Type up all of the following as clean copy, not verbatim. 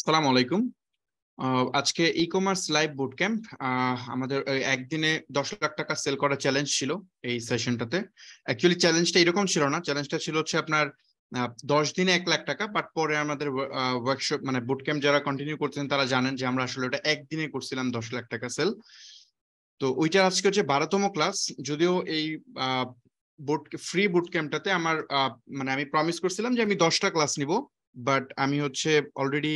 আসসালামু আলাইকুম। আজকে e commerce live boot camp. আমাদের একদিনে 10 লাখ টাকা সেল করা চ্যালেঞ্জ ছিল এই সেশনটাতে। অ্যাকচুয়ালি চ্যালেঞ্জটা এরকম ছিল না, চ্যালেঞ্জটা ছিল হচ্ছে আপনার 10 দিনে 1 লাখ টাকা। বাট পরে আমাদের ওয়ার্কশপ মানে বুট ক্যাম্প যারা কন্টিনিউ করছেন তারা জানেন যে আমরা আসলে ওটা একদিনে করছিলাম 10 লাখ টাকা সেল। তো ওইটা আজকে হচ্ছে 12তম ক্লাস। যদিও এই ফ্রি বুট ক্যাম্পটাতে আমার মানে আমি প্রমিস করছিলাম যে আমি 10টা ক্লাস নিব, বাট আমি হচ্ছে অলরেডি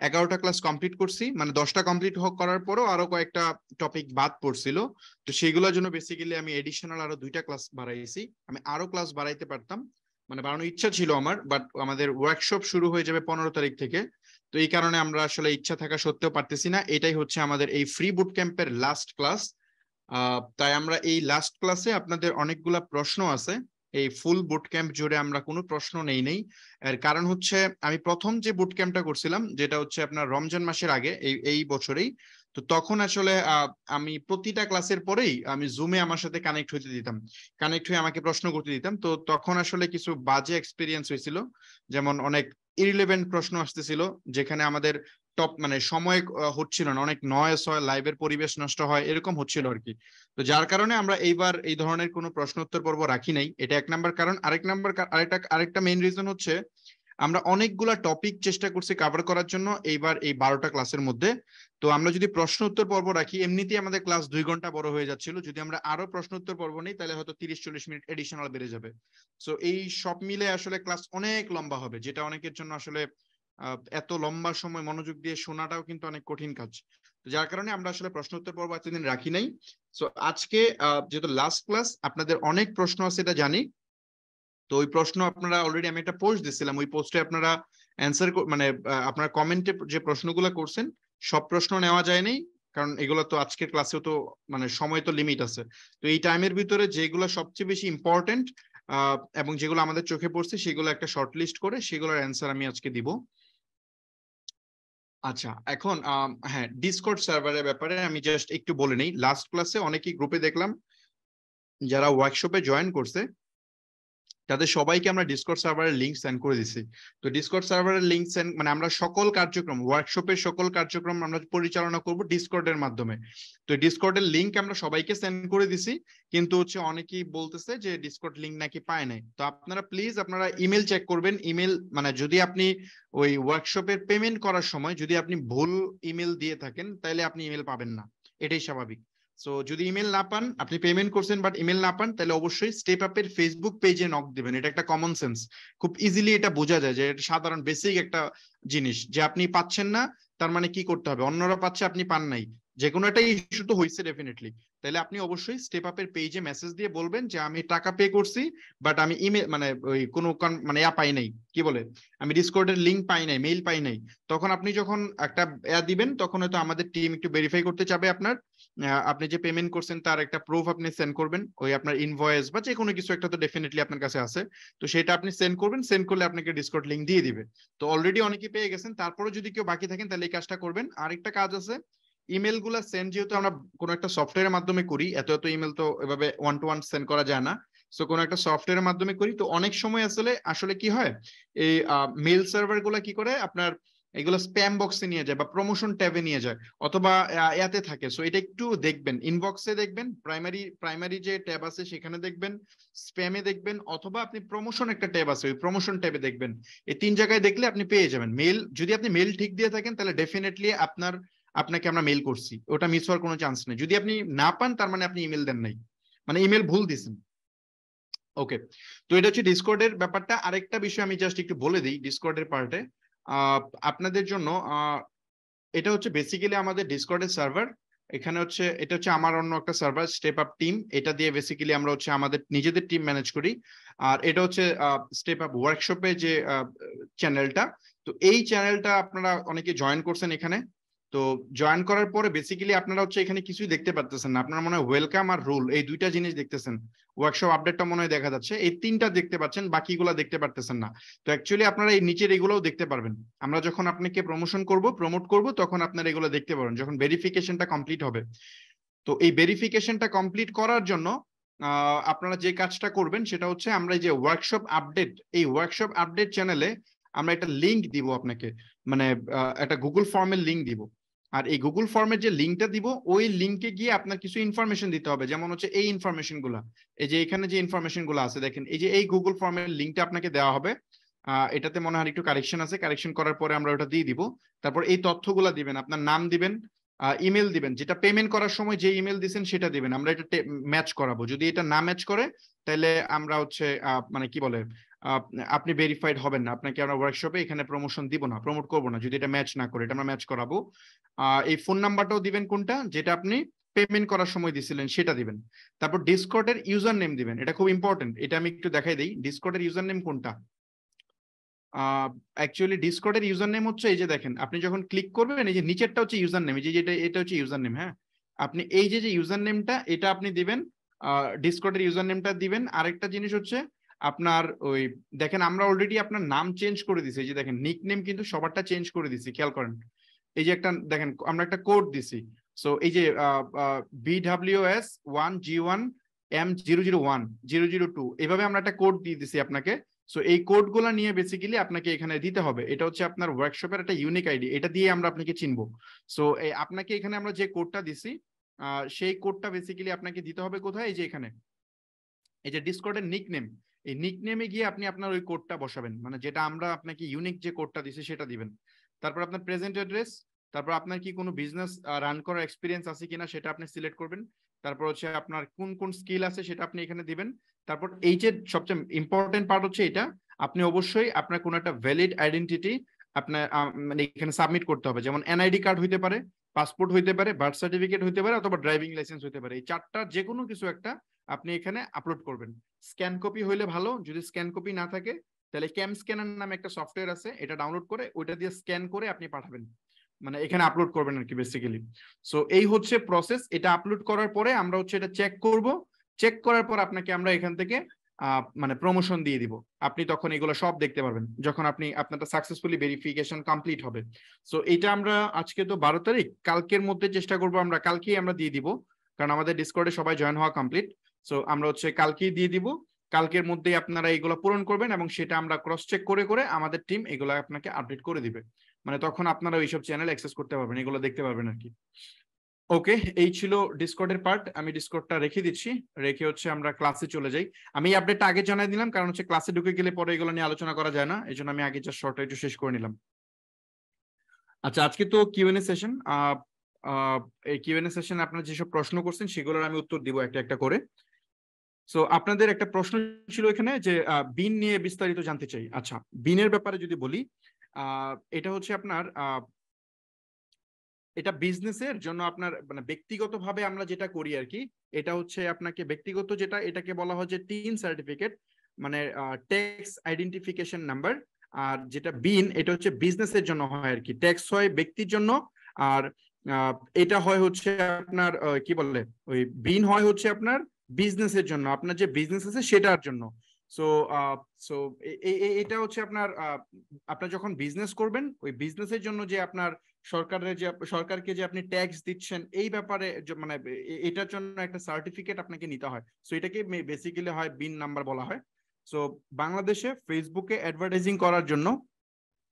11টা ক্লাস কমপ্লিট করছি। মানে 10টা কমপ্লিট করার পরও আরো কয়েকটা টপিক বাদ পড়ছিল। তো সেইগুলোর জন্য বেসিক্যালি আমি এডিশনাল আরো 2টা ক্লাস বাড়াইছি। আমি আরো ক্লাস বাড়াইতে পারতাম, মানে বাড়ানোর ইচ্ছা ছিল আমার, বাট আমাদের ওয়ার্কশপ শুরু হয়ে যাবে 15 তারিখ থেকে। তো এই কারণে আমরা আসলে ইচ্ছা থাকা সত্ত্বেও পারতেছি না। এটাই হচ্ছে আমাদের এই ফ্রি বুট ক্যাম্পের লাস্ট ক্লাস। তাই আমরা এই লাস্ট ক্লাসে আপনাদের অনেকগুলা প্রশ্ন আছে। এই ফুল বুট ক্যাম্প জুড়ে আমরা কোনো প্রশ্ন নেই। এর কারণ হচ্ছে আমি প্রথম যে বুট ক্যাম্পটা করছিলাম, যেটা হচ্ছে আপনার রমজান মাসের আগে, এই বছরেই। তো তখন আসলে আমি প্রতিটা ক্লাসের পরেই আমি জুমে আমার সাথে কানেক্ট হইতে দিতাম, কানেক্ট হয়ে আমাকে প্রশ্ন করতে দিতাম। তো তখন আসলে কিছু বাজে এক্সপিরিয়েন্স হয়েছিল, যেমন অনেক ইরিলেভেন্ট প্রশ্ন আসতেছিল, যেখানে আমাদের টপ মানে সময় হচ্ছিল না, অনেক নয়েজ হয়, লাইভের পরিবেশ নষ্ট হয়, এরকম হচ্ছিল আর কি। তো যার কারণে আমরা এইবার এই ধরনের কোনো প্রশ্নোত্তর পর্ব রাখি নাই। এটা এক নাম্বার কারণ। আরেকটা মেইন রিজন হচ্ছে আমরা অনেকগুলা টপিক চেষ্টা করছি কভার করার জন্য এইবার এই 12টা ক্লাসের মধ্যে। তো আমরা যদি প্রশ্ন উত্তর পর্ব রাখি, এমনিতেই আমাদের ক্লাস 2 ঘন্টা বড় হয়ে যাচ্ছিল। যদি আমরা আরো প্রশ্ন উত্তর পর্ব নেই তাহলে হয়তো 30-40 মিনিট এডিশনাল বেড়ে যাবে। সো এই সব মিলে আসলে ক্লাস অনেক লম্বা হবে, যেটা অনেকের জন্য আসলে এত লম্বা সময় মনোযোগ দিয়ে শোনাটাও কিন্তু অনেক কঠিন কাজ। যার কারণে আমরা আসলে প্রশ্ন উত্তর পর্ব এতদিন রাখি নাই। সো আজকে যেহেতু লাস্ট ক্লাস, আপনাদের অনেক প্রশ্ন আছে এটা জানি। তো ওই প্রশ্ন আপনারা অলরেডি আমি একটা পোস্ট দিছিলাম, ওই পোস্টে আপনারা অ্যান্সার মানে আপনারা কমেন্টে যে প্রশ্নগুলো করছেন সব প্রশ্ন নেওয়া যায়নি, কারণ এগুলো তো আজকের ক্লাসেও তো মানে সময় তো লিমিট আছে। তো এই টাইমের ভিতরে যেগুলো সবচেয়ে বেশি ইম্পর্টেন্ট এবং যেগুলো আমাদের চোখে পড়ছে সেগুলো একটা শর্ট লিস্ট করে সেগুলোর অ্যান্সার আমি আজকে দিব। আচ্ছা, এখন হ্যাঁ, ডিসকর্ড সার্ভারের ব্যাপারে আমি জাস্ট একটু বলে নেই। লাস্ট ক্লাসে অনেকেই গ্রুপে দেখলাম যারা ওয়ার্কশপে জয়েন করছে তাদের সবাইকে আমরা ডিসকর্ড সার্ভারের লিংক সেন্ড করে দিছি। তো ডিসকর্ড সার্ভারের লিংক সেন্ড মানে আমরা সকল কার্যক্রম, ওয়ার্কশপের সকল কার্যক্রম আমরা পরিচালনা করব ডিসকর্ডের মাধ্যমে। তো ডিসকর্ডের লিংক আমরা সবাইকে সেন্ড করে দিছি, কিন্তু হচ্ছে অনেকেই বলতেছে যে ডিসকর্ড লিংক নাকি পায় নাই। তো আপনারা প্লিজ আপনারা ইমেল চেক করবেন। ইমেল মানে যদি আপনি ওই ওয়ার্কশপের পেমেন্ট করার সময় যদি আপনি ভুল ইমেল দিয়ে থাকেন তাহলে আপনি ইমেল পাবেন না, এটাই স্বাভাবিক। সো যদি ইমেল না পান, আপনি পেমেন্ট করছেন বাট ইমেল না পান, তাহলে অবশ্যই স্টেপ আপের ফেসবুক পেজে নক দিবেন। এটা একটা কমন সেন্স, খুব ইজিলি এটা বোঝা যায় যে এটা সাধারণ বেসিক একটা জিনিস, যে আপনি পাচ্ছেন না তার মানে কি করতে হবে, অন্যরা পাচ্ছে আপনি পান নাই, যে কোনো একটা ইস্যু তো হয়েছে ডেফিনেটলি। তাহলে আপনি অবশ্যই স্টেপ আপের পেজে মেসেজ দিয়ে বলবেন যে আমি টাকা পে করছি বাট আমি ইমেল মানে ওই কোনো মানে পাই নাই, কি বলে, আমি ডিসকর্ডের লিংক পাই নাই, মেইল পাই নাই। তখন আপনি যখন একটা দিবেন তখন হয়তো আমাদের টিম একটু ভেরিফাই করতে চাবে আপনার, আপনি যে পেমেন্ট করছেন তার একটা প্রুফ আপনি সেন্ড করবেন, ওই আপনার ইনভয়েস বা যে কোনো কিছু একটা তো ডেফিনেটলি আপনার কাছে আছে। তো সেটা আপনি সেন্ড করবেন, সেন্ড করলে আপনাকে ডিসকর্ড লিংক দিয়ে দিবে। তো অলরেডি অনেকে পেয়ে গেছেন, তারপরে যদি কেউ বাকি থাকেন তাহলে এই কাজটা করবেন। আরেকটা কাজ আছে, ইমেল গুলা সেন্ড যেহেতু আমরা কোনো একটা সফটওয়্যারের মাধ্যমে করি, এত ইমেল তো এভাবে ওয়ান টু ওয়ান সেন্ড করা যায় না। সো কোনো একটা সফটওয়্যারের মাধ্যমে করি, তো অনেক সময় আসলে আসলে কি হয়, এই মেল সার্ভার গুলা কি করে আপনার এগুলো স্প্যাম বক্সে নিয়ে যায় বা প্রমোশন ট্যাবে নিয়ে যায়, অথবা ইয়াতে থাকে। সো এটা একটু দেখবেন, ইনবক্সে দেখবেন, প্রাইমারি যে ট্যাব আছে সেখানে দেখবেন, স্প্যামে দেখবেন, অথবা আপনি প্রমোশন একটা ট্যাব আছে ওই প্রমোশন ট্যাবে দেখবেন। এই 3 জায়গায় দেখলে আপনি পেয়ে যাবেন মেল। যদি আপনি মেল ঠিক দিয়ে থাকেন তাহলে ডেফিনেটলি আপনাকে আমরা মেল করছি, ওটা মিস হওয়ার কোনো চান্স নেই। যদি আপনি না পান তার মানে আপনি ইমেল দেন নাই, মানে ইমেল ভুল দিছেন। ওকে, তো এটা হচ্ছে ডিসকর্ডের ব্যাপারটা। আরেকটা বিষয় আমি জাস্ট একটু বলে দিই ডিসকর্ডের পার্টে আপনাদের জন্য। এটা হচ্ছে বেসিক্যালি আমাদের ডিসকর্ডের সার্ভার। এখানে হচ্ছে এটা হচ্ছে আমার অন্য একটা সার্ভার স্টেপ আপ টিম, এটা দিয়ে বেসিক্যালি আমরা হচ্ছে আমাদের নিজেদের টিম ম্যানেজ করি। আর এটা হচ্ছে স্টেপ আপ ওয়ার্কশপে যে চ্যানেলটা। তো এই চ্যানেলটা আপনারা অনেকে জয়েন করছেন এখানে। তো জয়েন করার পরে বেসিক্যালি আপনারা হচ্ছে এখানে কিছুই দেখতে পারতেছেন না, আপনারা মনে হয় ওয়েলকাম আর রুল এই 2টা জিনিস দেখতেছেন। ওয়ার্কশপ আপডেটটা মনে হয় দেখা যাচ্ছে, এই 3টা দেখতে পাচ্ছেন, বাকিগুলো দেখতে পারতেছেন না। তো অ্যাকচুয়ালি আপনারা এই নিচের এগুলোও দেখতে পারবেন। আমরা যখন আপনাকে প্রমোট করব তখন আপনারা এগুলো দেখতে পারবেন যখন ভেরিফিকেশনটা কমপ্লিট হবে। তো এই ভেরিফিকেশনটা কমপ্লিট করার জন্য আপনারা যে কাজটা করবেন সেটা হচ্ছে আমরা এই যে ওয়ার্কশপ আপডেট, এই ওয়ার্কশপ আপডেট চ্যানেলে আমরা একটা লিঙ্ক দিব আপনাকে, মানে একটা গুগল ফর্মের লিঙ্ক দিব। আর এই গুগল ফর্মের যে লিঙ্কটা দিব, ওই লিঙ্কে গিয়ে আপনার কিছু ইনফরমেশন দিতে হবে, যেমন হচ্ছে এই ইনফরমেশন গুলা, এই যে এখানে যে ইনফরমেশন গুলো আছে দেখেন, এই যে এই গুগল ফর্মের লিঙ্কটা আপনাকে দেওয়া হবে। এটাতে মনে হয় একটু কারেকশন আছে, কারেকশন করার পরে আমরা ওটা দিয়ে দিব। তারপর এই তথ্যগুলা দিবেন, আপনার নাম দিবেন, ইমেল দিবেন, যেটা পেমেন্ট করার সময় যে ইমেল দিবেন সেটা দিবেন। আমরা এটা ম্যাচ করাবো, যদি এটা না ম্যাচ করে তাহলে আমরা হচ্ছে মানে কি বলে, আপনি ভেরিফাইড হবেন না, আপনাকে আমরা ওয়ার্কশপে এখানে প্রমোশন দিব না, প্রমোট করবো না যদি এটা ম্যাচ না করে। এটা আমরা ম্যাচ করাবো। এই ফোন নাম্বারটাও দিবেন, কোনটা যেটা আপনি পেমেন্ট করার সময় দিছিলেন সেটা দিবেন। তারপর ডিসকর্ডের ইউজার নেম দিবেন, এটা খুব ইম্পর্টেন্ট, এটা আমি একটু দেখাই দিই ডিসকর্ডের ইউজার নেম কোনটা। অ্যাকচুয়ালি ডিসকর্ডের ইউজার নেম হচ্ছে, এই যে দেখেন আপনি যখন ক্লিক করবেন, এই যে নিচেরটা হচ্ছে ইউজার নেম, এই যে এটা হচ্ছে ইউজার নেম। হ্যাঁ, আপনি এই যে ইউজার নেমটা এটা আপনি দিবেন, ডিসকর্ডের ইউজার নেমটা দিবেন। আরেকটা জিনিস হচ্ছে আপনার ওই দেখেন আমরা অলরেডি আপনার নাম চেঞ্জ করে দিছি, এই যে দেখেন নিক নেম কিন্তু সবারটা চেঞ্জ করে দিছি, খেয়াল করেন। এই যে একটা দেখেন আমরা একটা কোড দিছি, সো এই যে BWS1G1M001-002 এইভাবে আমরা একটা কোড দিয়ে দিছি আপনাকে। সো এই কোডগুলো নিয়ে বেসিক্যালি আপনাকে এখানে দিতে হবে, এটা হচ্ছে আপনার ওয়ার্কশপের একটা ইউনিক আইডি, এটা দিয়ে আমরা আপনাকে চিনবো। সো আপনাকে এখানে আমরা যে কোডটা দিছি সেই কোডটা বেসিক্যালি আপনাকে দিতে হবে কোথায়, এই যে এখানে, এই যে ডিসকর্ডের নিকনেম, এই নিকনেমে গিয়ে আপনি আপনার ওই কোডটা বসাবেন, মানে যেটা আমরা আপনাকে ইউনিক যে কোডটা দিছি সেটা দিবেন। তারপর আপনার প্রেজেন্ট অ্যাড্রেস, তারপর আপনার কি কোনো বিজনেস রান করার এক্সপিরিয়েন্স আছে কিনা সেটা আপনি সিলেক্ট করবেন। তারপর হচ্ছে আপনার কোন কোন স্কিল আছে সেটা আপনি এখানে দিবেন। তারপর এই যে সবচেয়ে ইম্পর্টেন্ট পার্ট হচ্ছে এটা, আপনি অবশ্যই আপনার কোনো একটা ভ্যালিড আইডেন্টিটি আপনার মানে এখানে সাবমিট করতে হবে, যেমন এনআইডি কার্ড হইতে পারে, পাসপোর্ট হইতে পারে, বার্থ সার্টিফিকেট হইতে পারে, অথবা ড্রাইভিং লাইসেন্স হইতে পারে। এই চারটা যে কোনো কিছু একটা আপনি এখানে আপলোড করবেন। স্ক্যান কপি হইলে ভালো, যদি স্ক্যান কপি না থাকে তাহলে ক্যাম স্ক্যানার নামে একটা সফটওয়্যার আছে, এটা ডাউনলোড করে ওইটা দিয়ে স্ক্যান করে আপনি পাঠাবেন, মানে এখানে আপলোড করবেন আর কি বেসিক্যালি। সো এই হচ্ছে প্রসেস। এটা আপলোড করার পরে আমরা হচ্ছে এটা চেক করব, চেক করার পর আপনাকে আমরা এখান থেকে মানে প্রমোশন দিয়ে দিব। আপনি তখন এগুলো সব দেখতে পারবেন যখন আপনি আপনারটা সাকসেসফুলি ভেরিফিকেশন কমপ্লিট হবে। সো এটা আমরা আজকে তো 12 তারিখ, কালকের মধ্যে চেষ্টা করব, আমরা কালকেই আমরা দিয়ে দিব, কারণ আমাদের ডিসকর্ডে সবাই জয়েন হওয়া কমপ্লিট। সো আমরা হচ্ছে কালকেই দিয়ে দিব, কালকের মধ্যেই আপনারা এগুলো পূরণ করবেন এবং সেটা আমরা ক্রস চেক করে করে আমাদের টিম এগুলো আপনাকে আপডেট করে দিবে, মানে তখন আপনারা ওইসব চ্যানেল অ্যাক্সেস করতে পারবেন, এগুলো দেখতে পারবেন আর কি। ওকে, এই ছিল ডিসকর্ডের পার্ট। আমি ডিসকর্ডটা রেখে দিচ্ছি, রেখে হচ্ছে আমরা ক্লাসে চলে যাই। আমি এই আপডেটটা আগে জানাই দিলাম, কারণ হচ্ছে ক্লাসে ঢুকে গেলে পরে এগুলো নিয়ে আলোচনা করা যায় না, এই জন্য আমি আগে জাস্ট শর্টটা একটু শেষ করে নিলাম। আচ্ছা, আজকে তো কিউএনএ সেশন, এই কিউএনএ সেশনে আপনারা যেসব প্রশ্ন করছেন সেগুলোর আমি উত্তর দিব একটা একটা করে। সো আপনাদের একটা প্রশ্ন ছিল এখানে যে বিন নিয়ে বিস্তারিত জানতে চাই। আচ্ছা, বিনের ব্যাপারে যদি বলি, এটা হচ্ছে আপনার এটা বিজনেসের জন্য আপনার মানে ব্যক্তিগতভাবে আমরা যেটা করি আর কি, এটা হচ্ছে আপনাকে ব্যক্তিগত যেটা, এটাকে বলা হয় যে টিন সার্টিফিকেট, মানে ট্যাক্স আইডেন্টিফিকেশন নাম্বার। আর যেটা বিন, এটা হচ্ছে বিজনেসের জন্য হয় আর কি, ট্যাক্স হয় ব্যক্তির জন্য, আর এটা হয় হচ্ছে আপনার কি বলে, ওই বিন হয় হচ্ছে আপনার বিজনেসের জন্য, আপনার যে বিজনেস আছে সেটার জন্য। সো সো এটা হচ্ছে আপনার আপনার যখন বিজনেস করবেন ওই বিজনেসের জন্য যে আপনার সরকারকে যে আপনি ট্যাক্স দিচ্ছেন এই ব্যাপারে মানে এটার জন্য একটা সার্টিফিকেট আপনাকে নিতে হয়। সো এটাকে বেসিক্যালি হয় বিন নাম্বার বলা হয়। সো বাংলাদেশে ফেসবুকে অ্যাডভার্টাইজিং করার জন্য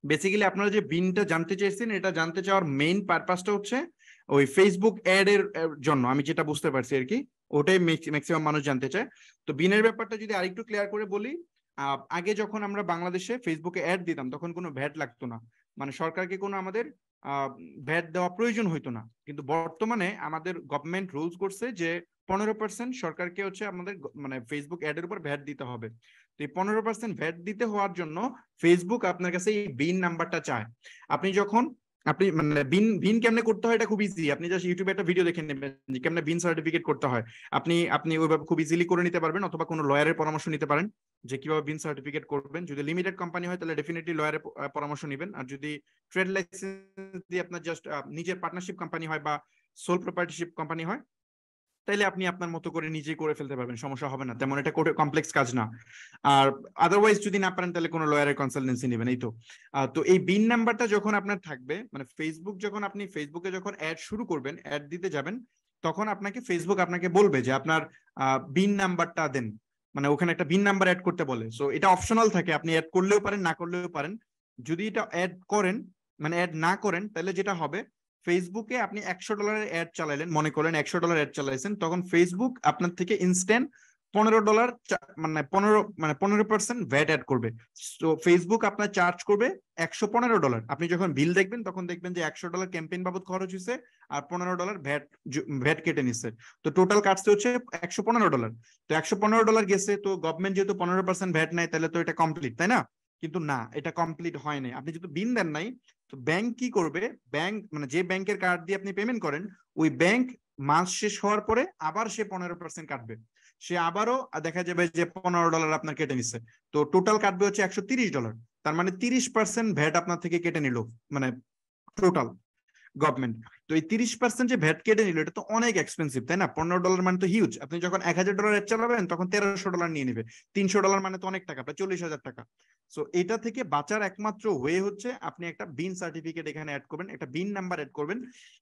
বেসিক্যালি আপনারা যে বিনটা জানতে চাইছেন, এটা জানতে চাওয়ার মেইন পারপাসটা হচ্ছে ওই ফেসবুক অ্যাড এর জন্য, আমি যেটা বুঝতে পারছি আর কি, ওটাই ম্যাক্সিমাম মানুষ জানতে চায়। তো বিনের ব্যাপারটা যদি আরেকটু ক্লিয়ার করে বলি, আগে যখন আমরা বাংলাদেশে ফেসবুকে অ্যাড দিতাম তখন কোনো ভ্যাট লাগতো না, মানে সরকারকে কোনো আমাদের ভ্যাট দেওয়া প্রয়োজন হইতো না। কিন্তু বর্তমানে আমাদের গভর্নমেন্ট রুলস করছে যে 15% সরকারকে হচ্ছে আমাদের মানে ফেসবুক অ্যাড এর উপর ভ্যাট দিতে হবে। তো এই 15% ভ্যাট দিতে হওয়ার জন্য ফেসবুক আপনার কাছে এই বিন নাম্বারটা চায়। আপনি মানে বিন কেমনে করতে হয় এটা খুব ইজি, আপনি জাস্ট ইউটিউবে একটা ভিডিও দেখে নেবেন যে কেমনে বিন সার্টিফিকেট করতে হয়। আপনি ওইভাবে খুব ইজিলি করে নিতে পারবেন, অথবা কোনো লয়ারের পরামর্শ নিতে পারেন যে কিভাবে বিন সার্টিফিকেট করবেন। যদি লিমিটেড কোম্পানি হয় তাহলে ডেফিনেটলি লয়ারের পরামর্শ নেবেন, আর যদি ট্রেড লাইসেন্স দিয়ে আপনার জাস্ট নিজের পার্টনারশিপ কোম্পানি হয় বা সোল প্রপার্টিশিপ কোম্পানি হয় তাইলে আপনি আপনার মতো করে নিজেই করে ফেলতে পারবেন, সমস্যা হবে না তেমন, এটা কমপ্লেক্স কাজ না। আর আদারওয়াইজ যদি না পারেন তাহলে কোনো লয়ারের কনসালটেন্সি নেবেন। এই তো তো এই বিন নাম্বারটা যখন আপনার থাকবে, মানে ফেসবুক যখন আপনি ফেসবুকে যখন অ্যাড শুরু করবেন, অ্যাড দিতে যাবেন, তখন আপনাকে ফেসবুক আপনাকে বলবে যে আপনার বিন নাম্বারটা দেন, মানে ওখানে একটা বিন নাম্বার অ্যাড করতে বলে। সো এটা অপশনাল থাকে, আপনি অ্যাড করলেও পারেন না করলেও পারেন। যদি এটা অ্যাড করেন, মানে অ্যাড না করেন, তাহলে যেটা হবে, ফেসবুকে আপনি $100 অ্যাড চালাইলেন, মনে করেন $100 অ্যাড চালাইছেন, তখন ফেসবুক আপনার থেকে ইনস্ট্যান্ট $15 মানে 15% ভ্যাট অ্যাড করবে। তো ফেসবুক আপনার চার্জ করবে $115। আপনি যখন বিল দেখবেন তখন দেখবেন যে $100 ক্যাম্পেইন বাবদ খরচ হয়েছে আর $15 ভ্যাট কেটে নিচ্ছে। তো টোটাল কাটছে হচ্ছে $115। তো $115 গেছে, তো গভর্নমেন্ট যেহেতু 15% ভ্যাট নেয়, তাহলে তো এটা কমপ্লিট, তাই না? কিন্তু না, এটা কমপ্লিট হয় নাই। আপনি যেহেতু বিল দেন নাই, তো ব্যাংক কি করবে, ব্যাংক মানে যে ব্যাংকের কার্ড দিয়ে আপনি পেমেন্ট করেন, ওই ব্যাংক মাস শেষ হওয়ার পরে আবার সে 15% কাটবে। সে আবারও দেখা যাবে যে $15 আপনার কেটে নিচ্ছে। তো টোটাল কাটবে হচ্ছে $130। তার মানে 30% ভ্যাট আপনার থেকে কেটে নিল, মানে টোটাল গভর্নমেন্ট। তো এই 30% যে ভ্যাট কেটে নিল, এটা তো অনেক এক্সপেন্সিভ, তাই না? $15 মানে তো হিউজ। আপনি যখন $1000 চালাবেন তখন $1300 নিয়ে নেবে। $300 মানে তো অনেক টাকা, প্রায় 40,000 টাকা। সো এটা থেকে বাঁচার একমাত্র ওয়ে হচ্ছে আপনি একটা বিন সার্টিফিকেট এখানে অ্যাড করবেন, একটা বিন নাম্বার অ্যাড করবেন।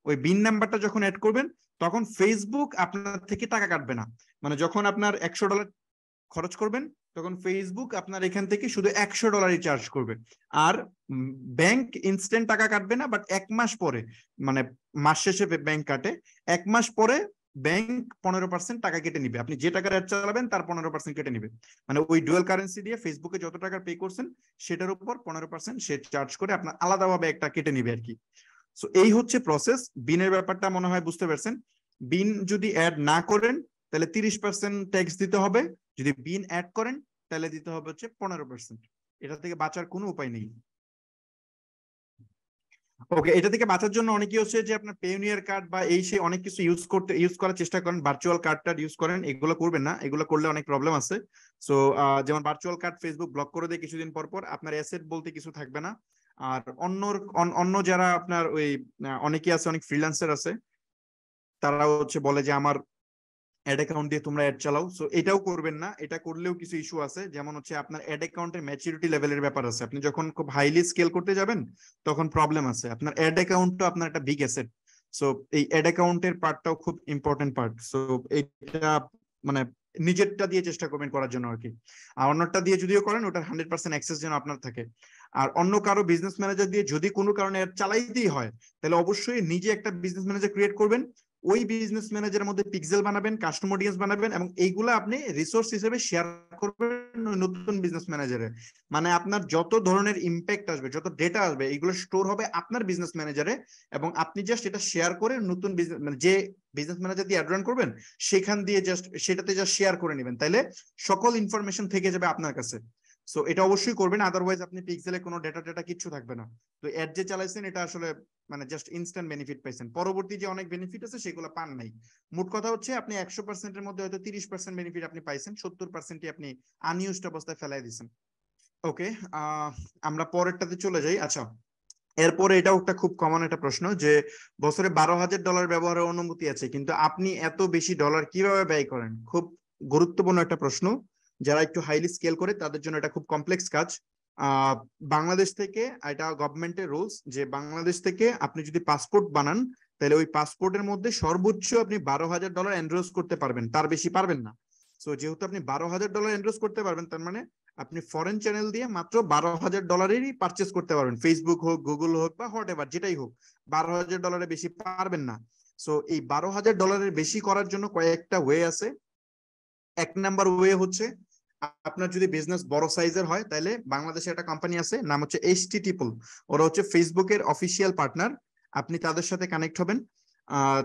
ওই বিন নাম্বারটা যখন অ্যাড করবেন, তখন ফেসবুক আপনার থেকে টাকা কাটবে না। মানে যখন আপনার $100 খরচ করবেন, তখন ফেসবুক আপনার এখান থেকে শুধু $100 চার্জ করবে। আর ব্যাংক ইনস্ট্যান্ট টাকা কাটবে না, বাট 1 মাস পরে, মানে মাস শেষে ব্যাংক কাটে, 1 মাস পরে ব্যাংক 15% টাকা কেটে নিবে। আপনি যে টাকার অ্যাড চালাবেন তার 15% কেটে নিবে। মানে ওই ডুয়াল কারেন্সি দিয়ে ফেসবুকে যত টাকা পে করছেন সেটার উপর 15% সে চার্জ করে আপনার আলাদাভাবে একটা কেটে নিবে আর কি। সো এই হচ্ছে প্রসেস। বিনের ব্যাপারটা মনে হয় বুঝতে পারছেন। বিন যদি অ্যাড না করেন তাহলে 30% ট্যাক্স দিতে হবে, যদি বিন অ্যাড করেন তাহলে দিতে হবে হচ্ছে 15%। এটা থেকে বাঁচার কোনো উপায় নেই। ওকে, এটা থেকে বাঁচার জন্য অনেকে হচ্ছে যে আপনার পেওনিয়ার কার্ড বা এই সেই অনেক কিছু ইউজ করার চেষ্টা করেন, ভার্চুয়াল কার্ডটা ইউজ করেন। এগুলো করবেন না, এগুলো করলে অনেক প্রবলেম আছে। সো যেমন ভার্চুয়াল কার্ড ফেসবুক ব্লক করে দেয় কিছুদিন পর পর, আপনার অ্যাসেট বলতে কিছু থাকবে না। আর অন্য যারা আপনার ওই অনেকে আছে, অনেক ফ্রিল্যান্সার আছে, তারা হচ্ছে বলে যে আমার অ্যাড অ্যাকাউন্ট দিয়ে তোমরা অ্যাড চালাও। সো এটাও করবেন না। এটা করলেও কিছু ইস্যু আছে, যেমন হচ্ছে আপনার অ্যাড অ্যাকাউন্টের ম্যাচুরিটি লেভেলের ব্যাপার আছে। আপনি যখন খুব হাইলি স্কেল করতে যাবেন তখন প্রবলেম আছে। আপনার অ্যাড অ্যাকাউন্টটা আপনার একটা বিগ অ্যাসেট। সো এই অ্যাড অ্যাকাউন্টের পার্টটাও খুব ইম্পর্টেন্ট পার্ট। সো এটা মানে নিজেরটা দিয়ে চেষ্টা করবেন করার জন্য আর কি। আর অন্যটা দিয়ে যদিও করেন, ওটার 100% অ্যাক্সেস যেন আপনার থাকে। আর অন্য কারো বিজনেস ম্যানেজার দিয়ে যদি কোনো কারণে অ্যাড চালাইতেই হয়, তাহলে অবশ্যই নিজে একটা বিজনেস ম্যানেজার ক্রিয়েট করবেন। ওই বিজনেস ম্যানেজারের মধ্যে পিক্সেল বানাবেন, কাস্টম অডিয়েন্স বানাবেন, এবং এইগুলো আপনি রিসোর্স হিসেবে শেয়ার করবেন নতুন বিজনেস ম্যানেজারে। মানে আপনার যত ধরনের ইম্প্যাক্ট আসবে, যত ডেটা আসবে, এইগুলো স্টোর হবে আপনার বিজনেস ম্যানেজারে, এবং আপনি জাস্ট এটা শেয়ার করে নতুন বিজনেস, মানে যে বিজনেস ম্যানেজার দিয়ে অ্যাড রান করবেন সেখান দিয়ে জাস্ট সেটাতে জাস্ট শেয়ার করে নেবেন, তাইলে সকল ইনফরমেশন থেকে যাবে আপনার কাছে। সো এটা অবশ্যই করবেন, আদারওয়াইজ আপনি পিক্সেলে কোনো ডেটা কিচ্ছু থাকবে না। তো অ্যাড যে চালাইছেন এটা আসলে মানে জাস্ট ইনস্ট্যান্ট বেনিফিট পাইছেন, পরবর্তী যে অনেক বেনিফিট আছে সেগুলো পান নাই। মোট কথা হচ্ছে আপনি 100%-এর মধ্যে হয়তো 30% বেনিফিট আপনি পাইছেন, 70%ই আপনি আনইউজড অবস্থায় ফেলাই দিচ্ছেন। ওকে, আমরা পরেরটাতে চলে যাই। আচ্ছা, এরপরে এটাও একটা খুব কমন একটা প্রশ্ন যে বছরে $12,000 ব্যবহারের অনুমতি আছে, কিন্তু আপনি এত বেশি ডলার কিভাবে ব্যয় করেন? খুব গুরুত্বপূর্ণ একটা প্রশ্ন। যারা একটু হাইলি স্কেল করে তাদের জন্য এটা খুব কমপ্লেক্স কাজ। আহ বাংলাদেশ থেকে, এটা গভর্নমেন্টের রুলস, যে বাংলাদেশ থেকে আপনি যদি পাসপোর্ট বানান, তাহলে ওই পাসপোর্টের মধ্যে সর্বোচ্চ আপনি $12,000 এনরোজ করতে পারবেন, তার বেশি পারবেন না। সো যেহেতু আপনি $12,000 এনরোজ করতে পারবেন, তার মানে আপনি ফরেন চ্যানেল দিয়ে মাত্র $12,000-এরই পারচেস করতে পারবেন, ফেসবুক হোক, গুগল হোক, বা হোয়াট এভার, যেটাই হোক। $12,000-এর বেশি পারবেন না। সো এই $12,000-এর বেশি করার জন্য কয়েকটা ওয়ে আছে। 1 নাম্বার ওয়ে হচ্ছে, আপনার যদি বিজনেস বড় সাইজের হয়, তাহলে বাংলাদেশে একটা কোম্পানি আছে, নাম হচ্ছে HTTPL। ওরা হচ্ছে ফেসবুকের অফিসিয়াল পার্টনার। আপনি তাদের সাথে কানেক্ট হবেন,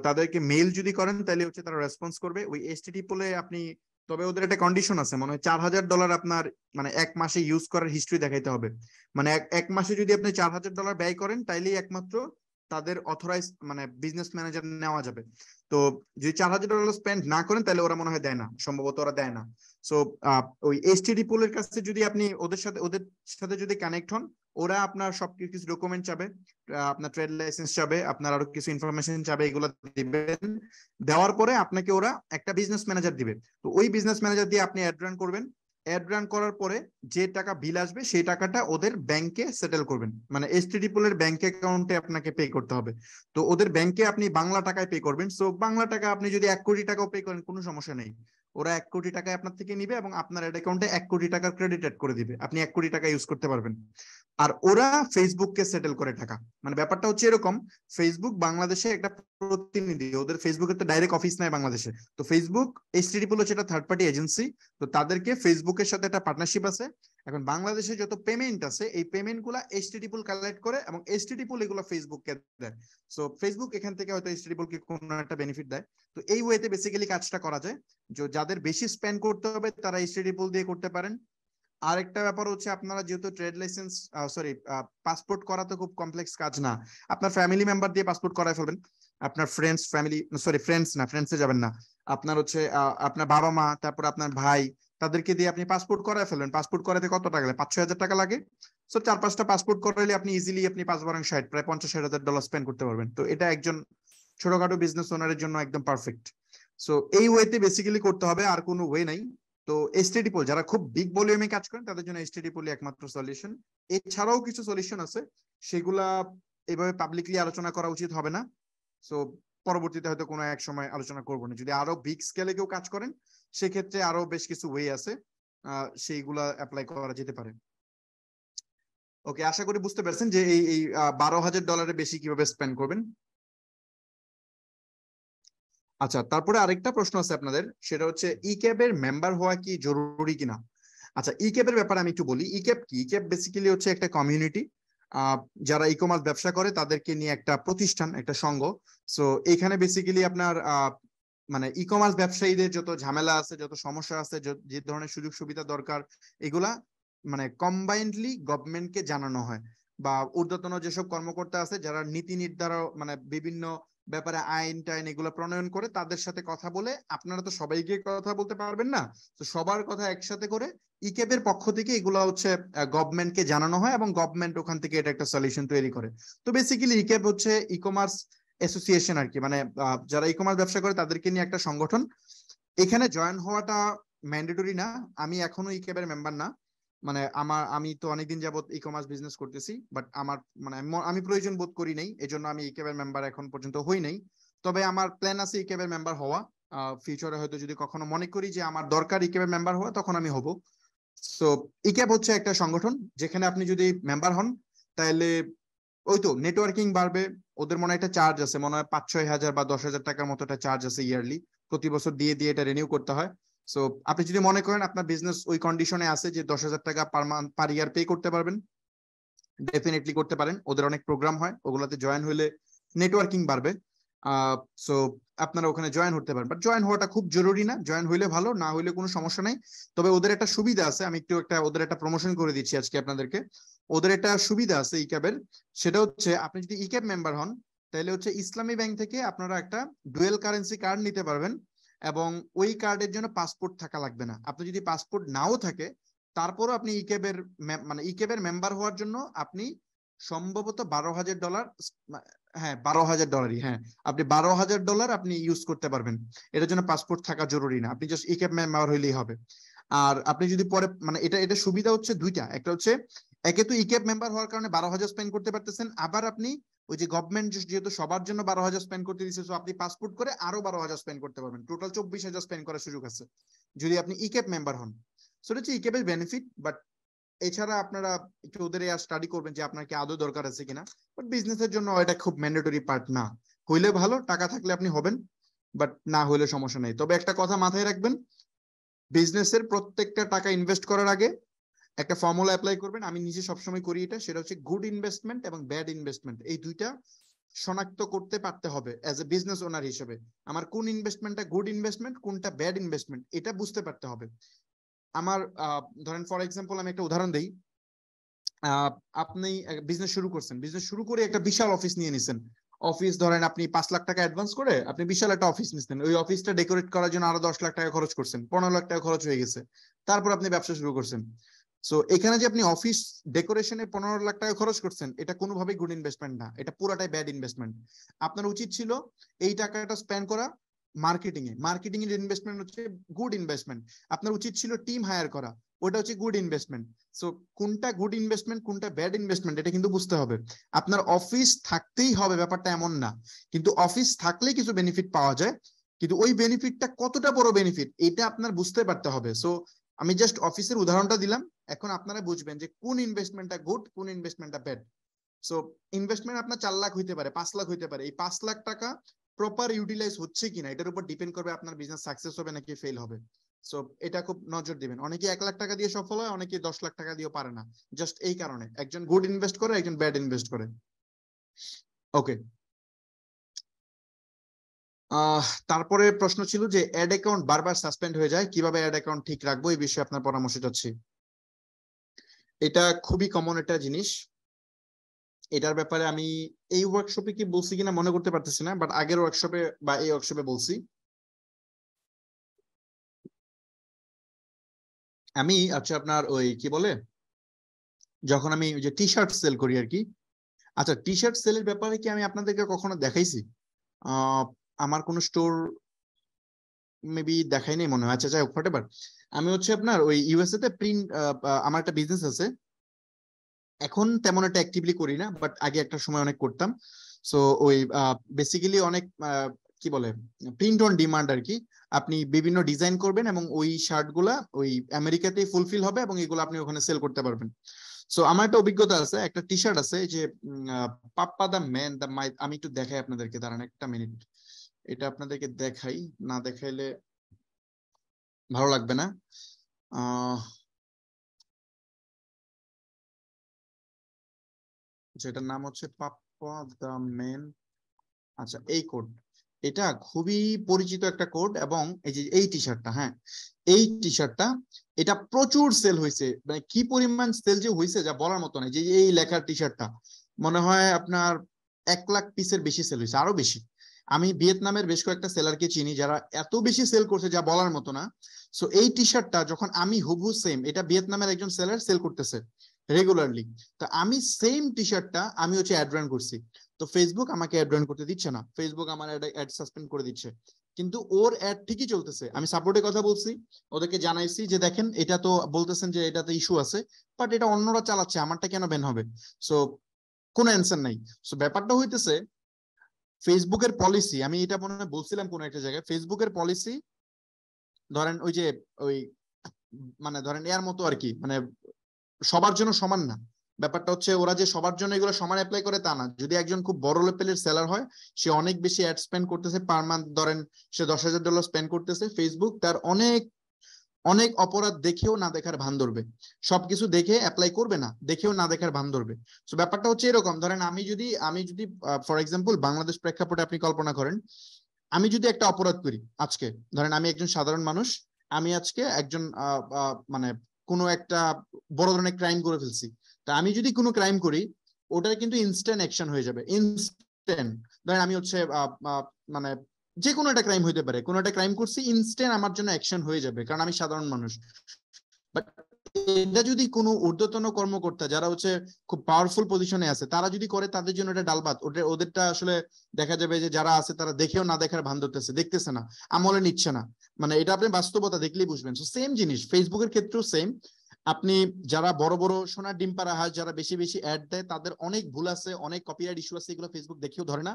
তাদেরকে মেইল যদি করেন তাহলে হচ্ছে তারা রেসপন্স করবে ওই HTTPL এ আপনি। তবে ওদের একটা কন্ডিশন আছে, মনে হয় $4,000 আপনার মানে 1 মাসে ইউজ করার হিস্ট্রি দেখাইতে হবে। মানে এক মাসে যদি আপনি $4,000 ব্যয় করেন, তাইলেই একমাত্র তাদের অথরাইজ মানে বিজনেস ম্যানেজার নেওয়া যাবে। তো যদি $4,000 স্পেন্ড না করেন, তাহলে ওরা মনে হয় দেয় না, সম্ভবত ওরা দেয় না। সো ওই HTTPL এর কাছে যদি আপনি ওদের সাথে যদি কানেক্ট হন, ওরা আপনার সব কিছু ডকুমেন্ট চাবে, আপনার ট্রেড লাইসেন্স চাবে, আপনার আরো কিছু ইনফরমেশন চাবে, এগুলো দিবেন। দেওয়ার পরে আপনাকে ওরা একটা বিজনেস ম্যানেজার দিবে। তো ওই বিজনেস ম্যানেজার দিয়ে আপনি অ্যাড রান করবেন। অ্যাড রান করার পরে যে টাকা বিল আসবে সেই টাকাটা ওদের ব্যাংকে সেটেল করবেন, মানে HTTPL এর ব্যাংক অ্যাকাউন্টে আপনাকে পে করতে হবে। তো ওদের ব্যাংকে আপনি বাংলা টাকায় পে করবেন। সো বাংলা টাকা আপনি যদি 1 কোটি টাকাও পে করেন কোনো সমস্যা নেই। ওরা 1 কোটি টাকায় আপনার থেকে নিবে এবং আপনার অ্যাকাউন্টে 1 কোটি টাকার ক্রেডিট অ্যাড করে দিবে, আপনি 1 কোটি টাকা ইউজ করতে পারবেন। আর ওরা ফেসবুককে সেটেল করে টাকা। মানে ব্যাপারটা হচ্ছে এরকম, ফেসবুক বাংলাদেশে একটা প্রতিনিধি, ওদের ফেসবুকের তো ডাইরেক্ট অফিস নাই বাংলাদেশে। তো ফেসবুক এইচটিটিপি হচ্ছে একটা থার্ড পার্টি এজেন্সি, তো তাদেরকে ফেসবুকের সাথে একটা পার্টনারশিপ আছে। এখন বাংলাদেশে যত পেমেন্ট আছে এই পেমেন্ট গুলা এইচটিটিপি কালেক্ট করে এবং এইচটিটিপি এগুলো ফেসবুককে দেয়। সো ফেসবুক এখান থেকে হয়তো এইচটিটিপি কে কোনো একটা বেনিফিট দেয়। তো এই ওয়েতে বেসিক্যালি কাজটা করা যায়। যাদের বেশি স্পেন্ড করতে হবে তারা এইচটিটিপি দিয়ে করতে পারেন। আরেকটা ব্যাপার হচ্ছে, আপনারা যেহেতু ট্রেড লাইসেন্স পাসপোর্ট করা তো খুব কমপ্লেক্স কাজ না, আপনার ফ্যামিলি মেম্বার দিয়ে পাসপোর্ট করায় ফেলবেন। আপনার ফ্রেন্ডসে যাবেন না, আপনার হচ্ছে আপনার বাবা মা, তারপর আপনার ভাই, তাদেরকে দিয়ে আপনি পাসপোর্ট করায় ফেলবেন। পাসপোর্ট করাতে কত টাকা লাগে? 5-6 হাজার টাকা লাগে। সো 4-5টা পাসপোর্ট করাইলে আপনি ইজিলি আপনি 5-12-60 প্রায় $50,000 স্পেন্ড করতে পারবেন। তো এটা একজন ছোটখাটো বিজনেস ওনারের জন্য একদম পারফেক্ট। সো এই ওয়েতে বেসিক্যালি করতে হবে, আর কোনো ওয়ে নাই। তো এসটিডি পোল যারা খুব বিগ ভলিউমে কাজ করেন তাদের জন্য এসটিডি পোল একমাত্র সলিউশন। এছাড়াও কিছু সলিউশন আছে, সেগুলা এভাবে পাবলিকলি আলোচনা করা উচিত হবে না। সো পরবর্তীতে হয়তো কোনো এক সময় আলোচনা করবো না। যদি আরো বিগ স্কেলে কেউ কাজ করেন সেক্ষেত্রে আরো বেশ কিছু ওয়ে আছে, সেইগুলা অ্যাপ্লাই করা যেতে পারে। ওকে, আশা করি বুঝতে পারছেন যে এই $12,000 বেশি কিভাবে স্পেন্ড করবেন। আচ্ছা, তারপরে আরেকটা প্রশ্ন আছে আপনাদের, সেটা হচ্ছে ইক্যাব এর মেম্বার হওয়া কি জরুরি কিনা। আচ্ছা, ইক্যাব এর ব্যাপারে আমি একটু বলি। ইক্যাব কি? ইক্যাব বেসিক্যালি হচ্ছে একটা কমিউনিটি, যারা ই কমার্স ব্যবসা করে তাদেরকে নিয়ে একটা প্রতিষ্ঠান, একটা সংঘ। সো এখানে বেসিক্যালি আপনার মানে ই কমার্স ব্যবসায়ীদের যত ঝামেলা আছে, যত সমস্যা আছে, যে ধরনের সুযোগ সুবিধা দরকার, এগুলা মানে কম্বাইন্ডলি গভর্নমেন্টকে জানানো হয়। বা ঊর্ধ্বতন যেসব কর্মকর্তা আছে যারা নীতি নির্ধারণ, মানে বিভিন্ন ব্যাপারে আইন টাইন এগুলো প্রণয়ন করে, তাদের সাথে কথা বলে, আপনারা তো সবাই গিয়ে কথা বলতে পারবেন না, তো সবার কথা একসাথে করে ইকেবের পক্ষ থেকে এগুলো হচ্ছে গভর্নমেন্টকে জানানো হয় এবং গভর্নমেন্ট ওখান থেকে এটা একটা সলিউশন তৈরি করে। তো বেসিক্যালি ইকেব হচ্ছে ই কমার্স অ্যাসোসিয়েশন আর কি, মানে যারা ই কমার্স ব্যবসা করে তাদেরকে নিয়ে একটা সংগঠন। এখানে জয়েন হওয়াটা ম্যান্ডেটরি না। আমি এখনো ইকেবের মেম্বার না, মানে আমি তো অনেকদিন যাবত ই কমার্স বিজনেস করতেছি, বাট আমার মানে আমি প্রয়োজন বোধ করি নাই, এজন্য আমি ইকেবের মেম্বার এখন পর্যন্ত হই নাই। তবে আমার প্ল্যান আছে ইকেবের মেম্বার হওয়া। ফিউচারে হয়তো যদি কখনো মনে করি যে আমার দরকার ইকেবের মেম্বার হওয়া, তখন আমি হব। সো ইকেব হচ্ছে একটা সংগঠন যেখানে আপনি যদি মেম্বার হন তাহলে ওই তো নেটওয়ার্কিং বাড়বে। ওদের মনে একটা চার্জ আছে, মনে হয় 5-6 হাজার বা 10,000 টাকার মতো একটা চার্জ আছে ইয়ারলি, প্রতি বছর দিয়ে দিয়ে এটা রিনিউ করতে হয়। সো আপনি যদি মনে করেন আপনার বিজনেস ওই কন্ডিশনে আছে যে 10,000 টাকা পার ইয়ার পে করতে পারবেন, ডেফিনেটলি করতে পারেন। ওদের অনেক প্রোগ্রাম হয়, ওগুলাতে জয়েন হলে নেটওয়ার্কিং বাড়বে। সো আপনারা ওখানে জয়েন হতে পারেন, বাট জয়েন হওয়াটা খুব জরুরি না, জয়েন হইলে ভালো, না হইলে কোনো সমস্যা নাই। তবে ওদের একটা সুবিধা আছে, আমি একটু ওদের একটা প্রমোশন করে দিচ্ছি আজকে আপনাদেরকে। ওদের একটা সুবিধা আছে ইক্যাবের, সেটা হচ্ছে আপনি যদি ইক্যাব মেম্বার হন তাহলে হচ্ছে ইসলামী ব্যাংক থেকে আপনারা একটা ডুয়েল কারেন্সি কার্ড নিতে পারবেন, এবং ওই কার্ডের জন্য পাসপোর্ট থাকা লাগবে না। আপনি যদি পাসপোর্ট নাও থাকে তারপরও আপনি ইকেবের মানে ইকেবের মেম্বার হওয়ার জন্য আপনি সম্ভবত $12,000, হ্যাঁ $12,000, হ্যাঁ আপনি $12,000 আপনি ইউজ করতে পারবেন। এটার জন্য পাসপোর্ট থাকা জরুরি না, আপনি জাস্ট ইকেব মেম্বার হইলেই হবে। আর আপনি যদি পরে মানে এটা সুবিধা হচ্ছে দুইটা, একটা হচ্ছে একে তো ইকেব মেম্বার হওয়ার কারণে 12,000 স্পেন্ড করতে পারতেছেন, আবার আপনি ওই যে গভর্নমেন্ট যেহেতু সবার জন্য 12,000 স্পেন্ড করতে দিচ্ছে, তো আপনি পাসপোর্ট করে আরো 12,000 স্পেন্ড করতে পারবেন, টোটাল 24,000 স্পেন্ড করার সুযোগ আছে যদি আপনি ইকেব মেম্বার হন। সেটা হচ্ছে ইকেবের বেনিফিট। বাট এছাড়া আপনারা একটু ওদের স্টাডি করবেন যে আপনার কি আদৌ দরকার আছে কিনা। বাট বিজনেসের জন্য এটা খুব ম্যান্ডেটরি পার্ট না, হইলে ভালো, টাকা থাকলে আপনি হবেন, বাট না হইলে সমস্যা নেই। তবে একটা কথা মাথায় রাখবেন, বিজনেসের প্রত্যেকটা টাকা ইনভেস্ট করার আগে একটা ফর্মুলা অ্যাপ্লাই করবেন। আমি নিজে সবসময় করি এটা, সেটা হচ্ছে গুড ইনভেস্টমেন্ট এবং ব্যাড ইনভেস্টমেন্ট, এই দুইটা শনাক্ত করতে পারতে হবে অ্যাজ এ বিজনেস ওনার হিসেবে। আমার কোন ইনভেস্টমেন্টটা গুড ইনভেস্টমেন্ট, কোনটা ব্যাড ইনভেস্টমেন্ট, এটা বুঝতে পারতে হবে। আমার ধরেন ফর এক্সাম্পল আমি একটা উদাহরণ দিই। আপনি বিজনেস শুরু করছেন, বিজনেস শুরু করে একটা বিশাল অফিস নিয়ে নিছেন। অফিস ধরেন আপনি 5 লাখ টাকা অ্যাডভান্স করে আপনি বিশাল একটা অফিস নিচ্ছেন, ওই অফিসটা ডেকোরেট করার জন্য আরো 10 লাখ টাকা খরচ করছেন, 15 লাখ টাকা খরচ হয়ে গেছে, তারপর আপনি ব্যবসা শুরু করছেন। সো এখানে যে আপনি অফিস ডেকোরেশনে 15 লাখ টাকা খরচ করছেন, এটা কোনোভাবেই গুড ইনভেস্টমেন্ট না, এটা পুরাটাই ব্যাড ইনভেস্টমেন্ট। আপনার উচিত ছিল এই টাকাটা স্পেন্ড করা মার্কেটিং এ, মার্কেটিং এর ইনভেস্টমেন্ট হচ্ছে গুড ইনভেস্টমেন্ট। আপনার উচিত ছিল টিম হায়ার করা, ওটা হচ্ছে গুড ইনভেস্টমেন্ট। সো কোনটা গুড ইনভেস্টমেন্ট কোনটা ব্যাড ইনভেস্টমেন্ট এটা কিন্তু বুঝতে হবে। আপনার অফিস থাকতেই হবে ব্যাপারটা এমন না, কিন্তু অফিস থাকলে কিছু বেনিফিট পাওয়া যায়, কিন্তু ওই বেনিফিটটা কতটা বড় বেনিফিট এটা আপনার বুঝতে পারতে হবে। সো আমি জাস্ট অফিসের উদাহরণটা দিলাম, এখন আপনারা বুঝবেন যে কোন ইনভেস্টমেন্টটা গুড, কোন ইনভেস্টমেন্টটা ব্যাড। সো ইনভেস্টমেন্ট আপনার 4 লাখ হইতে পারে, 5 লাখ হইতে পারে, এই 5 লাখ টাকা প্রপার ইউটিলাইজ হচ্ছে কিনা এটার উপর ডিপেন্ড করবে আপনার বিজনেস সাকসেস হবে নাকি ফেল হবে। সো এটা খুব নজর দিবেন। অনেকে 1 লাখ টাকা দিয়ে সফল হয়, অনেকে 10 লাখ টাকা দিয়েও পারে না, জাস্ট এই কারণে একজন গুড ইনভেস্ট করে, একজন ব্যাড ইনভেস্ট করে। ওকে, তারপরে প্রশ্ন ছিল যে অ্যাড অ্যাকাউন্ট বারবার সাসপেন্ড হয়ে যায়, কিভাবে অ্যাড অ্যাকাউন্ট ঠিক রাখবো, এই বিষয়ে আপনার পরামর্শ চাচ্ছি। এটা খুবই কমন একটা জিনিস, এটার ব্যাপারে আমি এই ওয়ার্কশপে কি বলছি কিনা মনে করতে পারতেছি না, বাট আগের ওয়ার্কশপে বা এই ওয়ার্কশপে বলছি। আমি আচ্ছা আপনার ওই কি বলে, যখন আমি ওই যে টি শার্ট সেল করি আর কি, আচ্ছা টি শার্ট সেলের ব্যাপারে কি আমি আপনাদেরকে কখনো দেখাইছি? আমার কোন স্টোর মেবি দেখাই নাই মনে হয়। আচ্ছা যাই হোক, হোয়াটএভার, আমি হচ্ছে আপনার ওই ইউএসএ তে প্রিন্ট, আমার একটা বিজনেস আছে, এখন তেমন একটা অ্যাক্টিভলি করি না, বাট আগে একটা সময় অনেক করতাম। সো ওই বেসিক্যালি অনেক কি বলে প্রিন্ট অন ডিমান্ড আর কি, আপনি বিভিন্ন ডিজাইন করবেন এবং ওই শার্ট গুলা ওই আমেরিকাতেই ফুলফিল হবে এবং এগুলো আপনি ওখানে সেল করতে পারবেন। সো আমার একটা অভিজ্ঞতা আছে, একটা টি শার্ট আছে যে পাপ্পা দা ম্যান দা মাই, আমি একটু দেখাই আপনাদেরকে, দাঁড়ান একটা মিনিট, এটা আপনাদেরকে দেখাই, না দেখাইলে ভালো লাগবে না। যেটার নাম হচ্ছে পাপ্পা দা ম্যান। আচ্ছা এই কোড, এটা খুবই পরিচিত একটা কোড, এবং এই যে এই টি শার্টটা, হ্যাঁ এই টি শার্টটা, এটা প্রচুর সেল হয়েছে, মানে কি পরিমাণ সেল যে হয়েছে যা বলার মতো নয়। যে এই লেখার টি শার্টটা মনে হয় আপনার 1 লাখ পিসের বেশি সেল হয়েছে, আরো বেশি। আমি ভিয়েতনামের বেশ কয়েকটা সেলারকে চিনি যারা এত বেশি সেল করছে যা বলার মতো না। সো এই টি শার্টটা যখন আমি হুবহু সেম, এটা ভিয়েতনামের একজন সেলার সেল করতেছে রেগুলারলি, তো আমি সেম টি শার্টটা আমি হচ্ছে অ্যাড রান করছি, তো ফেসবুক আমাকে অ্যাড রান করতে দিচ্ছে না, ফেসবুক আমার অ্যাড সাসপেন্ড করে দিচ্ছে, কিন্তু ওর অ্যাড ঠিকই চলতেছে। আমি সাপোর্টের কথা বলছি, ওদেরকে জানাইছি যে দেখেন এটা তো বলতেছেন যে এটাতে ইস্যু আছে, বাট এটা অন্যরা চালাচ্ছে, আমারটা কেন ব্যান হবে? সো কোনো অ্যান্সার নাই। সো ব্যাপারটা হইতেছে ফেসবুকের পলিসি, আমি এটা মনে হয় বলছিলাম কোন একটা জায়গায়, ফেসবুকের পলিসি ধরেন ওই যে ওই মানে ধরেন এর মতো আর কি, মানে সবার জন্য সমান না। ব্যাপারটা হচ্ছে ওরা যে সবার জন্য এগুলো সমান অ্যাপ্লাই করে তা না। যদি একজন খুব বড় লেভেলের সেলার হয়, সে অনেক বেশি অ্যাড স্পেন্ড করতেছে পার মান্থ, ধরেন সে $10,000 স্পেন্ড করতেছে, ফেসবুক তার অনেক অনেক অপরাধ দেখেও না দেখার ভান ধরবে, সবকিছু দেখে অ্যাপ্লাই করবে না, দেখেও না দেখার ভান ধরবে। তো ব্যাপারটা হচ্ছে এরকম, ধরেন আমি যদি ফর এক্সাম্পল বাংলাদেশ প্রেক্ষাপটে আপনি কল্পনা করেন, আমি যদি একটা অপরাধ করি আজকে, ধরেন আমি একজন সাধারণ মানুষ, আমি আজকে একজন মানে কোনো একটা বড় ধরনের ক্রাইম করে ফেলছি, তা আমি যদি কোনো ক্রাইম করি, ওটার কিন্তু ইনস্ট্যান্ট অ্যাকশন হয়ে যাবে, ইনস্ট্যান্ট। ধরেন আমি হচ্ছে মানে যে কোনো একটা ক্রাইম হইতে পারে, কোনো একটা ক্রাইম করছি, ইনস্ট্যান্ট আমার জন্য অ্যাকশন হয়ে যাবে, কারণ আমি সাধারণ মানুষ। বাট এটা যদি কোনো ঊর্ধ্বতন কর্মকর্তা যারা হচ্ছে খুব পাওয়ারফুল পজিশনে আছে তারা যদি করে, তাদের জন্য এটা ডালবাত, ওদেরটা আসলে দেখা যাবে যে যারা আছে তারা দেখেও না দেখার ভান ধরতেছে, দেখতেছে না, আমলে নিচ্ছে না, মানে এটা আপনি বাস্তবতা দেখলেই বুঝবেন। সো সেম জিনিস ফেসবুকের ক্ষেত্রেও সেম। আপনি যারা বড় বড় সোনার ডিম পাড়া হাঁস, যারা বেশি বেশি অ্যাড দেয়, তাদের অনেক ভুল আছে, অনেক কপিরাইট ইস্যু আছে, এগুলো ফেসবুক দেখেও ধরে না।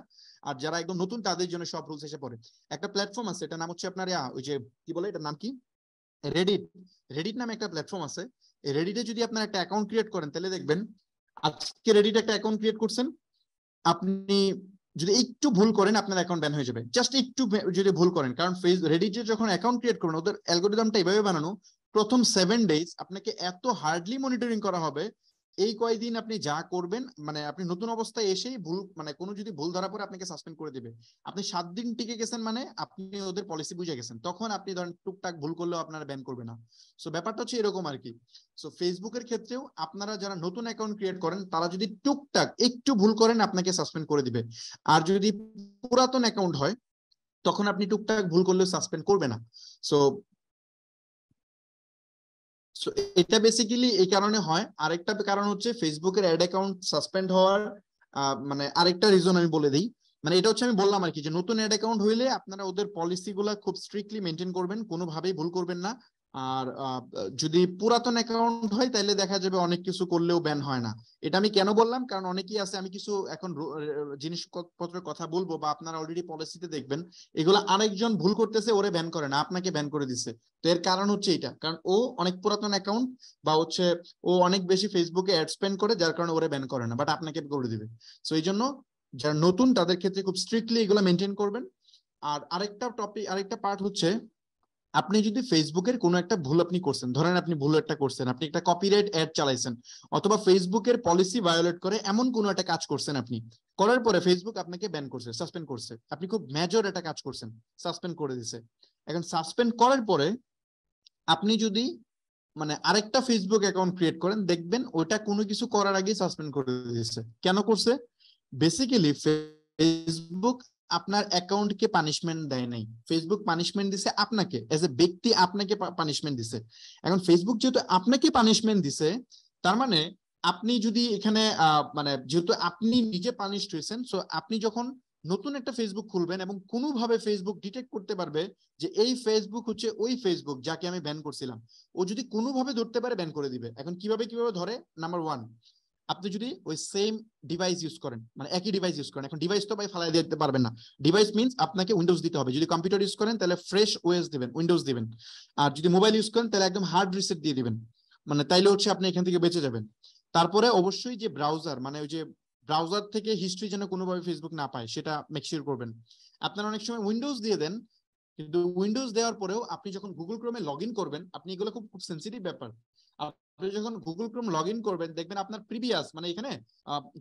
আর যারা একদম নতুন তাদের জন্য সব রুলস এসে পড়ে। একটা প্ল্যাটফর্ম আছে, এটা নাম হচ্ছে আপনার ওই যে কি বলে এটার নাম কি, রেডিট। রেডিট নামে একটা প্ল্যাটফর্ম আছে, এই রেডিটে যদি আপনার একটা অ্যাকাউন্ট ক্রিয়েট করেন, তাহলে দেখবেন আজকে রেডিট একটা অ্যাকাউন্ট ক্রিয়েট করছেন, আপনি যদি একটু ভুল করেন আপনার অ্যাকাউন্ট ব্যান হয়ে যাবে, জাস্ট একটু যদি ভুল করেন। কারণ রেডিটে যখন অ্যাকাউন্ট ক্রিয়েট করবেন, ওদের অ্যালগোরিদমটা এইভাবে বানানো, প্রথম 7 ডেজ আপনাকে এত হার্ডলি মনিটরিং করা হবে, এই কয়দিন আপনি যা করবেন, মানে আপনি নতুন অবস্থায় এসেই ভুল, মানে কোনো যদি ভুল ধরা পড়ে আপনাকে সাসপেন্ড করে দিবে। আপনি 7 দিন টিকে গেছেন মানে আপনি ওদের পলিসি বুঝে গেছেন, তখন আপনি ধরেন টুকটাক ভুল করলেও আপনারা ব্যান করবে না। সো ব্যাপারটা হচ্ছে এরকম আর কি। সো ফেসবুকের ক্ষেত্রেও আপনারা যারা নতুন অ্যাকাউন্ট ক্রিয়েট করেন, তারা যদি টুকটাক একটু ভুল করেন আপনাকে সাসপেন্ড করে দিবে। আর যদি পুরাতন অ্যাকাউন্ট হয়, তখন আপনি টুকটাক ভুল করলেও সাসপেন্ড করবে না। সো সো এটা বেসিক্যালি এই কারণে হয়। আরেকটা কারণ হচ্ছে ফেসবুকের অ্যাড অ্যাকাউন্ট সাসপেন্ড হওয়ার মানে আরেকটা রিজন আমি বলে দিই। মানে এটা হচ্ছে আমি বললাম আর কি, যে নতুন অ্যাড অ্যাকাউন্ট হইলে আপনারা ওদের পলিসি গুলা খুব স্ট্রিক্টলি মেনটেন করবেন, কোনোভাবেই ভুল করবেন না। আর যদি পুরাতন অ্যাকাউন্ট হয় তাহলে দেখা যাবে অনেক কিছু করলেও ব্যান হয় না। এটা আমি কেন বললাম, কারণ অনেকেই আছে, আমি কিছু এখন জিনিসপত্রের কথা বলবো বা আপনারা অলরেডি পলিসিতে দেখবেন এগুলো আরেকজন ভুল করতেছে, ওরে ব্যান করে না, আপনাকে ব্যান করে দিচ্ছে। তো এর কারণ হচ্ছে এটা, কারণ ও অনেক পুরাতন অ্যাকাউন্ট বা হচ্ছে ও অনেক বেশি ফেসবুকে অ্যাড স্পেন্ড করে, যার কারণে ওরে ব্যান করে না, বাট আপনাকে করে দিবে। সো এই জন্য যারা নতুন তাদের ক্ষেত্রে খুব স্ট্রিক্টলি এগুলো মেনটেন করবেন। আর আরেকটা পার্ট হচ্ছে, আপনি যদি ফেসবুকের কোনো একটা ভুল আপনি করছেন, ধরেন আপনি ভুল একটা করছেন, আপনি একটা কপিরাইট অ্যাড চালাইছেন, অথবা ফেসবুকের পলিসি ভায়োলেট করে এমন কোনো একটা কাজ করছেন, আপনি করার পরে ফেসবুক আপনাকে ব্যান করছে, সাসপেন্ড করছে, আপনি খুব মেজর একটা কাজ করছেন, সাসপেন্ড করে দিছে। এখন সাসপেন্ড করার পরে আপনি যদি মানে আরেকটা ফেসবুক অ্যাকাউন্ট ক্রিয়েট করেন, দেখবেন ওইটা কোনো কিছু করার আগে সাসপেন্ড করে দিয়েছে। কেন করছে? বেসিক্যালি ফেসবুক আপনার অ্যাকাউন্টকে পানিশমেন্ট দেয় নাই, ফেসবুক পানিশমেন্ট দিছে আপনাকে, এজ এ ব্যক্তি আপনাকে পানিশমেন্ট দিছে। এখন ফেসবুক যেহেতু আপনাকে পানিশমেন্ট দিছে, তার মানে আপনি যদি এখানে মানে যেহেতু আপনি নিজে পানিশড হয়েছেন, সো আপনি যখন নতুন একটা ফেসবুক খুলবেন এবং কোনোভাবে ফেসবুক ডিটেক্ট করতে পারবে যে এই ফেসবুক হচ্ছে ওই ফেসবুক যাকে আমি ব্যান করছিলাম, ও যদি কোনোভাবে ধরতে পারে ব্যান করে দিবে। এখন কিভাবে ধরে? নাম্বার ওয়ান, আপনি যদি ওই সেম ডিভাইস ইউজ করেন, মানে একই ডিভাইস ইউজ করেন, এখন ডিভাইস তো ভাই ফালাই দিতে পারবেন না, ডিভাইস মিন্স আপনাকে উইন্ডোজ দিতে হবে। যদি কম্পিউটার ইউজ করেন তাহলে ফ্রেশ ওএস দিবেন, উইন্ডোজ দিবেন। আর যদি মোবাইল ইউজ করেন তাহলে একদম হার্ড রিসেট দিয়ে দিবেন, মানে তাইলে হচ্ছে আপনি এখান থেকে বেঁচে যাবেন। তারপরে অবশ্যই যে ব্রাউজার, মানে ওই যে ব্রাউজার থেকে হিস্ট্রি যেন কোনোভাবে ফেসবুক না পায় সেটা মেকশিওর করবেন। আপনারা অনেক সময় উইন্ডোজ দিয়ে দেন, কিন্তু উইন্ডোজ দেওয়ার পরেও আপনি যখন গুগল ক্রোমে লগ ইন করবেন, আপনি এগুলো খুব খুব সেন্সিটিভ ব্যাপার, আপনি যখন গুগল ক্রোম লগ ইন করবেন দেখবেন আপনার প্রিভিয়াস, মানে এখানে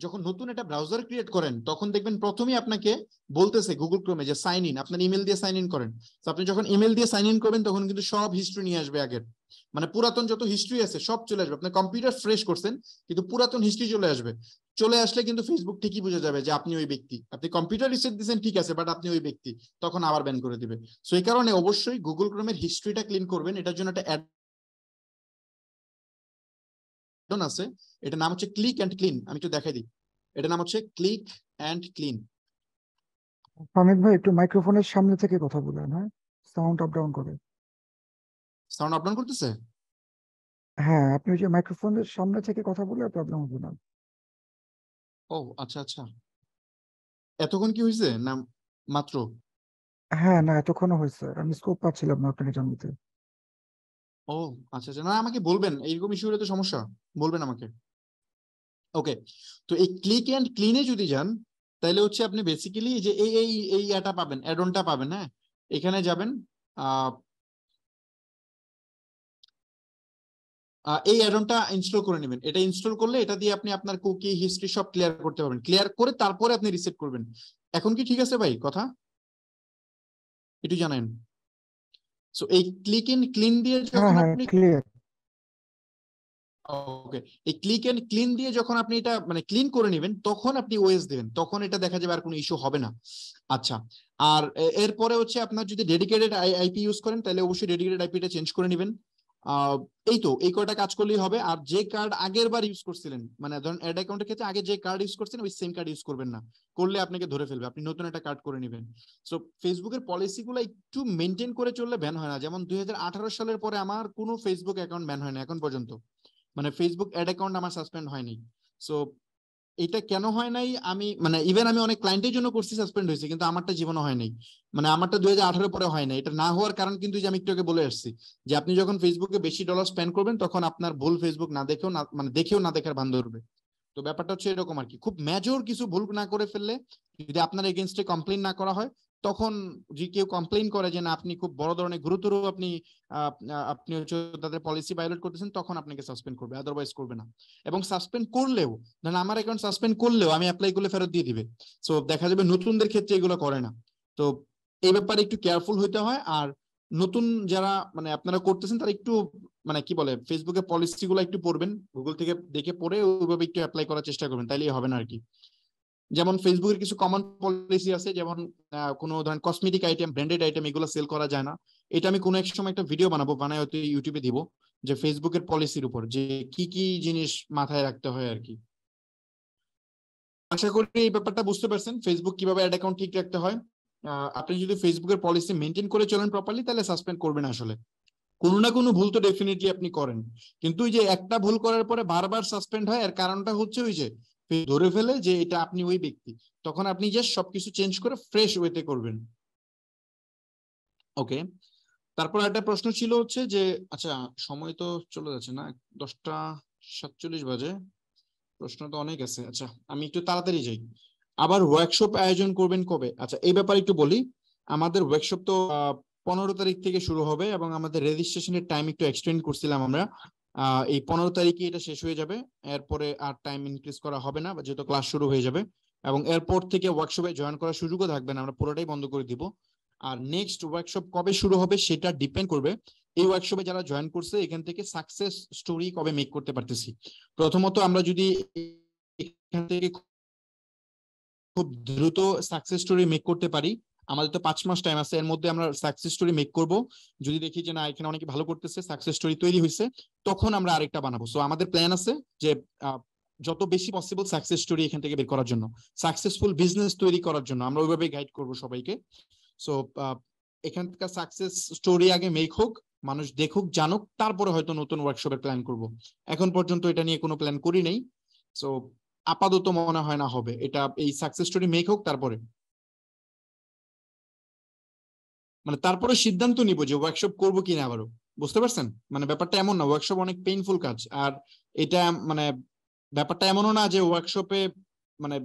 যখন নতুন একটা ব্রাউজার ক্রিয়েট করেন তখন দেখবেন প্রথমেই আপনাকে বলতেছে গুগল ক্রোমে যে সাইন ইন, আপনার ইমেল দিয়ে সাইন ইন করেন। তো আপনি যখন ইমেল দিয়ে সাইন ইন করবেন তখন কিন্তু সব হিস্ট্রি নিয়ে আসবে আগের, মানে পুরাতন যত হিস্ট্রি আছে সব চলে আসবে। আপনার কম্পিউটার ফ্রেশ করছেন কিন্তু পুরাতন হিস্ট্রি চলে আসবে। চলে আসলে কিন্তু ফেসবুক ঠিকই বুঝে যাবে যে আপনি ওই ব্যক্তি, আপনি কম্পিউটার রিসেট দিচ্ছেন ঠিক আছে, বাট আপনি ওই ব্যক্তি, তখন আবার ব্যান করে দিবে। সো এই কারণে অবশ্যই গুগল ক্রোমের হিস্ট্রিটা ক্লিন করবেন। এটার জন্য একটা অ্যাডন আছে, এটার নাম হচ্ছে ক্লিক অ্যান্ড ক্লিন। আমি একটু দেখাই দিই, এটার নাম হচ্ছে ক্লিক অ্যান্ড ক্লিন। হামিদ ভাই একটু মাইক্রোফোনের সামনে থেকে কথা বলেন, হ্যাঁ, সাউন্ড আপ ডাউন করে। সাউন্ড আপ ডাউন করতেছে? হ্যাঁ, আপনি ওই যে মাইক্রোফোনের সামনে থেকে কথা বলে প্রবলেম হবে না। ও আচ্ছা আচ্ছা, এতক্ষণ কি হয়েছে না মাত্র? হ্যাঁ, না এতক্ষণও হয়েছে, আমি স্কোপ পাচ্ছিলাম না আপনাকে জানাতে। ও আচ্ছা আচ্ছা, না আমাকে বলবেন, এইরকম ইস্যু হলে তো সমস্যা, বলবেন আমাকে। ওকে, তো এই ক্লিক অ্যান্ড ক্লিনে যদি যান তাহলে হচ্ছে আপনি বেসিক্যালি যে এই এই এই এটা পাবেন, অ্যাডনটা পাবেন। হ্যাঁ, এখানে যাবেন, এই অ্যাডনটা ইনস্টল করে নেবেন। এটা ইনস্টল করলে এটা দিয়ে আপনি আপনার কুকি হিস্ট্রি সব ক্লিয়ার করতে পারবেন, ক্লিয়ার করে তারপরে আপনি রিসেট করবেন। এখন কি ঠিক আছে ভাই কথা? একটু জানেন। সো এই ক্লিক ইন ক্লিন দিয়ে হ্যাঁ যখন হ্যাঁ, আপনি, ক্লিয়ার। ওকে, এই ক্লিক এন্ড ক্লিন দিয়ে যখন আপনি এটা মানে ক্লিন করে নেবেন তখন আপনি ওএস দেবেন, তখন এটা দেখা যাবে আর কোনো ইস্যু হবে না। আচ্ছা, আর এরপরে হচ্ছে আপনার যদি ডেডিকেটেড আইপি ইউজ করেন তাহলে অবশ্যই ডেডিকেটেড আইপিটা চেঞ্জ করে নেবেন। এই তো এই কয়টা কাজ করলেই হবে। আর যে কার্ড আগের বার ইউজ করছিলেন, মানে ধরুন অ্যাড অ্যাকাউন্টের ক্ষেত্রে আগে যে কার্ড ইউজ করছেন ওই সেম কার্ড ইউজ করবেন না, করলে আপনাকে ধরে ফেলবে, আপনি নতুন একটা কার্ড করে নেবেন। সো ফেসবুকের পলিসিগুলো একটু মেনটেন করে চললে ব্যান হয় না। যেমন 2018 সালের পরে আমার কোনো ফেসবুক অ্যাকাউন্ট ব্যান হয় না এখন পর্যন্ত, মানে ফেসবুক অ্যাড অ্যাকাউন্ট আমার সাসপেন্ড হয়নি। সো এটা কেন হয় নাই, আমি মানে ইভেন আমি অনেক ক্লায়েন্টের জন্য করছি, সাসপেন্ড হয়েছে, কিন্তু আমারটা জীবনে হয় নাই। মানে আমারটা 2018 পরে হয় না। এটা না হওয়ার কারণ কিন্তু যে আমি একটু আগে বলে আসছি, যে আপনি যখন ফেসবুকে বেশি ডলার স্পেন্ড করবেন তখন আপনার ভুল ফেসবুক না দেখেও না, মানে দেখেও না দেখার ভান ধরবে। তো ব্যাপারটা হচ্ছে এরকম আর কি, খুব মেজর কিছু ভুল না করে ফেললে, যদি আপনার এগেনস্টে কমপ্লেন না করা হয়, তখন যে কেউ কমপ্লেন করে যে না আপনি খুব বড় ধরনের গুরুতর আপনি আপনি হচ্ছে তাদের পলিসি ভায়োলেট করতেছেন, তখন আপনাকে সাসপেন্ড করবে, আদারওয়াইজ করবে না। এবং সাসপেন্ড করলেও, ধরেন আমার অ্যাকাউন্ট সাসপেন্ড করলেও আমি অ্যাপ্লাই করলে ফেরত দিয়ে দিবে। সো দেখা যাবে নতুনদের ক্ষেত্রে এগুলো করে না। তো এই ব্যাপারে একটু কেয়ারফুল হইতে হয়। আর নতুন যারা মানে আপনারা করতেছেন তারা একটু মানে কি বলে ফেসবুকের পলিসি গুলো একটু পড়বেন, গুগল থেকে দেখে পড়ে ওইভাবে একটু অ্যাপ্লাই করার চেষ্টা করবেন, তাইলেই হবে না আর কি। যেমন ফেসবুকের কিছু কমন পলিসি আছে, যেমন কোনো ধরেন কসমেটিক আইটেম, ব্র্যান্ডেড আইটেম এগুলো সেল করা যায় না। এটা আমি কোনো এক সময় একটা ভিডিও বানাবো, বানায় হয়তো ইউটিউবে দিব, যে ফেসবুকের পলিসির উপর যে কি কি জিনিস মাথায় রাখতে হয় আর কি। আশা করি এই ব্যাপারটা বুঝতে পারছেন, ফেসবুক কিভাবে অ্যাড অ্যাকাউন্ট ঠিক রাখতে হয়। আপনি যদি ফেসবুকের পলিসি মেনটেন করে চলেন প্রপারলি তাহলে সাসপেন্ড করবেন আসলে। কোনো না কোনো ভুল তো ডেফিনেটলি আপনি করেন, কিন্তু ওই যে একটা ভুল করার পরে বারবার সাসপেন্ড হয়, এর কারণটা হচ্ছে ওই যে ধরে ফেলে যে এটা আপনি ওই ব্যক্তি, তখন আপনি জাস্ট সবকিছু চেঞ্জ করে ফ্রেশ ওয়েতে করবেন। ওকে, তারপর একটা প্রশ্ন ছিল হচ্ছে যে, আচ্ছা সময় তো চলে যাচ্ছে না, 10টা 47 বাজে, প্রশ্ন তো অনেক আছে। আচ্ছা আমি একটু তাড়াতাড়ি যাই। আবার ওয়ার্কশপ আয়োজন করবেন কবে? আচ্ছা এই ব্যাপারে একটু বলি। আমাদের ওয়ার্কশপ তো 15 তারিখ থেকে শুরু হবে, এবং আমাদের রেজিস্ট্রেশনের টাইম একটু এক্সটেন্ড করছিলাম আমরা। এই 15 তারিখে এটা শেষ হয়ে যাবে, এরপরে আর টাইম ইনক্রিজ করা হবে না, যেহেতু ক্লাস শুরু হয়ে যাবে। এবং এরপর থেকে ওয়ার্কশপে জয়েন করার সুযোগও থাকবে না, আমরা পুরোটাই বন্ধ করে দিব। আর নেক্সট ওয়ার্কশপ কবে শুরু হবে সেটা ডিপেন্ড করবে এই ওয়ার্কশপে যারা জয়েন করছে এখান থেকে সাকসেস স্টোরি কবে মেক করতে পারতেছি। প্রথমত আমরা যদি এখান থেকে খুব দ্রুত সাকসেস স্টোরি মেক করতে পারি, আমাদের তো 5 মাস টাইম আছে, এর মধ্যে আমরা সাকসেস স্টোরি মেক করব। যদি দেখি যে না এখানে অনেকে ভালো করতেছে, সাকসেস স্টোরি তৈরি হয়েছে, তখন আমরা আরেকটা বানাবো। সো আমাদের প্ল্যান আছে যে যত বেশি পসিবল সাকসেস স্টোরি এখান থেকে বের করার জন্য, সাকসেসফুল বিজনেস তৈরি করার জন্য আমরা ওইভাবে গাইড করব সবাইকে। সো এখানকার সাকসেস স্টোরি আগে মেক হোক, মানুষ দেখুক জানুক, তারপরে হয়তো নতুন ওয়ার্কশপের প্ল্যান করব। এখন পর্যন্ত এটা নিয়ে কোনো প্ল্যান করি নাই। সো আপাতত মনে হয় না হবে এটা, এই সাকসেস স্টোরি মেক হোক তারপরে, মানে তারপরে সিদ্ধান্ত নিব যে ওয়ার্কশপ করবো কিনা আবারও। বুঝতে পারছেন? মানে ব্যাপারটা এমন না, ওয়ার্কশপ অনেক পেইনফুল কাজ। আর এটা মানে ব্যাপারটা এমনও না যে ওয়ার্কশপে মানে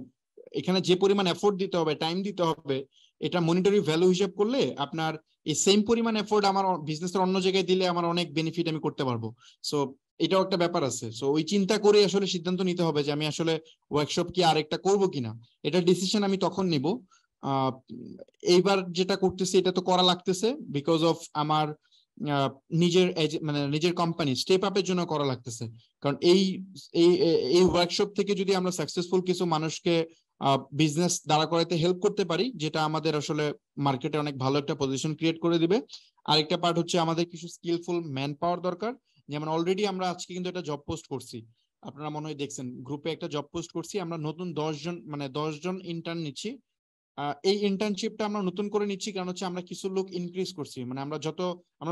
এখানে যে পরিমাণ এফোর্ট দিতে হবে, টাইম দিতে হবে, এটা মনিটরি ভ্যালু হিসাব করলে আপনার এই সেম পরিমাণ এফোর্ট আমার বিজনেসের অন্য জায়গায় দিলে আমার অনেক বেনিফিট আমি করতে পারবো। সো এটাও একটা ব্যাপার আছে। সো ওই চিন্তা করে আসলে সিদ্ধান্ত নিতে হবে যে আমি আসলে ওয়ার্কশপ কি আরেকটা করবো কিনা। এটা ডিসিশন আমি তখন নিব। এইবার যেটা করতেছি এটা তো করা লাগতেছে বিকজ অফ আমার নিজের মানে নিজের কোম্পানি স্টেপ আপের জন্য করা লাগতেছে। কারণ এই এই এই ওয়ার্কশপ থেকে যদি আমরা সাকসেসফুল কিছু মানুষকে বিজনেস দাঁড়া করাইতে হেল্প করতে পারি, যেটা আমাদের আসলে মার্কেটে অনেক ভালো একটা পজিশন ক্রিয়েট করে দিবে। আরেকটা পার্ট হচ্ছে আমাদের কিছু স্কিলফুল ম্যান পাওয়ার দরকার। যেমন অলরেডি আমরা আজকে কিন্তু একটা জব পোস্ট করছি, আপনারা মনে হয় দেখছেন, গ্রুপে একটা জব পোস্ট করছি আমরা, নতুন 10 জন মানে 10 জন ইন্টার্ন নিচ্ছি। এই ইন্টার্নশিপটা আমরা নতুন করে নিচ্ছি কারণ হচ্ছে আমরা কিছু লোক ইনক্রিজ করছি। মানে আমরা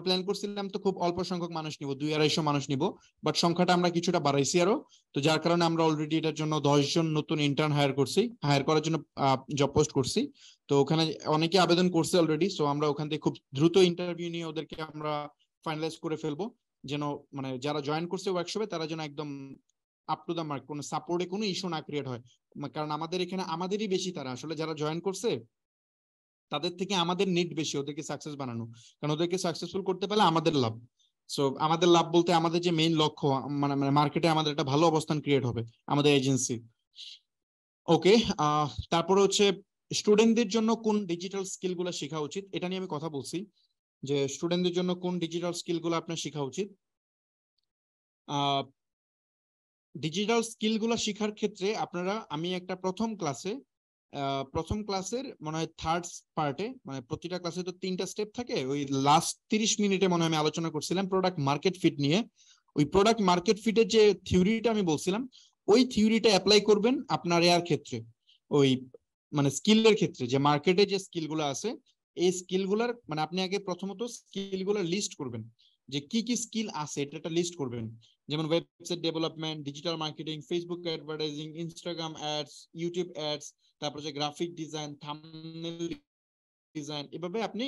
প্ল্যান করছিলাম তো খুব অল্প সংখ্যক মানুষ নিব, 200-250 মানুষ নিব, বাট সংখ্যাটা আমরা কিছুটা বাড়াইছি আরো। তো যার কারণে আমরা অলরেডি এটার জন্য 10 জন নতুন ইন্টার্ন হায়ার করার জন্য জব পোস্ট করছি। তো ওখানে অনেকে আবেদন করছে অলরেডি। সো আমরা ওখান থেকে খুব দ্রুত ইন্টারভিউ নিয়ে ওদেরকে আমরা ফাইনালাইজ করে ফেলবো, যেন মানে যারা জয়েন করছে ওয়ার্কশপে তারা যেন একদম আপ টু দা মার্ক, কোনো সাপোর্টে কোনো ইস্যু না ক্রিয়েট হয়। কারণ আমাদের এখানে আমাদেরই বেশি, তারা আসলে যারা জয়েন করছে তাদের থেকে আমাদের নিড বেশি ওদেরকে সাকসেস বানানো, কারণ ওদেরকে সাকসেসফুল করতে পারলে আমাদের লাভ। সো আমাদের লাভ বলতে আমাদের যে মেইন লক্ষ্য, মানে মার্কেটে আমাদের একটা ভালো অবস্থান ক্রিয়েট হবে আমাদের এজেন্সি। ওকে, তারপরে হচ্ছে স্টুডেন্টদের জন্য কোন ডিজিটাল স্কিল গুলো শেখা উচিত, এটা নিয়ে আমি কথা বলছি যে স্টুডেন্টদের জন্য কোন ডিজিটাল স্কিল গুলো আপনার শেখা উচিত। ডিজিটাল স্কিল গুলো শেখার ক্ষেত্রে আপনারা, আমি একটা প্রথম ক্লাসের মনে হয় থার্ড পার্টে, মানে প্রতিটা ক্লাসে তো 3টা স্টেপ থাকে, ওই লাস্ট 30 মিনিটে মনে হয় আমি আলোচনা করছিলাম প্রোডাক্ট মার্কেট ফিট নিয়ে। ওই প্রোডাক্ট মার্কেট ফিটের যে থিওরিটা আমি বলছিলাম, ওই থিওরিটা অ্যাপ্লাই করবেন আপনার এর ক্ষেত্রে, ওই মানে স্কিলের ক্ষেত্রে, যে মার্কেটে যে স্কিল গুলো আছে এই স্কিল গুলার মানে আপনি আগে প্রথমত স্কিল গুলো লিস্ট করবেন, যে কি কি স্কিল আছে এটা একটা লিস্ট করবেন। যেমন website development, digital marketing, Facebook advertising, Instagram ads, YouTube ads, তারপর যে গ্রাফিক ডিজাইন, থাম্বনেল ডিজাইন, এভাবে আপনি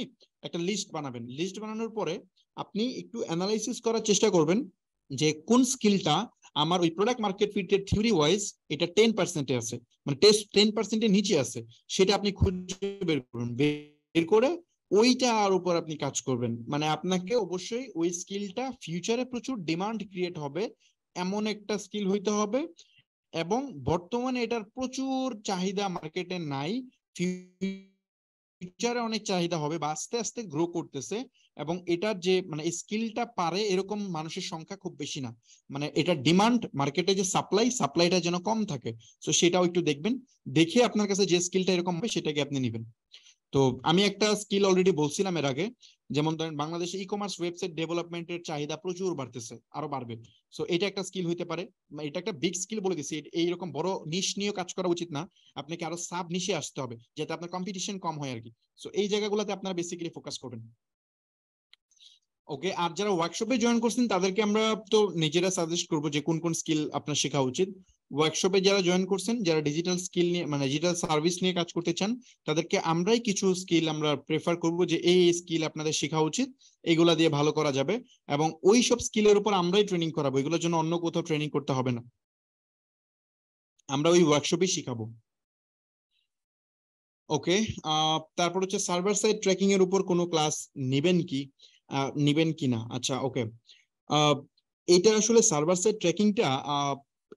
একটা লিস্ট বানাবেন। লিস্ট বানানোর পরে আপনি একটু অ্যানালাইসিস করার চেষ্টা করবেন যে কোন স্কিলটা আমার ওই প্রোডাক্ট মার্কেট ফিটের থিওরি ওয়াইজ এটা 10% আছে, মানে টেস্ট 10% নিচে আছে, সেটা আপনি খুঁজে বের করুন। বের করে ওইটার উপর আপনি কাজ করবেন। মানে আপনাকে অবশ্যই ওই স্কিলটা ফিউচারে প্রচুর ডিমান্ড ক্রিয়েট হবে এমন একটা স্কিল হইতে হবে, এবং বর্তমানে এটার প্রচুর চাহিদা মার্কেটে নাই, ফিউচারে অনেক চাহিদা হবে বা আস্তে আস্তে গ্রো করতেছে। এবং এটার যে মানে স্কিলটা পারে এরকম মানুষের সংখ্যা খুব বেশি না, মানে এটা ডিমান্ড মার্কেটে, যে সাপ্লাইটা যেন কম থাকে। তো সেটাও একটু দেখবেন, দেখে আপনার কাছে যে স্কিলটা এরকম হবে সেটাকে আপনি নেবেন। তো আমি একটা স্কিল অলরেডি বলছিলাম এর আগে, যেমন ধরেন বাংলাদেশে ই কমার্স ওয়েবসাইট ডেভেলপমেন্টের চাহিদা প্রচুর বাড়তেছে, আরো বাড়বে। সো এটা একটা স্কিল হইতে পারে, এটা একটা বিগ স্কিল বলে দিচ্ছি, এইরকম বড় নিশ নিয়ে কাজ করা উচিত না, আপনাকে আরো সাব নিশে আসতে হবে যাতে আপনার কম্পিটিশন কম হয় আর কি। সো এই জায়গাগুলোতে আপনারা বেসিক্যালি ফোকাস করবেন। ওকে, আর যারা ওয়ার্কশপে জয়েন করছেন তাদেরকে আমরা তো নিজেরা সাজেস্ট করবো যে কোন কোন স্কিল আপনার শেখা উচিত। ওয়ার্কশপে যারা জয়েন করছেন, যারা ডিজিটাল স্কিল নিয়ে মানে ডিজিটাল সার্ভিস নিয়ে কাজ করতে চান, তাদেরকে আমরাই কিছু স্কিল আমরা প্রেফার করব যে এই স্কিল আপনাদের শেখা উচিত, এগুলা দিয়ে ভালো করা যাবে, এবং ওই সব স্কিলের উপর আমরাই ট্রেনিং করাবো, এগুলোর জন্য অন্য কোথাও ট্রেনিং করতে হবে না, আমরা ওই ওয়ার্কশপেই শিখাবো। ওকে, তারপর হচ্ছে সার্ভার সাইড ট্র্যাকিং এর উপর কোনো ক্লাস নিবেন কি না? আচ্ছা, ওকে। এটা আসলে সার্ভার সাইড ট্র্যাকিংটা,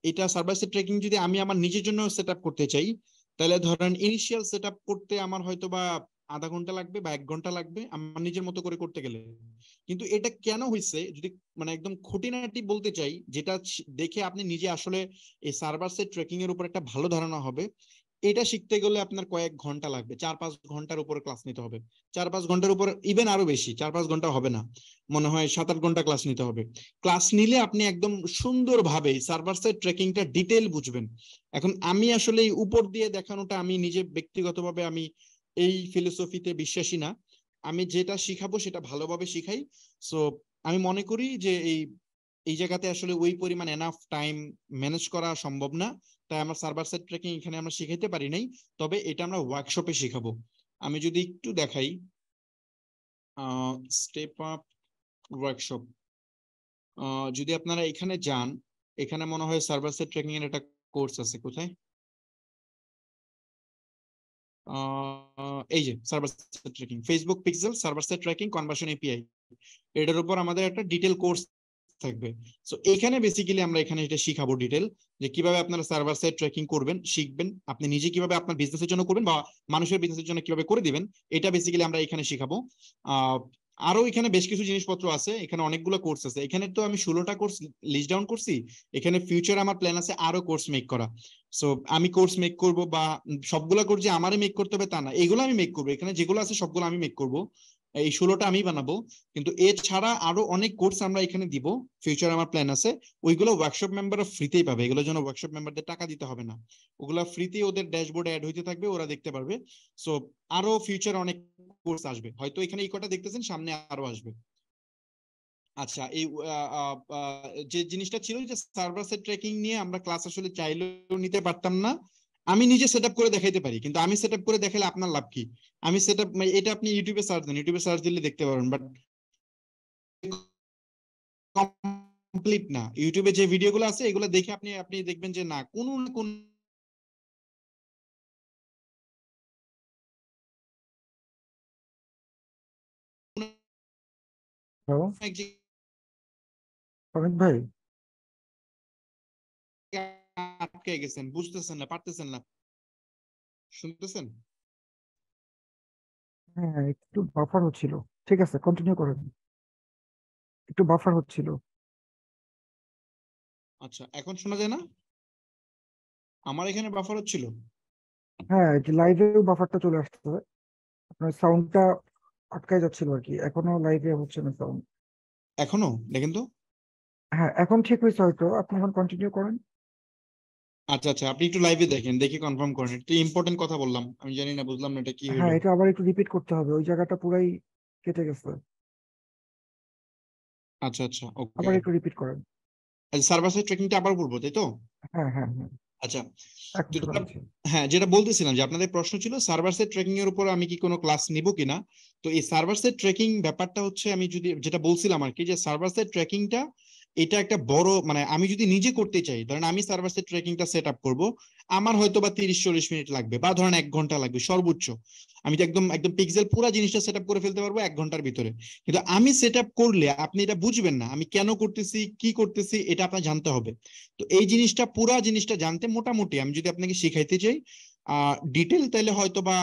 এটা সার্ভার সাইড ট্র্যাকিং যদি আমি আমার নিজের জন্য সেট আপ করতে চাই, তাহলে ধরেন ইনিশিয়াল সেট আপ করতে আমার হয়তো বা আধা ঘন্টা লাগবে বা 1 ঘন্টা লাগবে আমার নিজের মতো করে করতে গেলে। কিন্তু এটা কেন হয়েছে যদি মানে একদম খুঁটিনাটি বলতে চাই, যেটা দেখে আপনি নিজে আসলে এই সার্ভার সাইড ট্র্যাকিং এর উপর একটা ভালো ধারণা হবে, এটা শিখতে গেলে আপনার কয়েক ঘন্টা লাগবে, 4-5 ঘন্টার উপর ক্লাস নিতে হবে। 4-5 ঘন্টার উপর, ইভেন আরো বেশি, 4-5 ঘন্টা হবে না, মনে হয় 7-8 ঘন্টা ক্লাস নিতে হবে। ক্লাস নিলে আপনি একদম সুন্দরভাবে সার্ভার সাইড ট্র্যাকিংটা ডিটেইল বুঝবেন। এখন আমি আসলে এই উপর দিয়ে দেখানোটা, আমি নিজে ব্যক্তিগতভাবে আমি এই ফিলোসফিতে বিশ্বাসী না। আমি যেটা শিখাবো সেটা ভালোভাবে শিখাই। সো আমি মনে করি যে এই জায়গাতে আসলে ওই পরিমাণ এনাফ টাইম ম্যানেজ করা সম্ভব না, তাই আমার সার্ভার সাইড ট্র্যাকিং এখানে আমরা শিখাইতে পারি নাই। তবে এটা আমরা ওয়ার্কশপে শিখাবো। আমি যদি একটু দেখাই, স্টেপ আপ ওয়ার্কশপ, যদি আপনারা এখানে যান, এখানে মনে হয় সার্ভার সাইড ট্র্যাকিং এর একটা কোর্স আছে, কোথায়? এই যে server side tracking, Facebook pixel server side tracking conversion API, এটার উপর আমাদের একটা ডিটেল কোর্স থাকবে। সো এখানে বেসিক্যালি আমরা এখানে এটা শিখাবো ডিটেল, যে কিভাবে আপনারা সার্ভার সাইড ট্র্যাকিং করবেন, শিখবেন, আপনি নিজে কিভাবে আপনার বিজনেসের জন্য করবেন বা মানুষের বিজনেসের জন্য কিভাবে করে দিবেন, এটা বেসিক্যালি আমরা এখানে শিখাবো। আরো এখানে বেশ কিছু জিনিসপত্র আছে, এখানে অনেকগুলো কোর্স আছে, এখানে তো আমি 16টা কোর্স লিস্ট ডাউন করছি। এখানে ফিউচার আমার প্ল্যান আছে আরো কোর্স মেক করা। সো আমি কোর্স মেক করব, বা সবগুলা কোর্স যে আমারই মেক করতে হবে তা না, এগুলো আমি মেক করবো, এখানে যেগুলো আছে সবগুলো আমি মেক করব, এই 16টা আমি বানাবো। কিন্তু এছাড়া আরো অনেক কোর্স আমরা এখানে দিব, ফিউচার আমার প্ল্যান আছে। ওইগুলো ওয়ার্কশপ মেম্বাররা ফ্রিতেই পাবে, এগুলোর জন্য ওয়ার্কশপ মেম্বারদের টাকা দিতে হবে না, ওগুলা ফ্রিতেই ওদের ড্যাশবোর্ডে অ্যাড হইতে থাকবে, ওরা দেখতে পারবে। সো আরো ফিউচার অনেক কোর্স আসবে, হয়তো এখানে এই কটা দেখতেছেন, সামনে আরো আসবে। আচ্ছা, এই যে জিনিসটা ছিল যে সার্ভার সাইড ট্র্যাকিং নিয়ে আমরা ক্লাস আসলে চাইলেও নিতে পারতাম না, আমি নিজে সেট করে দেখাইতে পারি, কিন্তু আমি সেট করে দেখালে আপনার লাভ কি? আমি সেট এটা আপনি ইউটিউবে সার্চ দেন, ইউটিউবে সার্চ দিলে দেখতে পারবেন, বাট কমপ্লিট না। ইউটিউবে যে ভিডিওগুলো আছে এগুলো দেখে আপনি আপনি দেখবেন যে না, কোন না কোন হ্যালো এক অমিত ভাই। জায়গায় আটকে গেছেন, বুঝতেছেন না, পারতেছেন না, শুনতেছেন? হ্যাঁ, একটু বাফার হচ্ছিল। ঠিক আছে, কন্টিনিউ করেন। একটু বাফার হচ্ছিল। আচ্ছা, এখন শোনা যায় না? আমার এখানে বাফার হচ্ছিল। হ্যাঁ, এই যে লাইভেও বাফারটা চলে আসছে, আপনার সাউন্ডটা আটকায় যাচ্ছিল আর কি, এখনো লাইভে হচ্ছে না সাউন্ড। এখনো দেখেন তো। হ্যাঁ, এখন ঠিক হয়েছে হয়তো, আপনি এখন কন্টিনিউ করেন। আচ্ছা আচ্ছা, আপনি একটু লাইভে দেখেন, দেখে কনফার্ম করেন, এটা ইম্পর্টেন্ট কথা বললাম, আমি জানি না, বুঝলাম না এটা কি হইলো। হ্যাঁ, এটা আবার একটু রিপিট করতে হবে, ওই জায়গাটা পুরাই কেটে গেছে। আচ্ছা আচ্ছা, ওকে। আবার একটু রিপিট করেন। সার্ভার সাইড ট্র্যাকিংটা আবার বলবো, তাই তো? হ্যাঁ হ্যাঁ হ্যাঁ, আচ্ছা, এখন তো শোনা যাচ্ছে। হ্যাঁ, যেটা বলতেছিলাম যে আপনাদের প্রশ্ন ছিল সার্ভার সাইড ট্র্যাকিং এর উপর আমি কি কোনো ক্লাস নিব কিনা। তো এই সার্ভার সাইড ট্র্যাকিং ব্যাপারটা হচ্ছে, আমি যদি যেটা বলছিলাম আর কি, যে সার্ভার সাইড ট্র্যাকিংটা এটা একটা বড় মানে, আমি যদি নিজে করতে চাই, ধরেন আমি সার্ভার সাইড ট্র্যাকিংটা সেট আপ করবো, আমার হয়তো বা 30-40 মিনিট লাগবে, বা ধরেন 1 ঘন্টা লাগবে সর্বোচ্চ। আমি তো একদম একদম পিক্সেল পুরো জিনিসটা সেট আপ করে ফেলতে পারবো 1 ঘন্টার ভিতরে। কিন্তু আমি সেট আপ করলে আপনি এটা বুঝবেন না, আমি কেন করতেছি, কি করতেছি, এটা আপনার জানতে হবে। তো এই জিনিসটা, পুরা জিনিসটা জানতে মোটামুটি আমি যদি আপনাকে শিখাইতে চাই ডিটেল, তাহলে হয়তো বা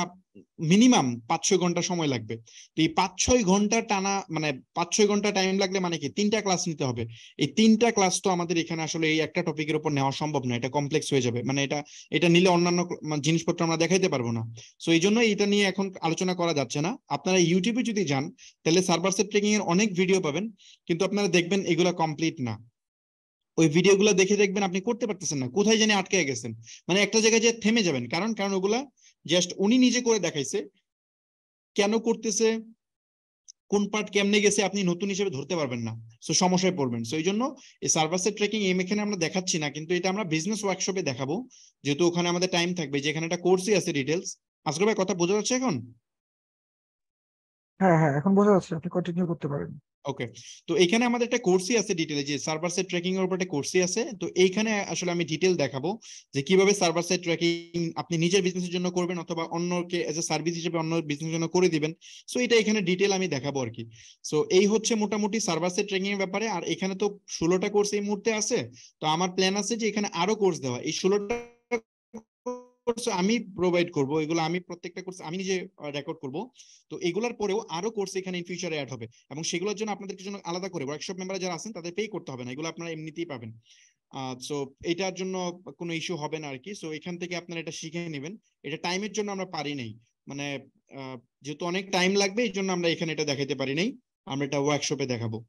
মিনিমাম 5-6 ঘন্টা সময় লাগবে। তো এই 5-6 ঘন্টা টানা মানে 5-6 ঘন্টা টাইম লাগলে মানে কি 3টা ক্লাস নিতে হবে। এই 3টা ক্লাস তো আমাদের এখানে আসলে এই একটা টপিকের উপর নেওয়া সম্ভব না, এটা কমপ্লেক্স হয়ে যাবে, মানে এটা এটা নিলে অন্যান্য জিনিসপত্র আমরা দেখাইতে পারবো না। সো এই জন্য এটা নিয়ে এখন আলোচনা করা যাচ্ছে না। আপনারা ইউটিউবে যদি যান, তাহলে সার্ভার সাইড ট্র্যাকিং এর অনেক ভিডিও পাবেন, কিন্তু আপনারা দেখবেন এগুলো কমপ্লিট না। ওই ভিডিওগুলো দেখে দেখবেন আপনি করতে পারতেছেন না, কোথায় জানি আটকে গেছেন, মানে একটা জায়গায় যে থেমে যাবেন, কারণ কারণ ওগুলা জাস্ট উনি নিজে করে দেখাইছে, কেন করতেছে, কোন পার্ট কেমনে গেছে আপনি নতুন হিসেবে ধরতে পারবেন না, সো সমস্যায় পড়বেন। সো এই জন্য এই সার্ভার সাইড ট্র্যাকিং এখানে আমরা দেখাচ্ছি না, কিন্তু এটা আমরা বিজনেস ওয়ার্কশপে দেখাবো, যেহেতু ওখানে আমাদের টাইম থাকবে, যে এখানে একটা কোর্সই আছে ডিটেলস। আসলে ভাই কথা বোঝা যাচ্ছে এখন? হ্যাঁ হ্যাঁ, এখন বোঝা যাচ্ছে, আপনি কন্টিনিউ করতে পারেন। ওকে, তো এখানে আমাদের একটা কোর্সই আছে ডিটেলে, যে সার্ভার সাইড ট্র্যাকিং এর উপর একটা কোর্সই আছে। তো এইখানে আসলে আমি ডিটেল দেখাবো যে কিভাবে সার্ভার সাইড ট্র্যাকিং আপনি নিজের বিজনেসের জন্য করবেন, অথবা অন্যকে এজ এ সার্ভিস হিসেবে অন্য বিজনেসের জন্য করে দিবেন। সো এটা এখানে ডিটেল আমি দেখাবো আর কি। সো এই হচ্ছে মোটামুটি সার্ভার সাইড ট্র্যাকিং এর ব্যাপারে। আর এখানে তো 16টা কোর্স এই মুহূর্তে আছে, তো আমার প্ল্যান আছে যে এখানে আরো কোর্স দেওয়া। এই 16টা কোর্স আমি প্রোভাইড করব, এগুলো আমি প্রত্যেকটা কোর্স আমি নিজে রেকর্ড করব। তো এগুলোর পরেও আরো কোর্স এখানে ইন ফিউচারে অ্যাড হবে, এবং সেগুলোর জন্য আপনাদের জন্য আলাদা করে ওয়ার্কশপ মেম্বার যারা আছেন তাদের পে করতে হবে না, এগুলো আপনারা এমনিতেই পাবেন। সো এটার জন্য কোনো ইস্যু হবে না আর কি। সো এখান থেকে আপনারা এটা শিখে নেবেন। এটা টাইমের জন্য আমরা পারি নাই, মানে যেহেতু অনেক টাইম লাগবে এই জন্য আমরা এখানে এটা দেখাতে পারি নাই, আমরা এটা ওয়ার্কশপে দেখাবো।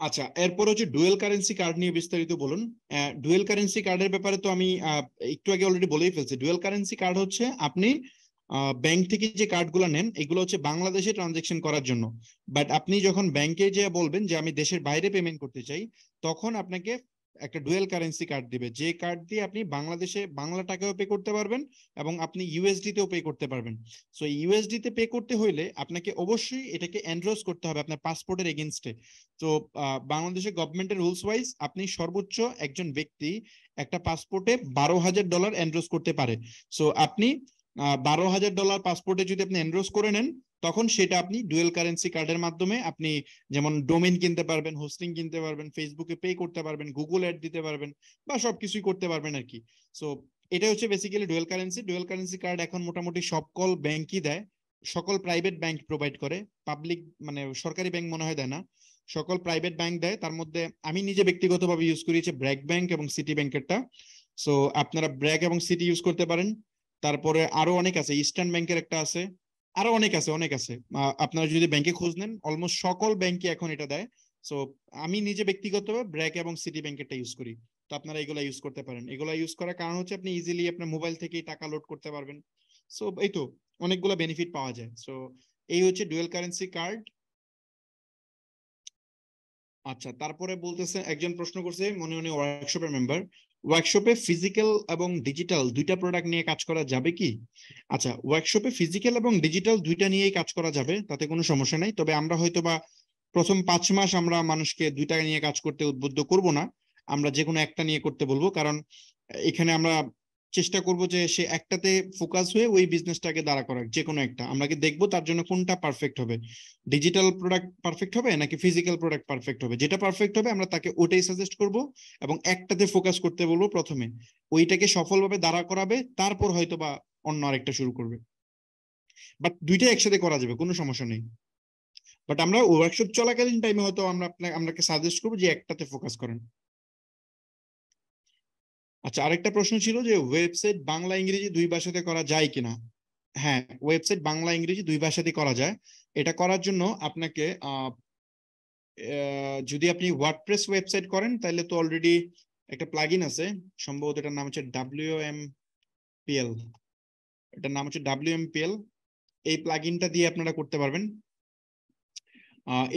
আচ্ছা, এরপর হচ্ছে ডুয়েল কারেন্সি কার্ড নিয়ে বিস্তারিত বলুন। ডুয়েল কারেন্সি কার্ডের ব্যাপারে তো আমি একটু আগে অলরেডি বলেই ফেলছি। ডুয়েল কারেন্সি কার্ড হচ্ছে আপনি ব্যাংক থেকে যে কার্ডগুলো নেন এগুলো হচ্ছে বাংলাদেশে ট্রানজেকশন করার জন্য, বাট আপনি যখন ব্যাংকে যে বলবেন যে আমি দেশের বাইরে পেমেন্ট করতে চাই, তখন আপনাকে একটা ডুয়েল কারেন্সি কার্ড দিবে, যে কার্ড দিয়ে আপনি বাংলাদেশে বাংলা টাকাও পে করতে পারবেন এবং আপনি ইউএসডি তেও পে করতে পারবেন। সো ইউএসডি তে পে করতে হইলে আপনাকে অবশ্যই এটাকে এনরোজ করতে হবে আপনার পাসপোর্টের এগেইনস্টে। তো বাংলাদেশের গভর্নমেন্টের রুলস ওয়াইজ আপনি সর্বোচ্চ একজন ব্যক্তি একটা পাসপোর্টে $12,000 এনরোজ করতে পারে। সো আপনি $12,000 পাসপোর্টে যদি আপনি এনরোজ করে নেন, তখন সেটা আপনি ডুয়েল কারেন্সি কার্ডের মাধ্যমে আপনি যেমন ডোমেইন কিনতে পারবেন, হোস্টিং কিনতে পারবেন, ফেসবুকে পে করতে পারবেন, গুগল অ্যাড দিতে পারবেন, বা সবকিছুই করতে পারবেন আর কি। সো এটা হচ্ছে basically dual currency. Dual currency card এখন মোটামুটি সকল ব্যাংকই দেয়, সকল প্রাইভেট ব্যাংক প্রোভাইড করে, পাবলিক মানে সরকারি ব্যাংক মনে হয় দেয় না, সকল প্রাইভেট ব্যাংক দেয়। তার মধ্যে আমি নিজে ব্যক্তিগতভাবে ইউজ করি হচ্ছে ব্র্যাক ব্যাংক এবং সিটি ব্যাংকেরটা। সো আপনারা ব্র্যাক এবং সিটি ইউজ করতে পারেন। তারপরে আরো অনেক আছে, ইস্টার্ন ব্যাংকের একটা আছে, আরো অনেক আছে, অনেক আছে। আপনারা যদি ব্যাংকে খোঁজ নেন অলমোস্ট সকল ব্যাংকে এখন এটা দেয়। সো আমি নিজে ব্যক্তিগতভাবে ব্র্যাক এবং সিটি ব্যাংকেরটা ইউজ করি। তো আপনারা এগুলা ইউজ করতে পারেন। এগুলা ইউজ করার কারণ হচ্ছে আপনি ইজিলি আপনার মোবাইল থেকেই টাকা লোড করতে পারবেন। সো এই তো অনেকগুলো বেনিফিট পাওয়া যায়। সো এই হচ্ছে ডুয়েল কারেন্সি কার্ড। আচ্ছা, তারপরে বলতেছে একজন প্রশ্ন করছে, মনে মনে ওয়ার্কশপের মেম্বার, ওয়ার্কশপে ফিজিক্যাল এবং ডিজিটাল দুইটা প্রোডাক্ট নিয়ে কাজ করা যাবে কি? আচ্ছা, ওয়ার্কশপে ফিজিক্যাল এবং ডিজিটাল দুইটা নিয়েই কাজ করা যাবে, তাতে কোনো সমস্যা নাই। তবে আমরা হয়তো বা প্রথম 5 মাস আমরা মানুষকে দুইটা নিয়ে কাজ করতে উদ্বুদ্ধ করব না, আমরা যে কোনো একটা নিয়ে করতে বলবো। কারণ এখানে আমরা চেষ্টা করব যে সে একটাতে ফোকাস হয়ে ওই বিজনেসটাকে দাঁড়া করার, যে কোনো একটা আমরা দেখবো তার জন্য কোনটা পারফেক্ট হবে, ডিজিটাল প্রোডাক্ট পারফেক্ট হবে নাকি ফিজিক্যাল প্রোডাক্ট পারফেক্ট হবে। যেটা পারফেক্ট হবে আমরা তাকে ওটাই সাজেস্ট করব, এবং একটাতে ফোকাস করতে বলবো প্রথমে, ওইটাকে সফলভাবে দাঁড়া করাবে, তারপর হয়তো বা অন্য আরেকটা শুরু করবে। বাট দুইটা একসাথে করা যাবে, কোনো সমস্যা নেই। বাট আমরা ওয়ার্কশপ চলাকালীন টাইমে হয়তো আমরা আপনাকে সাজেস্ট করবো যে একটাতে ফোকাস করেন। আচ্ছা, আরেকটা প্রশ্ন ছিল যে ওয়েবসাইট বাংলা ইংরেজি দুই ভাষাতে করা যায় কিনা। হ্যাঁ, ওয়েবসাইট বাংলা ইংরেজি দুই ভাষাতে করা যায়। এটা করার জন্য আপনাকে যদি আপনি ওয়ার্ডপ্রেস ওয়েবসাইট করেন তাহলে তো অলরেডি একটা প্লাগইন আছে, সম্ভবত এটার নাম হচ্ছে WMPL। এটার নাম হচ্ছে WMPL। এই প্লাগইনটা দিয়ে আপনারা করতে পারবেন।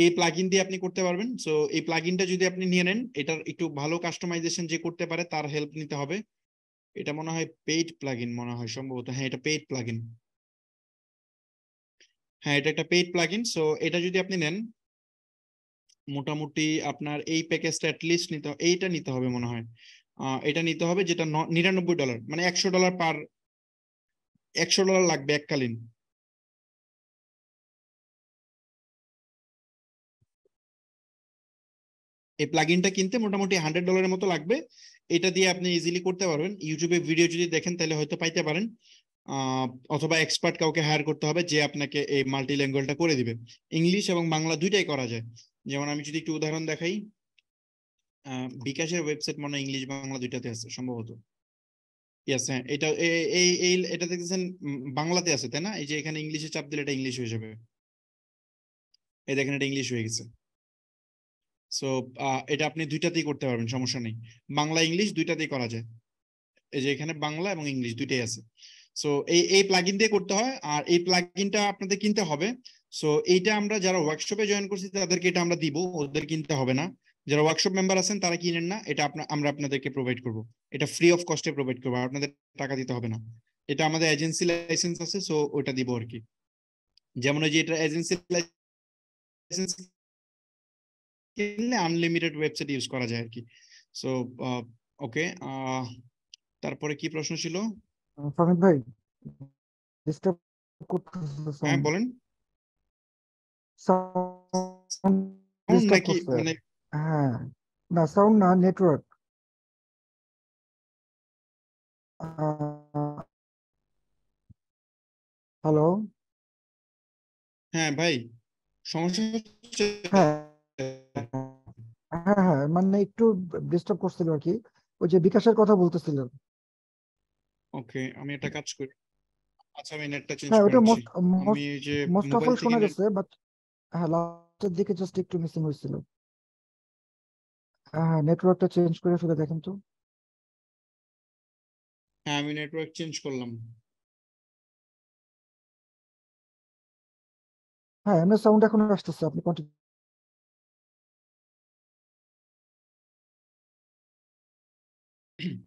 এই প্লাগইন দিয়ে আপনি করতে পারবেন। সো এই প্লাগইনটা যদি আপনি নিয়ে নেন, এটার একটু ভালো কাস্টমাইজেশন যে করতে পারে তার হেল্প নিতে হবে। এটা মনে হয় পেইড প্লাগইন, মনে হয় সম্ভবত, হ্যাঁ এটা পেইড প্লাগইন। হ্যাঁ, এটা একটা পেইড প্লাগইন। সো এটা যদি আপনি নেন, মোটামুটি আপনার এই প্যাকেজটা অ্যাটলিস্ট এইটা নিতে হবে মনে হয়। এটা নিতে হবে, যেটা $99, মানে $100 লাগবে এককালীন। এই প্লাগইনটা কিনতে মোটামুটি $100 মতো লাগবে। এটা দিয়ে আপনি ইজিলি করতে পারবেন। ইউটিউবে ভিডিও যদি দেখেন তাহলে হয়তো পাইতে পারেন, অথবা এক্সপার্ট কাউকে হায়ার করতে হবে যে আপনাকে এই মাল্টি ল্যাঙ্গুয়েজটা করে দিবে। ইংলিশ এবং বাংলা দুইটাই করা যায়। যেমন আমি যদি একটু উদাহরণ দেখাই, বিকাশের ওয়েবসাইট মনে হয় ইংলিশ বাংলা দুইটাতে আছে সম্ভবত। ইয়েস, হ্যাঁ, এটা এটা দেখতেছেন বাংলাতে আছে তাই না? এই যে এখানে ইংলিশে চাপ দিলে এটা ইংলিশ হয়ে যাবে। এই দেখেন এটা ইংলিশ হয়ে গেছে। সো এটা আপনি দুইটাতেই করতে পারবেন, সমস্যা নেই। বাংলা ইংলিশ দুইটাতেই করা যায়। এই যে এখানে বাংলা এবং ইংলিশ দুইটাই আছে। সো এই প্লাগইন দিয়ে করতে হয়, আর এই প্লাগইনটা আপনাদের কিনতে হবে। সো এইটা আমরা যারা ওয়ার্কশপে জয়েন করছি তাদেরকে এটা আমরা দিব, ওদের কিনতে হবে না। যারা ওয়ার্কশপ মেম্বার আছেন তারা কিনেন না, এটা আমরা আপনাদেরকে প্রোভাইড করব। এটা ফ্রি অফ কস্টে প্রোভাইড করবো, আপনাদের টাকা দিতে হবে না। এটা আমাদের এজেন্সি লাইসেন্স আছে, সো ওটা দিব আর কি। যেমন ওই যে এটা এজেন্সি লাইসেন্স কিনলে আনলিমিটেড ওয়েবসাইট ইউজ করা যায় আর কি। সো ওকে, তারপরে কি প্রশ্ন ছিল? ফাহমিদ ভাই, ডিস্টার্ব করতেছে হ্যাঁ সাউন্ড, বলেন। সাউন্ড সাউন্ড ডিস্টার্ব নাকি করছে। মানে? হ্যাঁ, না সাউন্ড না, নেটওয়ার্ক। হ্যালো। হ্যাঁ ভাই, সমস্যা হচ্ছে। হ্যাঁ হ্যাঁ হ্যাঁ, মানে একটু ডিস্টার্ব করছিল আর কি, ওই যে বিকাশের কথা বলতেছিলেন। ওকে, আমি একটা কাজ করি। আচ্ছা, আমি নেটটা চেঞ্জ হ্যাঁ, করে ওটা নিচ্ছি। মোস্ট আমি এই যে মোস্ট অফ মোবাইল অল থেকে শোনা নেট। গেছে, বাট হ্যাঁ লাস্টের দিকে জাস্ট একটু মিসিং হয়েছিল। হ্যাঁ, নেটওয়ার্কটা চেঞ্জ করে ফেলে দেখেন তো। হ্যাঁ, আমি নেটওয়ার্ক চেঞ্জ করলাম। হ্যাঁ, এমনি সাউন্ড এখন আসতেছে, আপনি কন্টিনিউ।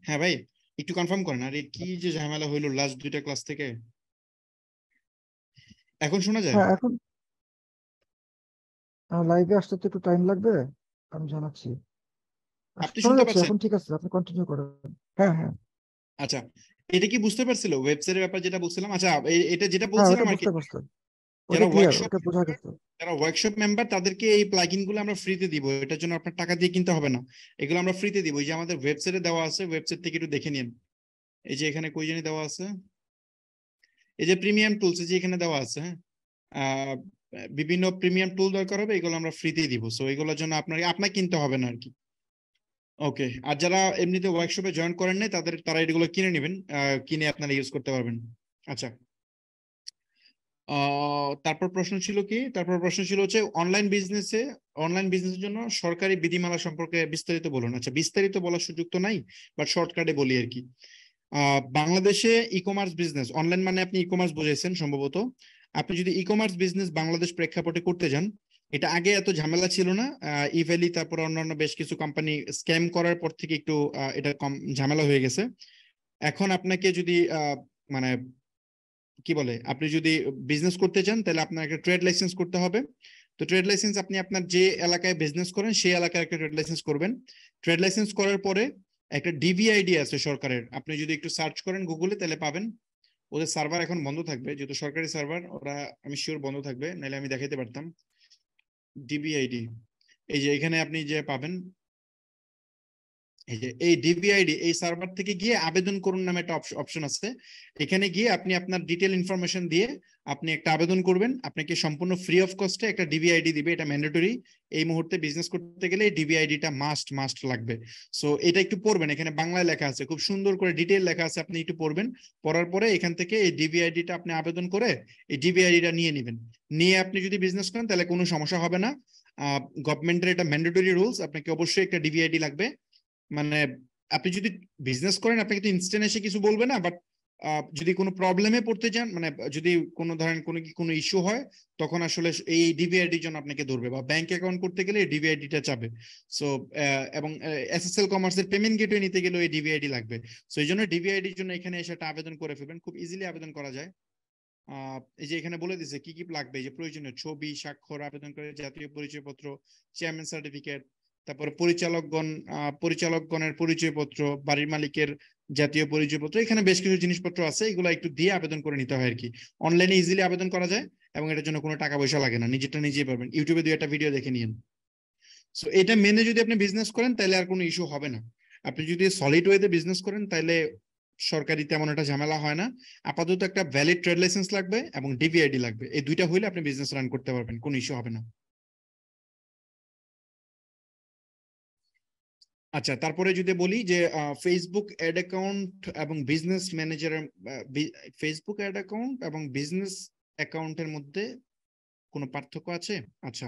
হ্যাঁ ভাই, একটু কনফার্ম করেন, আর এই কি যে ঝামেলা হইলো লাস্ট দুইটা ক্লাস থেকে। এখন শোনা যায়? হ্যাঁ, এখন লাইভে আসতে তো একটু টাইম লাগবে, আমি জানাচ্ছি। আপনি শোনা শুনতে যাচ্ছে পাচ্ছেন? এখন, ঠিক আছে, আপনি কন্টিনিউ করেন। হ্যাঁ হ্যাঁ আচ্ছা, এটা কি বুঝতে পারছিল ওয়েবসাইটের ব্যাপার যেটা বলছিলাম? আচ্ছা, এটা যেটা হ্যাঁ, ওটা বলছিলাম আর কি, বুঝতে পারছি, ওটা যারা ক্লিয়ার, ওয়ার্কশপ ওটা বোঝা গেছে। যারা ওয়ার্কশপ মেম্বার তাদেরকে এই প্লাগইন গুলো আমরা ফ্রিতে দিব, এটার জন্য আপনার টাকা দিয়ে কিনতে হবে না। এগুলো আমরা ফ্রিতে দিব, এই যে আমাদের ওয়েবসাইটে দেওয়া আছে, ওয়েবসাইট থেকে একটু দেখে নিন। এই যে এখানে কই জানি দেওয়া আছে, এই যে প্রিমিয়াম টুলস, যে এখানে দেওয়া আছে। হ্যাঁ, আহ, বিভিন্ন প্রিমিয়াম টুল দরকার হবে, এগুলো আমরা ফ্রিতেই দিব। সো এগুলোর জন্য আপনাকে কিনতে হবে না আর কি। ওকে, আর যারা এমনিতে ওয়ার্কশপে জয়েন করেন নাই তারা এগুলো কিনে নেবেন, কিনে আপনারা ইউজ করতে পারবেন। আচ্ছা, তারপর প্রশ্ন ছিল কি? তারপর প্রশ্ন ছিল হচ্ছে অনলাইন বিজনেসের জন্য সরকারি বিধিমালা সম্পর্কে বিস্তারিত বলুন। আচ্ছা, বিস্তারিত বলার সুযোগ তো নাই, বাট শর্টকাটে বলি আর কি। বাংলাদেশে ই কমার্স বিজনেস, অনলাইন মানে আপনি ই কমার্স বুঝেছেন সম্ভবত। আপনি যদি ই কমার্স বিজনেস বাংলাদেশ প্রেক্ষাপটে করতে যান, এটা আগে এত ঝামেলা ছিল না। ইভ্যালি তারপর অন্যান্য বেশ কিছু কোম্পানি স্ক্যাম করার পর থেকে একটু এটা কম ঝামেলা হয়ে গেছে। এখন আপনাকে যদি মানে কি বলে, আপনি যদি বিজনেস করতে চান তাহলে আপনার একটা ট্রেড লাইসেন্স করতে হবে। তো ট্রেড লাইসেন্স আপনি আপনার যে এলাকায় বিজনেস করেন সেই এলাকায় একটা ট্রেড লাইসেন্স করবেন। ট্রেড লাইসেন্স করার পরে একটা ডিভিআইডি আছে সরকারের, আপনি যদি একটু সার্চ করেন গুগলে তাহলে পাবেন। ওদের সার্ভার এখন বন্ধ থাকবে, যেহেতু সরকারি সার্ভার, ওরা আমি শিওর বন্ধ থাকবে, নাহলে আমি দেখাইতে পারতাম। ডিবিআইডি, এই যে এখানে আপনি যে পাবেন, এই যে এই ডিবিআইডি, এই সার্ভার থেকে গিয়ে আবেদন করুন নামে একটা অপশন আছে। এখানে গিয়ে আপনি আপনার ডিটেল ইনফরমেশন দিয়ে আপনি একটা আবেদন করবেন। আপনাকে সম্পূর্ণ ফ্রি অফ কস্টে একটা ডিবিআইডি দিবে, এটা ম্যান্ডেটরি। এই মুহূর্তে বিজনেস করতে গেলে এই ডিবিআইডিটা মাস্ট লাগবে। সো এটা একটু পড়বেন, এখানে বাংলায় লেখা আছে, খুব সুন্দর করে ডিটেল লেখা আছে, আপনি একটু পড়বেন। পড়ার পরে এখান থেকে এই ডিবিআইডিটা আপনি আবেদন করে এই ডিবিআইডিটা নিয়ে নেবেন। নিয়ে আপনি যদি বিজনেস করেন তাহলে কোনো সমস্যা হবে না। গভর্নমেন্টের এটা ম্যান্ডেটরি রুলস, আপনাকে অবশ্যই একটা ডিবিআইডি লাগবে। মানে আপনি যদি বিজনেস করেন আপনাকে তো ইনস্ট্যান্ট এসে কিছু বলবে না, বাট যদি কোনো প্রবলেমে পড়তে যান, মানে যদি কোনো ধরেন কোনো ইস্যু হয়, তখন আসলে এই ডিবিআইডির জন্য আপনাকে ধরবে, বা ব্যাংক অ্যাকাউন্ট করতে গেলে এই ডিবিআইডিটা চাবে। সো এবং এসএসএল কমার্সের পেমেন্ট গেটওয়ে নিতে গেলে এই ডিবিআইডি লাগবে। সো এই জন্য ডিবিআইডির জন্য এখানে এসে একটা আবেদন করে ফেলবেন, খুব ইজিলি আবেদন করা যায়। এই যে এখানে বলে দিছে কি কি লাগবে, এই যে প্রয়োজনীয় ছবি, স্বাক্ষর, আবেদন করে জাতীয় পরিচয়পত্র, চেয়ারম্যান সার্টিফিকেট, তারপরে পরিচালকগণের পরিচয়পত্র, বাড়ির মালিকের জাতীয় পরিচয়পত্র, এখানে বেশ কিছু জিনিসপত্র আছে, এগুলো একটু দিয়ে আবেদন করে নিতে হয় আর কি। অনলাইনে ইজিলি আবেদন করা যায়, এবং এটার জন্য কোনো টাকা পয়সা লাগে না, নিজেরটা নিজেই পারবেন। ইউটিউবে 2 একটা ভিডিও দেখে নিন। সো এটা মেনে যদি আপনি বিজনেস করেন তাহলে আর কোনো ইস্যু হবে না। আপনি যদি সলিড ওয়েতে বিজনেস করেন তাহলে সরকারি তেমন একটা ঝামেলা হয় না। আপাতত একটা ভ্যালিড ট্রেড লাইসেন্স লাগবে এবং ডিভিআইডি লাগবে, এই দুইটা হইলে আপনি বিজনেস রান করতে পারবেন, কোনো ইস্যু হবে না। আচ্ছা, তারপরে যদি বলি যে ফেসবুক অ্যাড অ্যাকাউন্ট এবং business manager, Facebook ad account এবং বিজনেস অ্যাকাউন্টের মধ্যে কোনো পার্থক্য আছে? আচ্ছা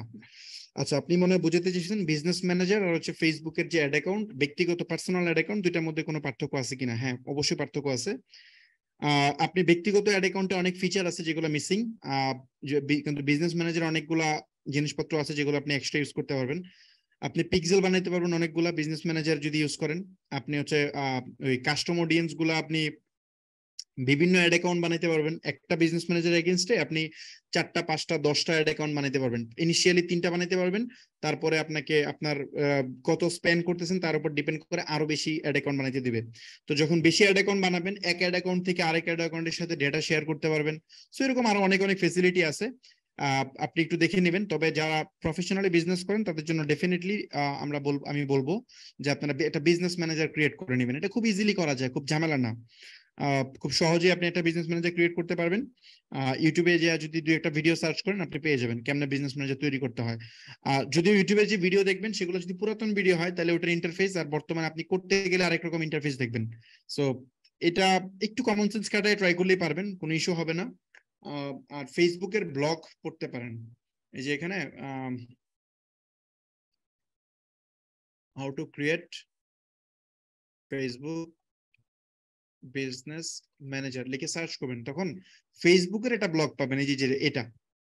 আচ্ছা, আপনি মনে হয় বুঝাতে চেয়েছেন বিজনেস ম্যানেজার আর হচ্ছে ফেসবুকের যে অ্যাড অ্যাকাউন্ট, ব্যক্তিগত পার্সোনাল অ্যাড অ্যাকাউন্ট, দুইটার মধ্যে কোনো পার্থক্য আছে কিনা। হ্যাঁ, অবশ্যই পার্থক্য আছে। আপনি ব্যক্তিগত অ্যাড অ্যাকাউন্টে অনেক ফিচার আছে যেগুলো মিসিং, কিন্তু বিজনেস ম্যানেজার অনেকগুলা জিনিসপত্র আছে যেগুলো আপনি এক্সট্রা ইউজ করতে পারবেন। আপনি পিক্সেল বানাইতে পারবেন অনেকগুলা বিজনেস ম্যানেজার যদি ইউজ করেন। আপনি হচ্ছে ওই কাস্টম অডিয়েন্স গুলা আপনি বিভিন্ন অ্যাড অ্যাকাউন্ট বানাইতে পারবেন। একটা বিজনেস ম্যানেজার এগেইনস্টে আপনি 4টা 5টা 10টা অ্যাড অ্যাকাউন্ট বানাইতে পারবেন। ইনিশিয়ালি 3টা বানাইতে পারবেন, তারপরে আপনাকে আপনার কত স্পেন্ড করতেছেন তার উপর ডিপেন্ড করে আরো বেশি অ্যাড অ্যাকাউন্ট বানাইতে দিবে। তো যখন বেশি অ্যাড অ্যাকাউন্ট বানাবেন, এক অ্যাড অ্যাকাউন্ট থেকে আরেক অ্যাড অ্যাকাউন্টের সাথে ডেটা শেয়ার করতে পারবেন। সো এরকম আরো অনেক অনেক ফেসিলিটি আছে, আপনি একটু দেখে নেবেন। তবে যারা প্রফেশনালি বিজনেস করেন তাদের জন্য ডেফিনেটলি আমি বলবো যে আপনারা একটা বিজনেস ম্যানেজার ক্রিয়েট করে নেবেন। এটা খুব ইজিলি করা যায়, খুব ঝামেলা না। খুব সহজেই আপনি একটা বিজনেস ম্যানেজার ক্রিয়েট করতে পারবেন। ইউটিউবে যে যদি দুই একটা ভিডিও সার্চ করেন আপনি পেয়ে যাবেন কেমনে বিজনেস ম্যানেজার তৈরি করতে হয়। যদিও ইউটিউবে যে ভিডিও দেখবেন সেগুলো যদি পুরাতন ভিডিও হয় তাহলে ওটার ইন্টারফেস আর বর্তমানে আপনি করতে গেলে আরেক রকম ইন্টারফেস দেখবেন। সো এটা একটু কমন সেন্স খাটায় ট্রাই করলেই পারবেন, কোনো ইস্যু হবে না। আর ফেসবুকের ব্লগ পড়তে পারেন। এই যে এখানে how to create Facebook business manager লিখে সার্চ করবেন, তখন ফেসবুকের একটা ব্লগ পাবেন। এই যে এটা,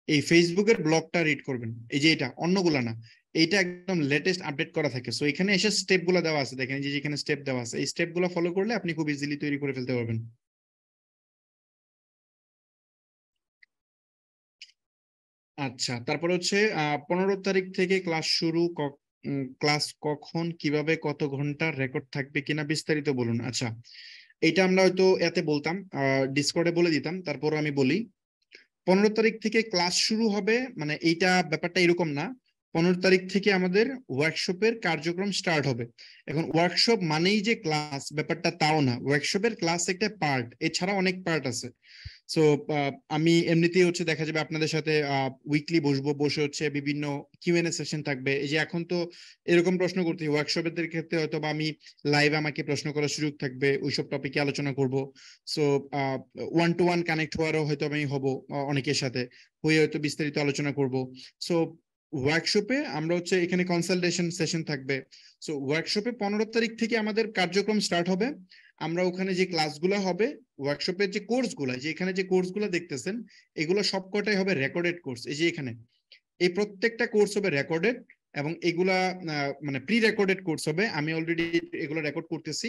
এই ফেসবুকের ব্লগটা রিড করবেন। এই যে এটা, অন্যগুলা না, এইটা একদম লেটেস্ট আপডেট করা থাকে। সো এখানে এসে স্টেপ গুলো দেওয়া আছে, দেখেন যে এখানে স্টেপ দেওয়া আছে। এই স্টেপ গুলো ফলো করলে আপনি খুব ইজিলি তৈরি করে ফেলতে পারবেন। আচ্ছা, তারপর হচ্ছে 15 তারিখ থেকে ক্লাস শুরু। ক্লাস কখন, কিভাবে, কত ঘন্টা, রেকর্ড থাকবে কিনা বিস্তারিত বলুন। আচ্ছা, এটা আমরা হয়তো এতে বলতাম, ডিসকর্ডে বলে দিতাম, তারপর আমি বলি। 15 তারিখ থেকে ক্লাস শুরু হবে, মানে এইটা ব্যাপারটা এরকম না। 15 তারিখ থেকে আমাদের ওয়ার্কশপের কার্যক্রম স্টার্ট হবে। এখন ওয়ার্কশপ মানেই যে ক্লাস, ব্যাপারটা তাও না। ওয়ার্কশপের ক্লাস একটা পার্ট, এছাড়া অনেক পার্ট আছে। সো আমি এমনিতেই হচ্ছে দেখা যাবে আপনাদের সাথে উইকলি বসবো, বসে হচ্ছে বিভিন্ন কিউএনএ সেশন থাকবে। এই যে এখন তো এরকম প্রশ্ন করতে ওয়ার্কশপের ক্ষেত্রে হয়তো বা আমি লাইভ আমাকে প্রশ্ন করার সুযোগ থাকবে, ওইসব টপিকে আলোচনা করব। So one to one connect হওয়ারও হয়তো আমি হব অনেকের সাথে, হয়ে হয়তো বিস্তারিত আলোচনা করব। সো ওয়ার্কশপে আমরা হচ্ছে এখানে কনসালটেশন সেশন থাকবে। সো ওয়ার্কশপে 15 তারিখ থেকে আমাদের কার্যক্রম স্টার্ট হবে। আমরা ওখানে যে ক্লাসগুলো হবে, ওয়ার্কশপের যে কোর্সগুলো, যে এখানে যে কোর্সগুলো দেখতেছেন এগুলো সবকটাই হবে রেকর্ডেড কোর্স। এই যে এখানে এই প্রত্যেকটা কোর্স হবে রেকর্ডেড, এবং এগুলা মানে প্রি রেকর্ডেড কোর্স হবে। আমি অলরেডি এগুলো রেকর্ড করতেছি।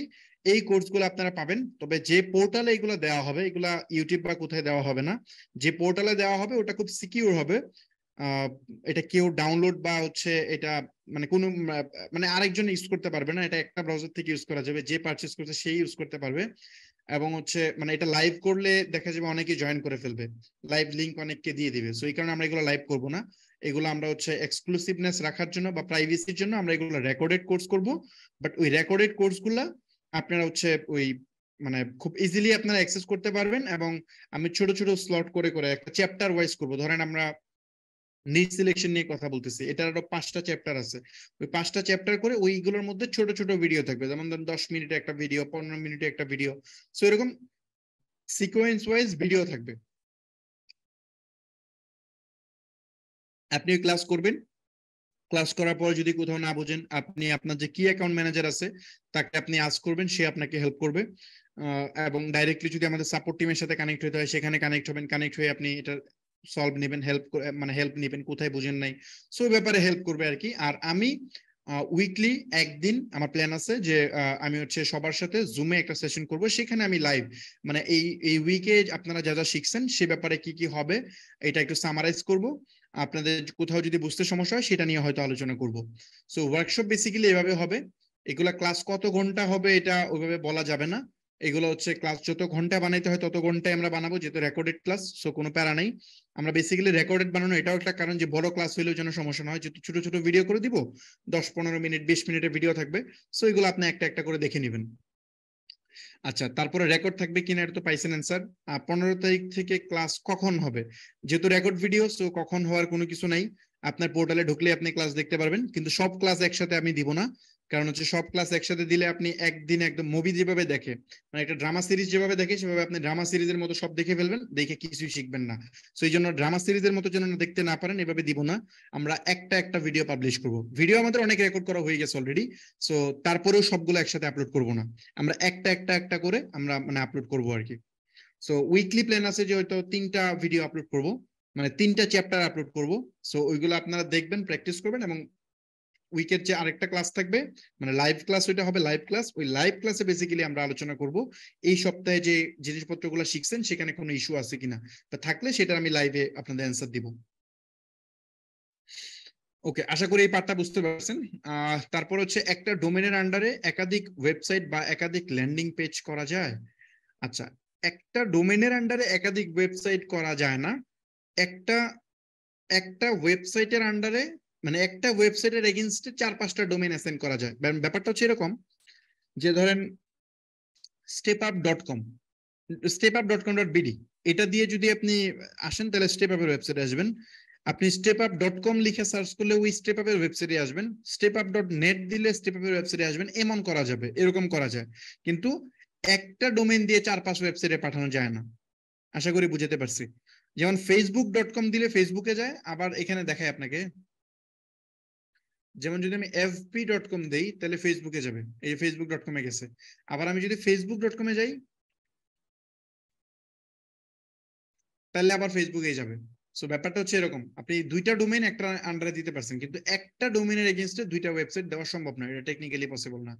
এই কোর্সগুলো আপনারা পাবেন, তবে যে পোর্টালে এগুলো দেওয়া হবে, এগুলা ইউটিউব বা কোথায় দেওয়া হবে না। যে পোর্টালে দেওয়া হবে ওটা খুব সিকিউর হবে। এটা কেউ ডাউনলোড বা হচ্ছে এটা মানে কোনো মানে আরেকজন ইউজ করতে পারবে না। এটা একটা ব্রাউজার থেকে ইউজ করা যাবে, যে পারচেজ করছে সেই ইউজ করতে পারবে। এবং হচ্ছে মানে এটা লাইভ করলে দেখা যাবে অনেকে জয়েন করে ফেলবে, লাইভ লিংক অনেককে দিয়ে দিবে। সো এই কারণে আমরা এগুলো লাইভ করব না। এগুলো আমরা হচ্ছে এক্সক্লুসিভনেস রাখার জন্য বা প্রাইভেসির জন্য আমরা এগুলো রেকর্ডেড কোর্স করব। বাট ওই রেকর্ডেড কোর্সগুলো আপনারা হচ্ছে ওই মানে খুব ইজিলি আপনারা অ্যাক্সেস করতে পারবেন। এবং আমি ছোট ছোট স্লট করে করে একটা চ্যাপ্টার ওয়াইজ করব। ধরেন আমরা নিট সিলেকশন নিয়ে কথা বলতেছি, এটার আরো 5টা চ্যাপ্টার আছে। ওই 5টা চ্যাপ্টার করে ওইগুলোর মধ্যে ছোট ছোট ভিডিও থাকবে, যেমন ধরেন 10 মিনিটে একটা ভিডিও, 15 মিনিটে একটা ভিডিও। সো এরকম সিকোয়েন্স ওয়াইজ ভিডিও থাকবে। আপনি ক্লাস করবেন, ক্লাস করার পর যদি কোথাও না বোঝেন, আপনি আপনার যে কি অ্যাকাউন্ট ম্যানেজার আছে তাকে আপনি আস্ক করবেন, সে আপনাকে হেল্প করবে। এবং ডাইরেক্টলি যদি আমাদের সাপোর্ট টিমের সাথে কানেক্ট হতে হয় সেখানে কানেক্ট হবেন, কানেক্ট হয়ে আপনি এটা সলভ নেবেন, হেল্প মানে হেল্প নেবেন কোথায় বুঝেন নাই, সো ওই ব্যাপারে হেল্প করবে আর কি। আর আমি উইকলি একদিন আমার প্ল্যান আছে যে আমি হচ্ছে সবার সাথে জুমে একটা সেশন করব, সেখানে আমি লাইভ মানে এই উইকে আপনারা যা যা শিখছেন সে ব্যাপারে কি কি হবে এটা একটু সামারাইজ করব। আপনাদের কোথাও যদি বুঝতে সমস্যা হয় সেটা নিয়ে হয়তো আলোচনা করব। সো ওয়ার্কশপ বেসিক্যালি এভাবে হবে। এগুলা ক্লাস কত ঘন্টা হবে এটা ওইভাবে বলা যাবে না। এগুলো হচ্ছে ক্লাস যত ঘন্টা বানাইতে হয় তত ঘন্টায় আমরা বানাবো, যেহেতু রেকর্ডেড ক্লাস। সো কোনো প্যারা নাই। আমরা বেসিক্যালি রেকর্ডেড বানানো এটাও একটা কারণ যে বড় ক্লাস হইলেও যেন সমস্যা না হয়, যেহেতু ছোট ছোট ভিডিও করে দিব, 10-15 মিনিট 20 মিনিটের ভিডিও থাকবে। সো এগুলো আপনি একটা একটা করে দেখে নেবেন। আচ্ছা, তারপরে রেকর্ড থাকবে কিনা এটা তো পাইছেন অ্যান্সার। 15 তারিখ থেকে ক্লাস কখন হবে, যেহেতু রেকর্ড ভিডিও, সো কখন হওয়ার কোনো কিছু নাই। আপনার পোর্টালে ঢুকলে আপনি ক্লাস দেখতে পারবেন, কিন্তু সব ক্লাস একসাথে আমি দিব না। কারণ হচ্ছে সব ক্লাস একসাথে দিলে আপনি একদিন একদম মুভি যেভাবে দেখে, মানে একটা ড্রামা সিরিজ যেভাবে দেখে সেভাবে আপনি ড্রামা সিরিজের মতো সব দেখে ফেলবেন, দেখে কিছুই শিখবেন না। সো এই জন্য ড্রামা সিরিজের মতো যেন দেখতে না পারেন এভাবে দিব না। আমরা একটা একটা ভিডিও পাবলিশ করব। ভিডিও আমাদের অনেক রেকর্ড করা হয়ে গেছে অলরেডি। সো তারপরেও সবগুলো একসাথে আপলোড করব না, আমরা একটা একটা একটা করে আমরা মানে আপলোড করবো আর কি। সো উইকলি প্ল্যান আছে যে হয়তো 3টা ভিডিও আপলোড করব, মানে 3টা চ্যাপ্টার আপলোড করব। সো ওইগুলো আপনারা দেখবেন, প্র্যাকটিস করবেন, এবং উইকের যে আরেকটা ক্লাস থাকবে মানে লাইভ ক্লাস, ওইটা হবে লাইভ ক্লাস। ওই লাইভ ক্লাসে বেসিক্যালি আমরা আলোচনা করব এই সপ্তাহে যে জিনিসপত্রগুলো শিখছেন সেখানে কোনো ইস্যু আছে কিনা, বা থাকলে সেটা আমি লাইভে আপনাদের অ্যান্সার দিব। ওকে, আশা করি এই পার্টটা বুঝতে পারছেন। তারপর হচ্ছে একটা ডোমেনের আন্ডারে একাধিক ওয়েবসাইট বা একাধিক ল্যান্ডিং পেজ করা যায়। আচ্ছা, একটা ডোমেনের আন্ডারে একাধিক ওয়েবসাইট করা যায় না। একটা ওয়েবসাইটের আন্ডারে মানে একটা ওয়েবসাইটের এগেইনস্টে 4-5টা ডোমেন অ্যাসাইন করা যায়। ব্যাপারটা হচ্ছে এরকম যে ধরেন stepup.com, stepup.com.bd, এটা দিয়ে যদি আপনি আসেন তাহলে স্টেপআপের ওয়েবসাইটে আসবেন। আপনি stepup.com লিখে সার্চ করলে ওই স্টেপআপের ওয়েবসাইটে আসবেন। stepup.net দিলে স্টেপআপের ওয়েবসাইটে আসবেন। এমন করা যাবে, এরকম করা যায়, কিন্তু একটা ডোমেন দিয়ে 4-5 ওয়েবসাইটে পাঠানো যায় না। আশা করি বুঝতে পারছি। যেমন facebook.com দিলে ফেসবুকে যায়, আবার এখানে দেখায় আপনাকে, যেমন যদি আমি fb.com দেই তাহলে ফেসবুকে যাবে, এই facebook.com এ গেছে। আবার আমি যদি facebook.com এ যাই তাহলে আবার ফেসবুকে যাবে। সো ব্যাপারটা হচ্ছে এরকম, আপনি 2টা ডোমেইন একটা আন্ডারে দিতে পারছেন, কিন্তু একটা ডোমেইনের এগেইনস্টে 2টা ওয়েবসাইট দেওয়া সম্ভব না, এটা টেকনিক্যালি পসিবল না।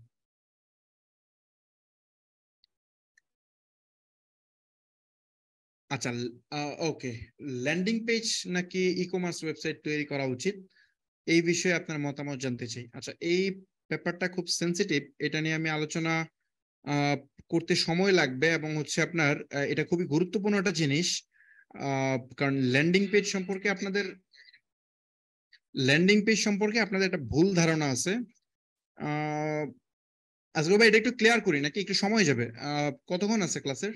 আচ্ছা, ওকে, ল্যান্ডিং পেজ নাকি ই কমার্স ওয়েবসাইট তৈরি করা উচিত, এই বিষয়ে আপনার মতামত জানতে চাই। আচ্ছা, এই ব্যাপারটা খুব সেনসিটিভ, এটা নিয়ে আমি আলোচনা করতে সময় লাগবে, এবং হচ্ছে আপনার এটা খুবই গুরুত্বপূর্ণ একটা জিনিস। কারণ ল্যান্ডিং পেজ সম্পর্কে আপনাদের একটা ভুল ধারণা আছে। আজকে ভাই এটা একটু ক্লিয়ার করি নাকি একটু সময় যাবে? কতক্ষণ আছে ক্লাসের?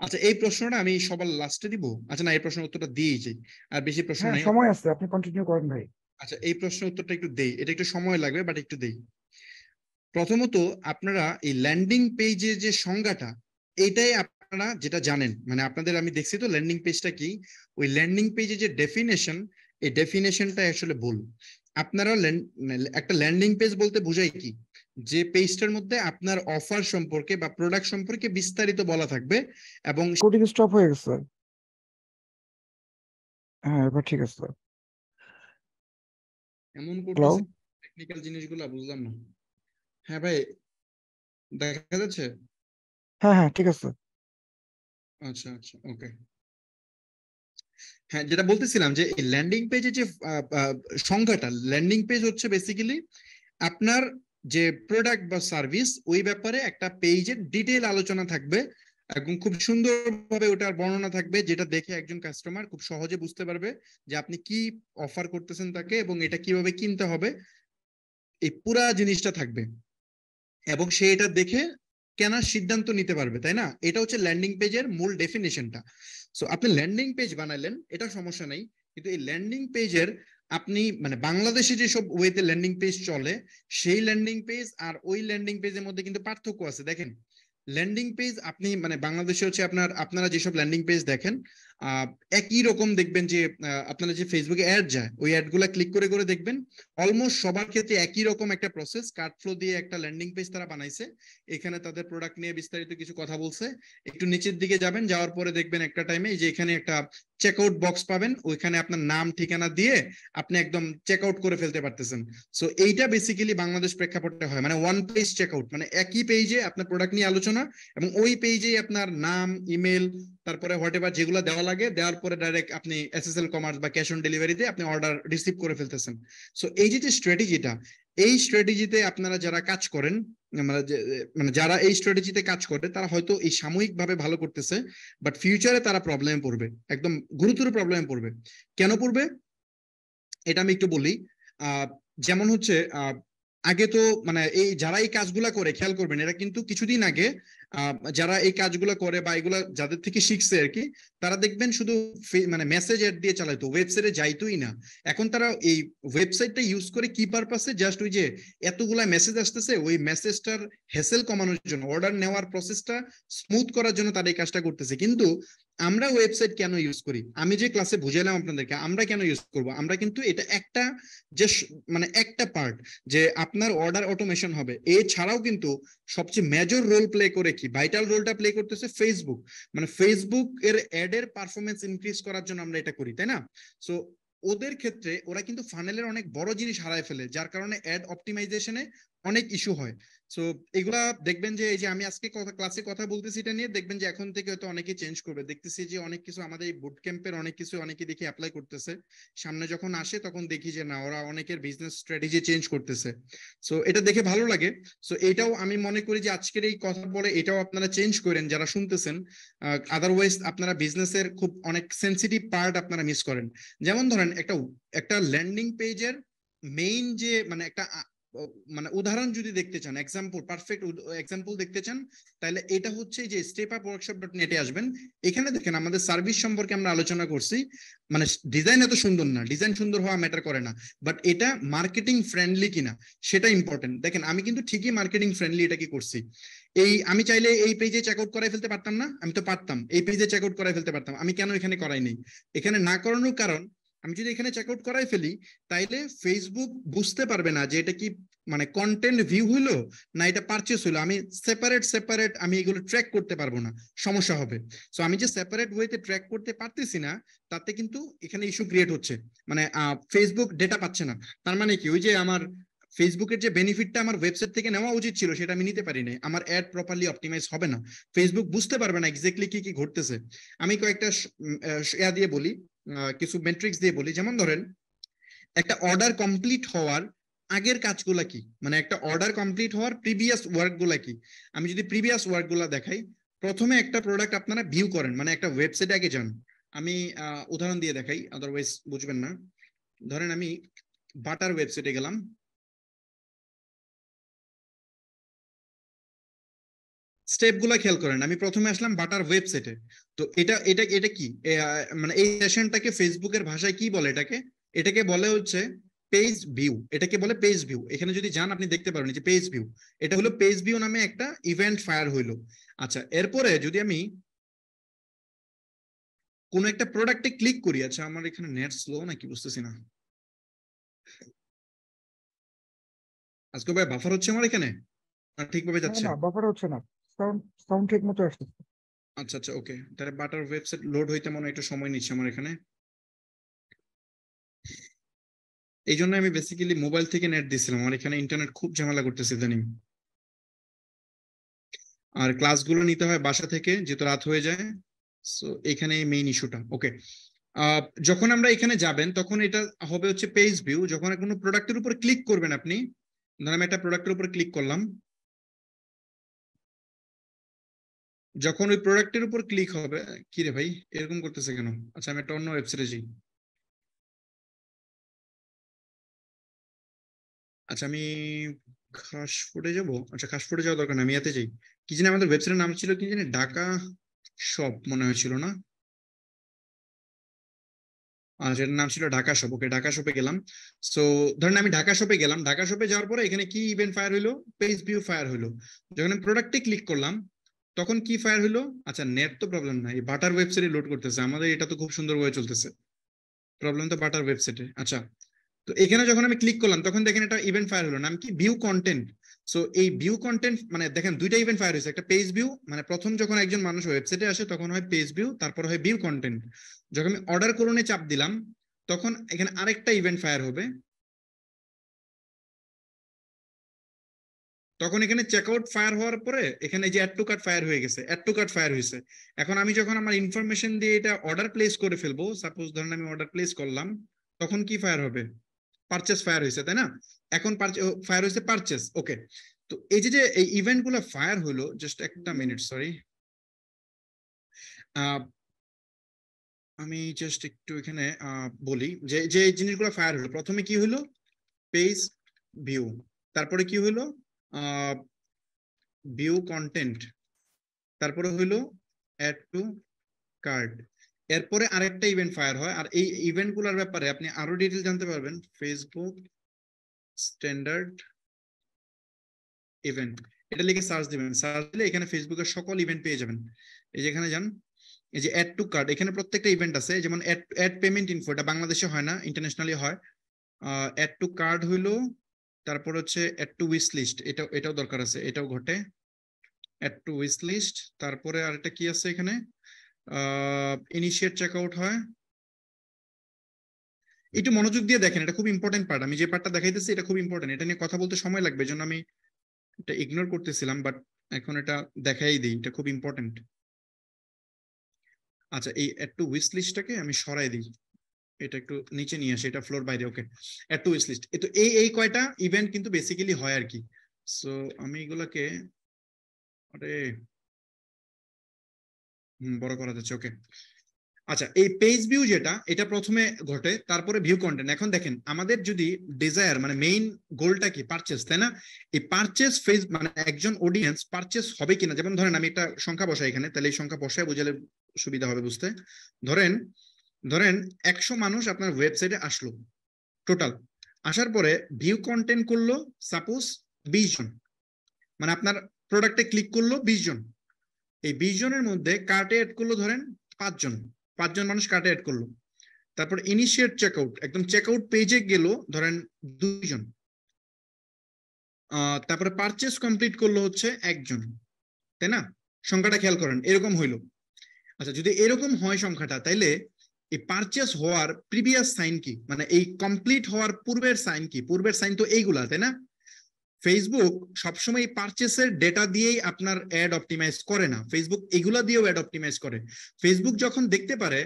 আচ্ছা, এই প্রশ্নটা আমি সবার লাস্টে দিব। আচ্ছা, না, এই প্রশ্নের উত্তরটা দিয়েই যাই, আর বেশি প্রশ্ন হ্যাঁ নেই। সময় আছে, আপনি কন্টিনিউ করেন ভাই। আচ্ছা, এই প্রশ্নের উত্তরটা একটু দেই, এটা একটু সময় লাগবে বাট একটু দেই। প্রথমত, আপনারা এই ল্যান্ডিং পেজে যে সংজ্ঞাটা, এটাই আপনারা যেটা জানেন, মানে আপনাদের আমি দেখছি তো ল্যান্ডিং পেজটা কি, ওই ল্যান্ডিং পেজে যে ডেফিনেশন, এই ডেফিনেশনটা আসলে ভুল। আপনারা একটা ল্যান্ডিং পেজ বলতে বোঝায় কি, যে পেজটার মধ্যে আপনার অফার সম্পর্কে বা প্রোডাক্ট সম্পর্কে বিস্তারিত বলা থাকবে, এবং কোডিং স্টপ হয়ে গেছে। হ্যাঁ এবার ঠিক আছে। এমন হ্যালো। করতেছে টেকনিক্যাল জিনিসগুলো বুঝলাম না। হ্যাঁ ভাই, দেখা যাচ্ছে? হ্যাঁ হ্যাঁ ঠিক আছে। আচ্ছা আচ্ছা, ওকে। হ্যাঁ, যেটা বলতেছিলাম যে এই ল্যান্ডিং পেজে যে সংখ্যাটা, ল্যান্ডিং পেজ হচ্ছে বেসিক্যালি আপনার যে প্রোডাক্ট বা সার্ভিস ওই ব্যাপারে একটা পেজের ডিটেইল আলোচনা থাকবে, এবং খুব সুন্দরভাবে ওটার বর্ণনা থাকবে, যেটা দেখে একজন কাস্টমার খুব সহজে বুঝতে পারবে যে আপনি কি অফার করতেছেন তাকে, এবং এটা কিভাবে কিনতে হবে, এই পুরা জিনিসটা থাকবে, এবং সে এটা দেখে কেনার সিদ্ধান্ত নিতে পারবে, তাই না? এটা হচ্ছে ল্যান্ডিং পেজের মূল ডেফিনেশনটা। সো আপনি ল্যান্ডিং পেজ বানালেন, এটা সমস্যা নাই, কিন্তু এই ল্যান্ডিং পেজের আপনি মানে বাংলাদেশে যেসব ওয়েতে ল্যান্ডিং পেজ চলে, সেই ল্যান্ডিং পেজ আর ওই ল্যান্ডিং পেজের মধ্যে কিন্তু পার্থক্য আছে। দেখেন, ল্যান্ডিং পেজ আপনি মানে বাংলাদেশে হচ্ছে আপনারা যেসব ল্যান্ডিং পেজ দেখেন, একই রকম দেখবেন যে আপনারা যে ফেসবুকে অ্যাড যায়, ওই অ্যাড গুলা ক্লিক করে করে দেখবেন অলমোস্ট সবার ক্ষেত্রে একই রকম একটা প্রসেস, কার্ট ফ্লো দিয়ে একটা ল্যান্ডিং পেজ তারা বানাইছে। এখানে তাদের প্রোডাক্ট নিয়ে বিস্তারিত কিছু কথা বলছে। একটু নিচের দিকে যাবেন, যাওয়ার পরে দেখবেন একটা টাইমে যে এখানে একটা চেকআউট বক্স পাবেন, ওইখানে আপনার নাম ঠিকানা দিয়ে আপনি একদম চেকআউট করে ফেলতে পারতেছেন। সো এইটা বেসিক্যালি বাংলাদেশ প্রেক্ষাপটে হয়, মানে ওয়ান পেজ চেকআউট, মানে একই পেজে আপনার প্রোডাক্ট নিয়ে আলোচনা, এবং ওই পেজেই আপনার নাম, ইমেল, তারপরে হোয়াটএভার যেগুলো দেওয়া লাগে, দেওয়ার পরে ডাইরেক্ট আপনি এসএসএল কমার্স বা ক্যাশ অন ডেলিভারিতে আপনি অর্ডার রিসিভ করে ফেলতেছেন। সো এই যে স্ট্র্যাটেজিটা, এই স্ট্র্যাটেজিতে আপনারা যারা কাজ করেন, মানে যারা এই স্ট্র্যাটেজিতে কাজ করে, তারা হয়তো এই সাময়িকভাবে ভালো করতেছে, বাট ফিউচারে তারা প্রবলেমে পড়বে, একদম গুরুতর প্রবলেমে পড়বে। কেন পড়বে এটা আমি একটু বলি। যেমন হচ্ছে আগে তো মানে এই যারা এই কাজগুলা করে, খেয়াল করবেন, এরা কিন্তু কিছুদিন আগে যারা এই কাজগুলো করে বা এগুলা যাদের থেকে শিখছে আর কি, তারা দেখবেন শুধু মানে মেসেজ অ্যাড দিয়ে চালাইতো, ওয়েবসাইটে যাইতোই না। এখন তারা এই ওয়েবসাইটটা ইউজ করে কি পারপাসে, জাস্ট ওই যে এতগুলা মেসেজ আসতেছে, ওই মেসেজটার হ্যাসেল কমানোর জন্য, অর্ডার নেওয়ার প্রসেসটা স্মুথ করার জন্য তারা এই কাজটা করতেছে। কিন্তু আমরা ওয়েবসাইট কেন ইউজ করি, আমি যে ক্লাসে বুঝাইলাম আপনাদেরকে আমরা কেন ইউজ করব, আমরা কিন্তু এটা একটা যে মানে একটা পার্ট যে আপনার অর্ডার অটোমেশন হবে, এছাড়াও কিন্তু সবচেয়ে মেজর রোল প্লে করে কি ভাইটাল রোলটা প্লে করতেছে ফেসবুক, মানে ফেসবুক এর অ্যাড এর পারফরমেন্স ইনক্রিজ করার জন্য আমরা এটা করি, তাই না? সো ওদের ক্ষেত্রে ওরা কিন্তু ফানেলের অনেক বড় জিনিস হারায় ফেলে, যার কারণে অ্যাড অপটিমাইজেশনে অনেক ইস্যু হয়। সো এগুলা দেখবেন যে এই যে আমি আজকে ক্লাসে কথা বলতেছি এটা নিয়ে, দেখবেন যে এখন থেকে হয়তো অনেকে চেঞ্জ করবে, দেখতেছি যে অনেক কিছু আমাদের এই বুট ক্যাম্পের অনেক কিছু অনেকে দেখি অ্যাপ্লাই করতেছে, সামনে যখন আসে তখন দেখি যে না ওরা অনেকের বিজনেস স্ট্র্যাটেজি চেঞ্জ করতেছে। সো এটা দেখে ভালো লাগে। সো এটাও আমি মনে করি যে আজকের এই কথা বলে এটাও আপনারা চেঞ্জ করেন যারা শুনতেছেন, আদারওয়াইজ আপনারা বিজনেসের খুব অনেক সেন্সিটিভ পার্ট আপনারা মিস করেন। যেমন ধরেন একটা ল্যান্ডিং পেজের মেইন যে মানে একটা মানে উদাহরণ যদি দেখতে চান, এক্সাম্পল পারফেক্ট এক্সাম্পল দেখতে চান, তাহলে এটা হচ্ছে যে stepupworkshop.net-এ আসবেন। এখানে দেখেন আমাদের সার্ভিস সম্পর্কে আমরা আলোচনা করছি, মানে ডিজাইন এত সুন্দর না, ডিজাইন সুন্দর হওয়া ম্যাটার করে না, বাট এটা মার্কেটিং ফ্রেন্ডলি কিনা সেটা ইম্পর্টেন্ট। দেখেন আমি কিন্তু ঠিকই মার্কেটিং ফ্রেন্ডলি এটা কি করছি, আমি চাইলে এই পেজে চেক আউট করাই ফেলতে পারতাম না? আমি তো পারতাম, এই পেজে চেক আউট করাই ফেলতে পারতাম, আমি কেন এখানে করাই নেই? এখানে না করানোর কারণ, আমি যদি এখানে চেক আউট করাই ফেলি তাইলে ফেসবুক বুঝতে পারবে না যে এটা কি মানে কন্টেন্ট ভিউ হইলো না এটা পারচেস হইলো, আমি সেপারেট আমি এগুলো ট্র্যাক করতে পারবো না, সমস্যা হবে। সো আমি যে সেপারেট ওয়েতে ট্র্যাক করতে পারতেছি না, তাতে কিন্তু এখানে ইস্যু ক্রিয়েট হচ্ছে, মানে ফেসবুক ডেটা পাচ্ছে না। তার মানে কি, ওই যে আমার ফেসবুকের যে বেনিফিটটা আমার ওয়েবসাইট থেকে নেওয়া উচিত ছিল সেটা আমি নিতে পারি নাই, আমার অ্যাড প্রপারলি অপটিমাইজ হবে না, ফেসবুক বুঝতে পারবে না এক্স্যাক্টলি কি কি ঘটতেছে। আমি কয়েকটা ইয়া দিয়ে বলি, কিছু মেট্রিক্স দিয়ে বলি। যেমন ধরেন একটা অর্ডার কমপ্লিট হওয়ার আগের কাজগুলা কি, মানে একটা অর্ডার কমপ্লিট হওয়ার প্রিভিয়াস ওয়ার্ক গুলা কি। আমি যদি প্রিভিয়াস ওয়ার্ক গুলা দেখাই, প্রথমে একটা প্রোডাক্ট আপনারা ভিউ করেন, মানে একটা ওয়েবসাইটে আগে যান। আমি উদাহরণ দিয়ে দেখাই, আদারওয়াইজ বুঝবেন না। ধরেন আমি বাটার ওয়েবসাইটে গেলাম, স্টেপ গুলা খেয়াল করেন। আমি প্রথমে আসলাম বাটার ওয়েবসাইটে, তো এটা এটা এটা কি মানে এই সেশনটাকে ফেসবুকের ভাষায় কি বলে, এটাকে বলে হচ্ছে পেজ ভিউ, এটাকে বলে পেজ ভিউ। এখানে যদি যান আপনি দেখতে পারেন যে পেজ ভিউ, এটা হলো পেজ ভিউ নামে একটা ইভেন্ট ফায়ার হইলো। আচ্ছা, এরপরে যদি আমি কোন একটা প্রোডাক্টে ক্লিক করি, আচ্ছা আমার এখানে নেট স্লো নাকি বুঝতেছি না, আজকে ভাই বাফার হচ্ছে আমার এখানে, ঠিকভাবে না যাচ্ছে? না, বাফার হচ্ছে না, সাউন্ড সাউন্ড ঠিক মতো আসছে। আচ্ছা আচ্ছা, ওকে, তাহলে বাটার ওয়েবসাইট লোড হইতে মনে হয় একটু সময় নিচ্ছে আমার এখানে। এই জন্য আমি বেসিক্যালি মোবাইল থেকে নেট দিছিলাম, আমার এখানে ইন্টারনেট খুব ঝামেলা করতেছে ইদানিং। আর ক্লাসগুলো নিতে হয় বাসা থেকে, যেহেতু রাত হয়ে যায়। সো এখানে মেইন ইস্যুটা। ওকে, যখন আমরা এখানে যাবেন তখন এটা হবে হচ্ছে পেজ ভিউ। যখন কোনো প্রোডাক্টের উপর ক্লিক করবেন আপনি, ধরেন আমি একটা প্রোডাক্টের উপর ক্লিক করলাম, যখন ওই প্রোডাক্টের উপর ক্লিক হবে, কি রে ভাই এরকম করতেছে কেন? আচ্ছা আমি একটা অন্য ওয়েবসাইটে যাই। আচ্ছা আমি খাসফুডে যাব, আচ্ছা খাসফুডে যাওয়া দরকার না, আমি এতে যাই। কি জানি আমাদের ওয়েবসাইটের নাম ছিল কি জানি, ঢাকা শপ মনে হয়েছিল না? যেটার নাম ছিল ঢাকা শপ। ওকে, ঢাকা শপে গেলাম। সো ধরেন আমি ঢাকা শপে গেলাম, ঢাকা শপে যাওয়ার পরে এখানে কি ইভেন্ট ফায়ার হইলো, পেজ ভিউ ফায়ার হইলো। যখন আমি প্রোডাক্টে ক্লিক করলাম তখন কি ফায়ার হইলো, আচ্ছা নেট তো প্রবলেম নাই, বাটার ওয়েবসাইটে লোড করতেছে আমাদের, এটা তো খুব সুন্দরভাবে চলতেছে, প্রবলেম তো বাটার ওয়েবসাইটে। আচ্ছা, তো এখানে যখন আমি ক্লিক করলাম তখন দেখেন একটা ইভেন্ট ফায়ার হলো, নাম কি ভিউ কন্টেন্ট। সো এই ভিউ কন্টেন্ট মানে দেখেন দুইটা ইভেন্ট ফায়ার হয়েছে, একটা পেজ ভিউ, মানে প্রথম যখন একজন মানুষ ওয়েবসাইটে আসে তখন হয় পেজ ভিউ, তারপর হয় ভিউ কন্টেন্ট। যখন আমি অর্ডার করুনে চাপ দিলাম তখন এখানে আরেকটা ইভেন্ট ফায়ার হবে, তখন এখানে চেকআউট ফায়ার হওয়ার পরে এখানে যে অ্যাড টু কার্ট ফায়ার হয়ে গেছে, অ্যাড টু কার্ট ফায়ার হয়েছে। এখন আমি যখন আমার ইনফরমেশন দিয়ে এটা অর্ডার প্লেস করে ফেলবো, সাপোজ ধরেন আমি অর্ডার প্লেস করলাম, তখন কি ফায়ার হবে, পারচেস ফায়ার হয়েছে, তাই না? এখন ফায়ার হয়েছে পারচেস। ওকে, তো এই যে এই ইভেন্ট গুলো ফায়ার হলো, জাস্ট একটা মিনিট সরি, আমি জাস্ট একটু এখানে বলি যে যে জিনিসগুলো ফায়ার হলো, প্রথমে কি হলো পেজ ভিউ, তারপরে কি হলো ভিউ কন্টেন্ট, তারপরে হইলো অ্যাড টু কার্ড, এরপরে আরেকটা ইভেন্ট ফায়ার হয়। আর এই ইভেন্ট গুলোর ব্যাপারে আপনি আরো ডিটেল জানতে পারবেন ফেসবুক স্ট্যান্ডার্ড ইভেন্ট, এটা লিখে সার্চ দিবেন, সার্চ দিলে এখানে ফেসবুকের সকল ইভেন্ট পেয়ে যাবেন। এই যে এখানে যান, এই যে অ্যাড টু কার্ট, এখানে প্রত্যেকটা ইভেন্ট আছে, যেমন অ্যাড পেমেন্ট ইনফো, এটা বাংলাদেশে হয় না, ইন্টারন্যাশনালি হয়। অ্যাড টু কার্ড হইলো, তারপর হচ্ছে অ্যাড টু উইশ লিস্ট, এটাও দরকার আছে, এটাও ঘটে। অ্যাড টু উইশ লিস্ট, তারপরে আরেকটা কি আছে এখানে, ইনিশিয়েট চেকআউট হয়। একটু মনোযোগ দিয়ে দেখেন, এটা খুব ইম্পর্টেন্ট পার্ট, আমি যে পার্টটা দেখাইতেছি এটা খুব ইম্পর্টেন্ট, এটা নিয়ে কথা বলতে সময় লাগবে, জন্য আমি এটা ইগনোর করতেছিলাম, বাট এখন এটা দেখাই দিই, এটা খুব ইম্পর্টেন্ট। আচ্ছা, এই অ্যাড টু উইশ লিস্টটাকে আমি সরাই দিই, এটা একটু নিচে নিয়ে আসি, এটা ফ্লোর বাইরে। ওকে, অ্যাড টু উইশ লিস্ট, তো এই কয়টা ইভেন্ট কিন্তু বেসিক্যালি হয় আর কি। সো আমি এগুলাকে, আরে বড় করা যাচ্ছে, ওকে। আচ্ছা, এই পেজ ভিউ যেটা, এটা প্রথমে ঘটে, তারপরে ভিউ কন্টেন্ট। এখন দেখেন আমাদের যদি ডিজায়ার মানে মেইন গোলটা কি, পারচেস, তাই না? এই পারচেস ফেজ মানে একজন অডিয়েন্স পারচেস হবে কিনা, যেমন ধরেন আমি একটা সংখ্যা বসাই এখানে, তাহলে এই সংখ্যা বসায় বোঝালে সুবিধা হবে বুঝতে। ধরেন ধরেন 100 মানুষ আপনার ওয়েবসাইটে আসলো টোটাল, আসার পরে ভিউ কন্টেন্ট করলো সাপোজ 20 জন, মানে আপনার প্রোডাক্টে ক্লিক করলো 20 জন। এই 20 জনের মধ্যে কার্টে অ্যাড করলো ধরেন 5 জন, 5 জন মানুষ কার্টে অ্যাড করলো। তারপর ইনিশিয়েট চেকআউট, একদম চেকআউট পেজে গেল ধরেন 2 জন। তারপরে পারচেস কমপ্লিট করলো হচ্ছে 1 জন, তাই না? সংখ্যাটা খেয়াল করেন, এরকম হইলো। আচ্ছা, যদি এরকম হয় সংখ্যাটা, তাইলে এই পারচেস হওয়ার প্রিভিয়াস সাইন কি, মানে এই কমপ্লিট হওয়ার পূর্বের সাইন কি? পূর্বের সাইন তো এইগুলা, তাই না? ফেসবুক সবসময় পারচেসের ডেটা দিয়েই আপনার অ্যাড অপটিমাইজ করে না, ফেসবুক এগুলা দিয়েও অ্যাড অপটিমাইজ করে। ফেসবুক যখন দেখতে পারে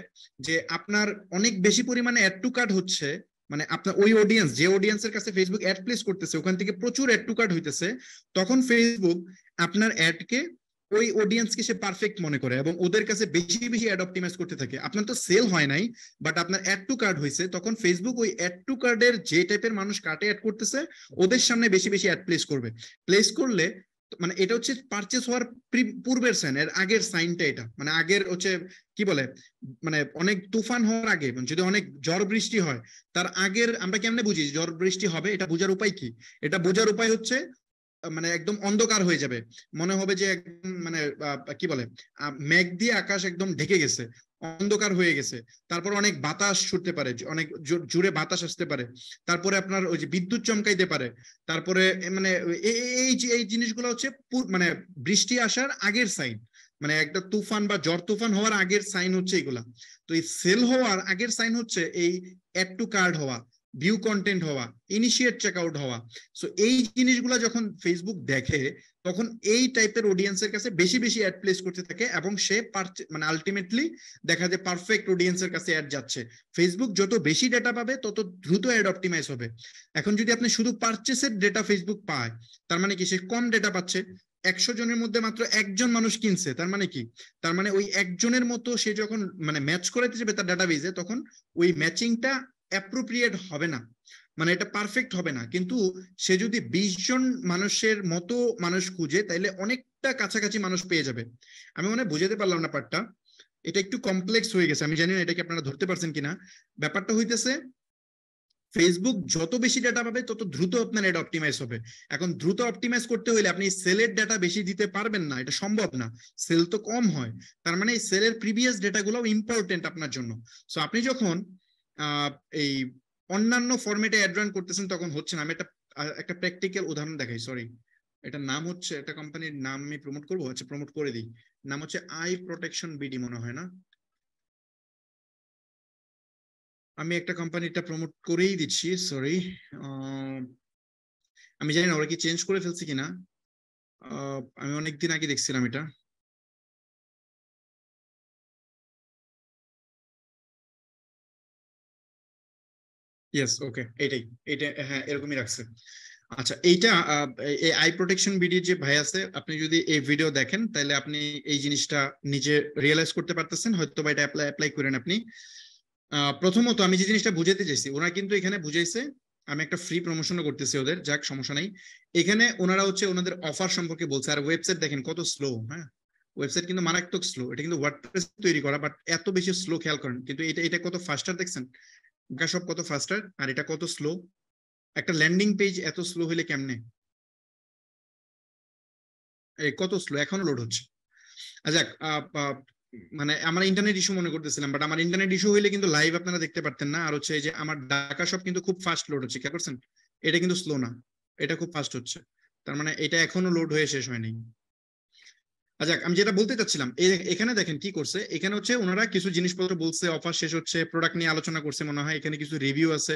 যে আপনার অনেক বেশি পরিমাণে অ্যাড টু কার্ট হচ্ছে, মানে আপনার ওই অডিয়েন্স, যে অডিয়েন্সের কাছে ফেসবুক অ্যাড প্লেস করতেছে ওখান থেকে প্রচুর অ্যাড টু কার্ট হইতেছে, তখন ফেসবুক আপনার অ্যাডকে, ওই অডিয়েন্সকে সে পারফেক্ট মনে করে এবং ওদের কাছে বেশি বেশি অ্যাড অপটিমাইজ করতে থাকে। আপনার তো সেল হয় নাই, বাট আপনার অ্যাড টু কার্ড হয়েছে, তখন ফেসবুক ওই অ্যাড টু কার্ডের যে টাইপের মানুষ কার্টে অ্যাড করতেছে ওদের সামনে বেশি বেশি অ্যাড প্লেস করবে। প্লেস করলে মানে এটা হচ্ছে পারচেস হওয়ার পূর্বের সাইন, এর আগের সাইনটা এটা, মানে আগের হচ্ছে কি বলে, মানে অনেক তুফান হওয়ার আগে, যদি অনেক ঝড় বৃষ্টি হয় তার আগের, আমরা কেমনে বুঝি ঝড় বৃষ্টি হবে, এটা বোঝার উপায় কি? এটা বোঝার উপায় হচ্ছে মানে একদম অন্ধকার হয়ে যাবে, মনে হবে যে একদম মানে কি বলে, মেঘ দিয়ে আকাশ একদম ঢেকে গেছে, অন্ধকার হয়ে গেছে, তারপর অনেক বাতাস ছুটতে পারে, অনেক জোরে বাতাস আসতে পারে, তারপরে আপনার ওই যে বিদ্যুৎ চমকাইতে পারে, তারপরে মানে এই জিনিসগুলো হচ্ছে মানে বৃষ্টি আসার আগের সাইন, মানে একটা তুফান বা ঝড় তুফান হওয়ার আগের সাইন হচ্ছে এগুলা। তো এই সেল হওয়ার আগের সাইন হচ্ছে এই অ্যাড টু কার্ড হওয়া, ভিউ কন্টেন্ট হওয়া, ইনিশিয়েট চেকআউট হওয়া। সো এই জিনিসগুলো যখন ফেসবুক দেখে, তখন এই টাইপের অডিয়েন্সের কাছে বেশি বেশি অ্যাড প্লেস করতে থাকে এবং সে মানে আলটিমেটলি দেখা যায় পারফেক্ট অডিয়েন্সের কাছে অ্যাড যাচ্ছে। ফেসবুক যত বেশি ডেটা পাবে তত দ্রুত অ্যাড অপটিমাইজ হবে। এখন যদি আপনি শুধু পারচেসের ডেটা ফেসবুক পায়, তার মানে কি সে কম ডেটা পাচ্ছে। 100 জনের মধ্যে মাত্র 1 জন মানুষ কিনছে, তার মানে কি? তার মানে ওই একজনের মতো সে যখন মানে ম্যাচ করাতে যাবে তার ডাটাবেজে, তখন ওই ম্যাচিংটা অ্যাপ্রোপ্রিয়েট হবে না, মানে এটা পারফেক্ট হবে না। কিন্তু সে যদি 20 জন মানুষের মতো মানুষ খুঁজে, তাইলে অনেকটা কাছাকাছি মানুষ পেয়ে যাবে। আমি মনে হয় বুঝাতে পারলাম না পার্টটা, এটা একটু কমপ্লেক্স হয়ে গেছে, আমি জানি না এটা কি আপনারা ধরতে পারছেন কিনা। ব্যাপারটা হইতেছে ফেসবুক যত বেশি ডাটা পাবে তত দ্রুত আপনার এটা অপটিমাইজ হবে। এখন দ্রুত অপটিমাইজ করতে হলে আপনি সেলের ডাটা বেশি দিতে পারবেন না, এটা সম্ভব না, সেল তো কম হয়। তার মানে এই সেলের প্রিভিয়াস ডেটাগুলো ইম্পর্টেন্ট আপনার জন্য। সো আপনি যখন এই অন্যান্য ফরম্যাটে অ্যাড রান করতেছেন তখন হচ্ছে না। আমি একটা প্র্যাকটিক্যাল উদাহরণ দেখাই, সরি, এটার নাম হচ্ছে, একটা কোম্পানির নাম আমি প্রমোট করবো, আচ্ছা প্রমোট করে দিই, নাম হচ্ছে আই প্রোটেকশন বিডি মনে হয়, না? আমি একটা কোম্পানিটা প্রমোট করেই দিচ্ছি, সরি। আমি জানি না ওরা কি চেঞ্জ করে ফেলছে কিনা, আমি অনেকদিন আগে দেখছিলাম এটা। ইয়েস, ওকে, এটাই, এটা হ্যাঁ এরকমই রাখছে। আচ্ছা, এইটা এই আই প্রোটেকশন বিডির যে ভাই আছে, আপনি যদি এই ভিডিও দেখেন তাহলে আপনি এই জিনিসটা নিজে রিয়েলাইজ করতে পারতেছেন, হয়তো বা এটা অ্যাপ্লাই করেন আপনি। প্রথমত আমি যে জিনিসটা বুঝাতে চাইছি, ওরা কিন্তু এখানে বুঝাইছে, আমি একটা ফ্রি প্রমোশনও করতেছি ওদের, যাক সমস্যা নাই। এখানে ওনারা হচ্ছে ওনাদের অফার সম্পর্কে বলছে, আর ওয়েবসাইট দেখেন কত স্লো, হ্যাঁ ওয়েবসাইট কিন্তু মারাত্মক স্লো, এটা কিন্তু ওয়ার্ডপ্রেস তৈরি করা, বাট এত বেশি স্লো, খেয়াল করেন কিন্তু এটা এটা কত ফাস্টার দেখছেন, সব কত ফাস্টার, আর এটা কত স্লো। একটা ল্যান্ডিং পেজ এত স্লো হইলে কেমনে, কত স্লো, এখনো লোড হচ্ছে। আচ্ছা, মানে আমার ইন্টারনেট ইস্যু মনে করতেছিলাম, বাট আমার ইন্টারনেট ইস্যু হইলে কিন্তু লাইভ আপনারা দেখতে পারতেন না। আর হচ্ছে এই যে আমার ঢাকা সব কিন্তু খুব ফাস্ট লোড হচ্ছে, খেয়াল করছেন? এটা কিন্তু স্লো না, এটা খুব ফাস্ট হচ্ছে, তার মানে এটা এখনো লোড হয়ে শেষ হয়নি। আচ্ছা, আমি যেটা বলতে চাচ্ছিলাম, এখানে দেখেন কি করছে, এখানে হচ্ছে ওনারা কিছু জিনিসপত্র বলছে, অফার শেষ হচ্ছে, প্রোডাক্ট নিয়ে আলোচনা করছে মনে হয়, এখানে কিছু রিভিউ আছে,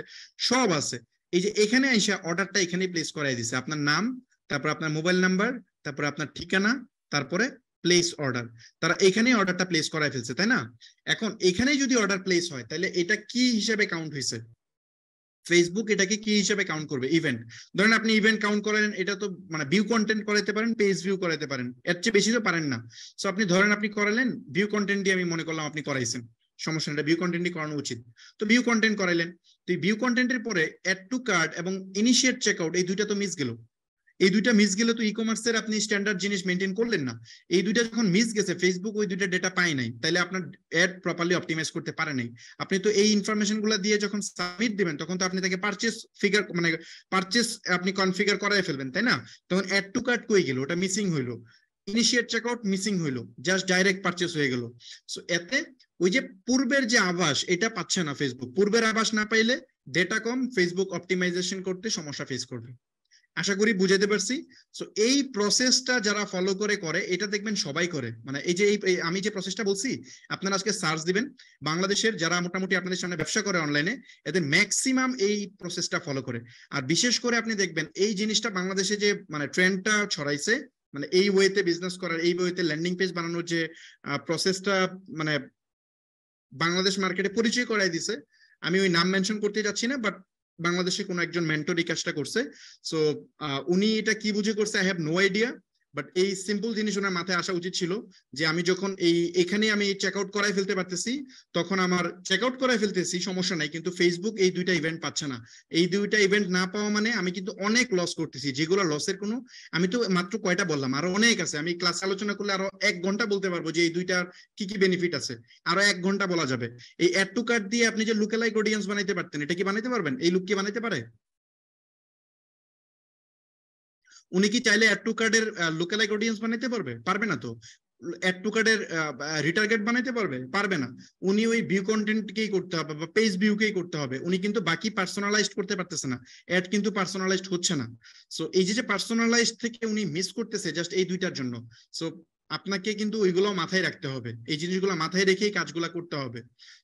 সব আছে। এই যে এখানে এসে অর্ডারটা এখানেই প্লেস করাই দিছে, আপনার নাম, তারপর আপনার মোবাইল নাম্বার, তারপর আপনার ঠিকানা, তারপরে প্লেস অর্ডার, তারা এখানেই অর্ডারটা প্লেস করাই ফেলছে, তাই না? এখন এখানেই যদি অর্ডার প্লেস হয়, তাহলে এটা কি হিসেবে কাউন্ট হয়েছে? ফেসবুক এটাকে কি হিসেবে কাউন্ট করবে? ইভেন্ট। ধরেন আপনি ইভেন্ট কাউন্ট করেন, এটা তো মানে ভিউ কন্টেন্ট করাতে পারেন, পেজ ভিউ করাতে পারেন, এর চেয়ে বেশি তো পারেন না। সো আপনি ধরেন আপনি করালেন ভিউ কন্টেন্ট দিয়ে, আমি মনে করলাম আপনি করাইছেন, সমস্যা নেই, ভিউ কন্টেন্টই করানো উচিত। তো ভিউ কন্টেন্ট করাইলেন, তো ভিউ কন্টেন্টের পরে অ্যাড টু কার্ট এবং ইনিশিয়েট চেকআউট, এই দুইটা তো মিস গেল। এই দুইটা মিস গেলে তো ই কমার্সের আপনি স্ট্যান্ডার্ড জিনিস মেনটেন করলেন না। এই দুইটা যখন মিস গেছে, ফেসবুক ওই দুইটা ডেটা পায় নাই, তাহলে আপনার অ্যাড প্রপারলি অপটিমাইজ করতে পারে নাই। আপনি তো এই ইনফরমেশন গুলো দিয়ে যখন সাবমিট দিবেন, তখন তো আপনি তাকে পারচেস ফিগার মানে পারচেস আপনি কনফিগার করাই ফেলবেন, তাই না? তখন অ্যাড টু কার্ট কই গেল? ওটা মিসিং হইলো। ইনিশিয়েট চেকআউট মিসিং হইলো, জাস্ট ডাইরেক্ট পারচেস হয়ে গেল। সো এতে ওই যে পূর্বের যে আভাস, এটা পাচ্ছে না ফেসবুক। পূর্বের আভাস না পাইলে ডেটা কম, ফেসবুক অপটিমাইজেশন করতে সমস্যা ফেস করবে। আশা করি বুঝাতে পারছি। সো এই প্রসেসটা যারা ফলো করে এটা দেখবেন সবাই করে, মানে এই যে আমি যে প্রসেসটা বলছি, আপনারা আজকে সার্চ দিবেন, বাংলাদেশের যারা মোটামুটি আপনাদের সামনে ব্যবসা করে অনলাইনে, এদের ম্যাক্সিমাম এই প্রসেসটা ফলো করে। আর বিশেষ করে আপনি দেখবেন এই জিনিসটা বাংলাদেশে যে মানে ট্রেন্ডটা ছড়াইছে, মানে এই ওয়েতে বিজনেস করার, এই ওয়েতে ল্যান্ডিং পেজ বানানোর যে প্রসেসটা মানে বাংলাদেশ মার্কেটে পরিচয় করাই দিছে, আমি ওই নাম মেনশন করতে যাচ্ছি না, বাট বাংলাদেশে কোনো একজন মেন্টর এই কাজটা করছে। সো উনি এটা কি বুঝে করছে I have no idea, but এই সিম্পল জিনিস ওনার মাথায় আসা উচিত ছিল যে আমি যখন এখানে আমি চেক আউট করাই ফেলতে পারতেছি, তখন আমার চেক আউট করাই ফেলতেছি, সমস্যা নাই, কিন্তু ফেসবুক এই দুইটা ইভেন্ট পাচ্ছে না। এই দুইটা ইভেন্ট না পাওয়া মানে আমি কিন্তু অনেক লস করতেছি, যেগুলো লসের কোনো, আমি তো মাত্র কয়টা বললাম, আরো অনেক আছে। আমি ক্লাস আলোচনা করলে আরো 1 ঘন্টা বলতে পারবো যে এই দুইটার কি কি বেনিফিট আছে, আরো 1 ঘন্টা বলা যাবে। এই অ্যাড টু কার্ট দিয়ে আপনি যে লুকালাইক অডিয়েন্স বানাইতে পারতেন, এটা কি বানাইতে পারবেন? এই লুক কি বানাইতে পারে? উনি কি চাইলে অ্যাড টু কার্ডের লুকালাইক অডিয়েন্স বানাইতে পারবে? পারবে না তো। অ্যাড টু কার্ডের রিটার্গেট বানাইতে পারবে? পারবে না। উনি ওই ভিউ কন্টেন্টকেই করতে হবে বা পেজ ভিউকেই করতে হবে, উনি কিন্তু বাকি পার্সোনালাইজড করতে পারতেছে না। অ্যাড কিন্তু পার্সোনালাইজড হচ্ছে না। সো এই যে পার্সোনালাইজড থেকে উনি মিস করতেছে জাস্ট এই দুইটার জন্য। সো আপনাকে কিন্তু ওইগুলো মাথায় রাখতে হবে, এই জিনিসগুলো মাথায় রেখেই কাজগুলো করতে হবে।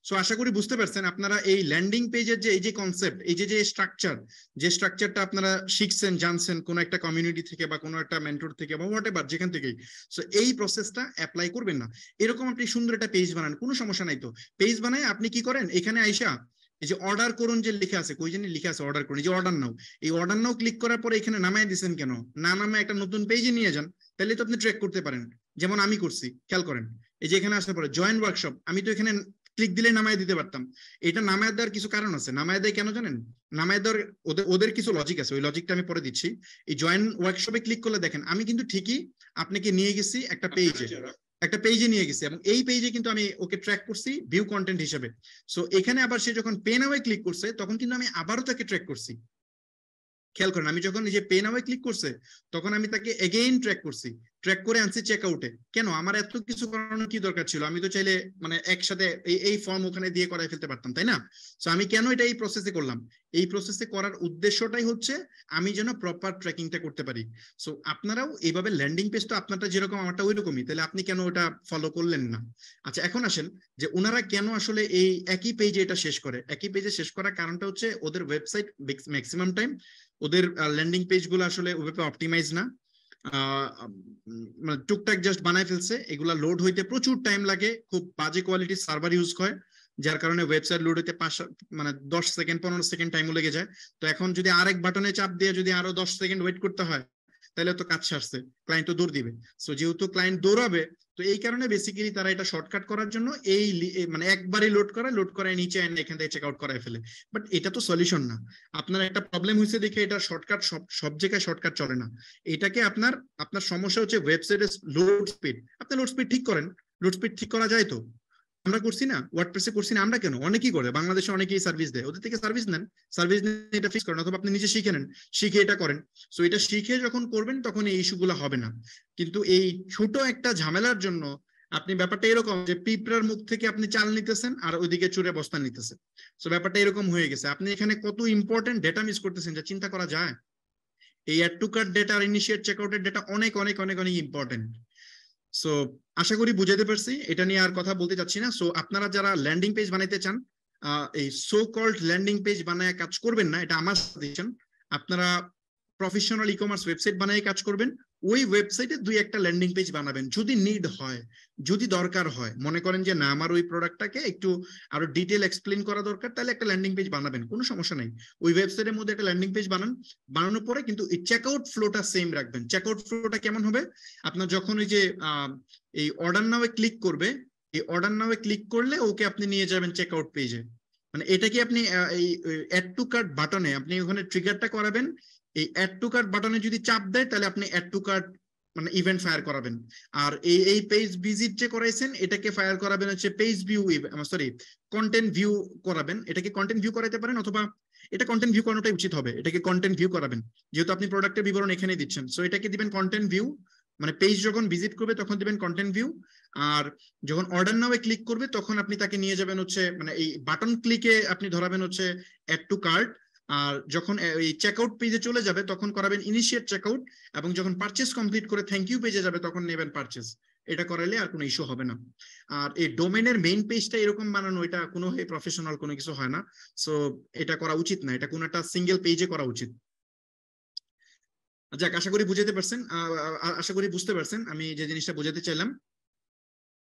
সো আশা করি বুঝতে পারছেন আপনারা এই ল্যান্ডিং পেজের যে এই যে কনসেপ্ট, এই যে স্ট্রাকচার, যে স্ট্রাকচারটা আপনারা শিখছেন, জানছেন কোনো একটা কমিউনিটি থেকে বা কোনো একটা মেন্টর থেকে বা হোয়াটএভার যেখান থেকেই। সো এই প্রসেসটা অ্যাপ্লাই করবেন না। এরকম আপনি সুন্দর একটা পেজ বানান, কোনো সমস্যা নাই তো। পেজ বানায় আপনি কি করেন, এখানে আইসা এই যে অর্ডার করুন যে লেখা আছে, কই জানি লেখা আছে অর্ডার করুন, এই যে অর্ডার নাও, এই অর্ডার নাও ক্লিক করার পরে এখানে নামায় দিচ্ছেন কেন? না নামে একটা নতুন পেজে নিয়ে যান, তাহলে তো আপনি ট্র্যাক করতে পারেন। যেমন আমি করছি, খেয়াল করেন, এই যে এখানে আসার পরে জয়েন ওয়ার্কশপ, আমি তো এখানে ক্লিক দিলে নামায় দিতে পারতাম। এটা নামায় দেওয়ার কিছু কারণ আছে। নামায় দেয় কেন জানেন? নামায় দেওয়ার ওদের কিছু লজিক আছে, ওই লজিকটা আমি পরে দিচ্ছি। এই জয়েন ওয়ার্কশপে ক্লিক করলে দেখেন আমি কিন্তু ঠিকই আপনাকে নিয়ে গেছি একটা পেজে নিয়ে গেছি, এবং এই পেজে কিন্তু আমি ওকে ট্র্যাক করছি ভিউ কন্টেন্ট হিসেবে। সো এখানে আবার সে যখন পে নাওয়ে ক্লিক করছে, তখন কিন্তু আমি আবারও তাকে ট্র্যাক করছি। খেয়াল করেন, আমি যখন এই যে পে নাওয়ে ক্লিক করছে, তখন আমি তাকে এগেইন ট্র্যাক করছি, ট্র্যাক করে আনছি চেক আউটে। কেন? আমার এত কিছু করানোর কি দরকার ছিল? আমি তো চাইলে মানে একসাথে এই ফর্ম ওখানে দিয়ে করাই ফেলতে পারতাম, তাই না? সো আমি কেন এটা এই প্রসেসে করলাম? এই প্রসেসে করার উদ্দেশ্যটাই হচ্ছে আমি যেন প্রপার ট্র্যাকিংটা করতে পারি। সো আপনারাও এইভাবে ল্যান্ডিং পেজ, তো আপনারটা যেরকম আমারটা ওই রকমই, তাহলে আপনি কেন ওটা ফলো করলেন না? আচ্ছা, এখন আসেন যে ওনারা কেন আসলে এই একই পেজে এটা শেষ করে। একই পেজে শেষ করার কারণটা হচ্ছে ওদের ওয়েবসাইট ম্যাক্সিমাম টাইম, ওদের ল্যান্ডিং পেজ গুলো আসলে ওইভাবে অপটিমাইজ না, টুকটাক জাস্ট বানায় ফেলছে। এগুলা লোড হইতে প্রচুর টাইম লাগে, খুব বাজে কোয়ালিটির সার্ভার ইউজ করে, যার কারণে ওয়েবসাইট লোড হইতে 10 সেকেন্ড 15 সেকেন্ড টাইম লেগে যায়। তো এখন যদি আরেক বাটনে চাপ দিয়ে যদি আরো 10 সেকেন্ড ওয়েট করতে হয়, তাহলে তো কাজ সারছে, ক্লায়েন্ট তো দৌড় দিবে। সো যেহেতু ক্লায়েন্ট দৌড়াবে, তো এই কারণে বেসিক্যালি তারা এটা শর্টকাট করার জন্য এই মানে একবারই লোড করায় নিচে এনে এখান থেকে চেক আউট করায় ফেলে। বাট এটা তো সলিউশন না। আপনার একটা প্রবলেম হয়েছে দেখে এটা শর্টকাট, সব জায়গায় শর্টকাট চলে না। এটাকে আপনার সমস্যা হচ্ছে ওয়েবসাইটের লোড স্পিড। আপনি লোড স্পিড ঠিক করেন। লোড স্পিড ঠিক করা যায় তো, আমরা করছি না, ওয়ার্ডপ্রেসে করছি না আমরা, কেন? অনেকেই করে, বাংলাদেশে অনেকেই সার্ভিস দেয়, ওদের থেকে সার্ভিস নেন, সার্ভিস নিয়ে এটা ফিক্স করেন, অথবা আপনি নিজে শিখে নেন, শিখে এটা করেন। সো এটা শিখে যখন করবেন তখন এই ইস্যুগুলো হবে না। কিন্তু এই ছোট একটা ঝামেলার জন্য আপনি ব্যাপারটা এরকম যে পিঁপড়ার মুখ থেকে আপনি চাল নিতেছেন আর ওইদিকে চুরে বস্তা নিতেছেন। সো ব্যাপারটা এরকম হয়ে গেছে। আপনি এখানে কত ইম্পর্টেন্ট ডেটা মিস করতেছেন যা চিন্তা করা যায়। এই অ্যাড টু কার্ট ডেটা আর ইনিশিয়েট চেকআউটের ডেটা অনেক অনেক অনেক অনেক ইম্পর্টেন্ট। সো আশা করি বুঝাতে পারছি, এটা নিয়ে আর কথা বলতে চাচ্ছি না। সো আপনারা যারা ল্যান্ডিং পেজ বানাইতে চান, এই সো কল্ড ল্যান্ডিং পেজ বানায় কাজ করবেন না, এটা আমার সাজেশন। আপনারা প্রফেশনাল ই কমার্স ওয়েবসাইট বানিয়ে কাজ করবেন। ওই ওয়েবসাইটে দুই একটা ল্যান্ডিং পেজ বানাবেন যদি নিড হয়, যদি দরকার হয়, মনে করেন যে না আমার ওই প্রোডাক্টটাকে একটু আরো ডিটেল এক্সপ্লেন করা দরকার, তাহলে একটা ল্যান্ডিং পেজ বানাবেন, কোনো সমস্যা নেই। ওই ওয়েবসাইটের মধ্যে একটা ল্যান্ডিং পেজ বানান, বানানোর পরে কিন্তু এই চেকআউট ফ্লোটা সেম রাখবেন। চেকআউট ফ্লোটা কেমন হবে? আপনার যখন ওই যে এই অর্ডার নাও ক্লিক করবে, এই অর্ডার নাও ক্লিক করলে ওকে আপনি নিয়ে যাবেন চেকআউট পেজে। মানে এটা কি আপনি এই অ্যাড টু কার্ট বাটনে আপনি ওখানে ট্রিগারটা করাবেন, এই অ্যাড টু কার্ট বাটনে যদি চাপ দেয় তাহলে আপনি অ্যাড টু কার্ট মানে ইভেন্ট ফায়ার করাবেন। আর এই পেজ ভিজিট যে করাইছেন এটাকে ফায়ার করাবেন হচ্ছে page view, sorry content view করাবেন। এটাকে কন্টেন্ট ভিউ করাইতে পারেন, অথবা এটা কন্টেন্ট ভিউ করানোটাই উচিত হবে। এটাকে কন্টেন্ট ভিউ করাবেন, যেহেতু আপনি প্রোডাক্টের বিবরণ এখানেই দিচ্ছেন। সো এটাকে দিবেন কন্টেন্ট ভিউ, মানে পেজ যখন ভিজিট করবে তখন দিবেন কন্টেন্ট ভিউ। আর যখন অর্ডার নাও ক্লিক করবে তখন আপনি তাকে নিয়ে যাবেন হচ্ছে মানে এই বাটন ক্লিকে আপনি ধরাবেন হচ্ছে অ্যাড টু কার্ট। আর যখন এই চেকআউট পেজে চলে যাবে তখন করাবেন ইনিশিয়েট চেকআউট, এবং যখন পারচেজ কমপ্লিট করে থ্যাংক ইউ পেজে যাবে তখন নেবেন পারচেজ। এটা করাইলে আর কোনো ইস্যু হবে না। আর এই ডোমেনের মেইন পেজটা এরকম বানানো, এটা কোনো প্রফেশনাল কোনো কিছু হয় না। সো এটা করা উচিত না, এটা কোনো একটা সিঙ্গেল পেজে করা উচিত। যাক, আশা করি বুঝতে পারছেন, আশা করি বুঝতে পারছেন আমি যে জিনিসটা বোঝাতে চাইলাম।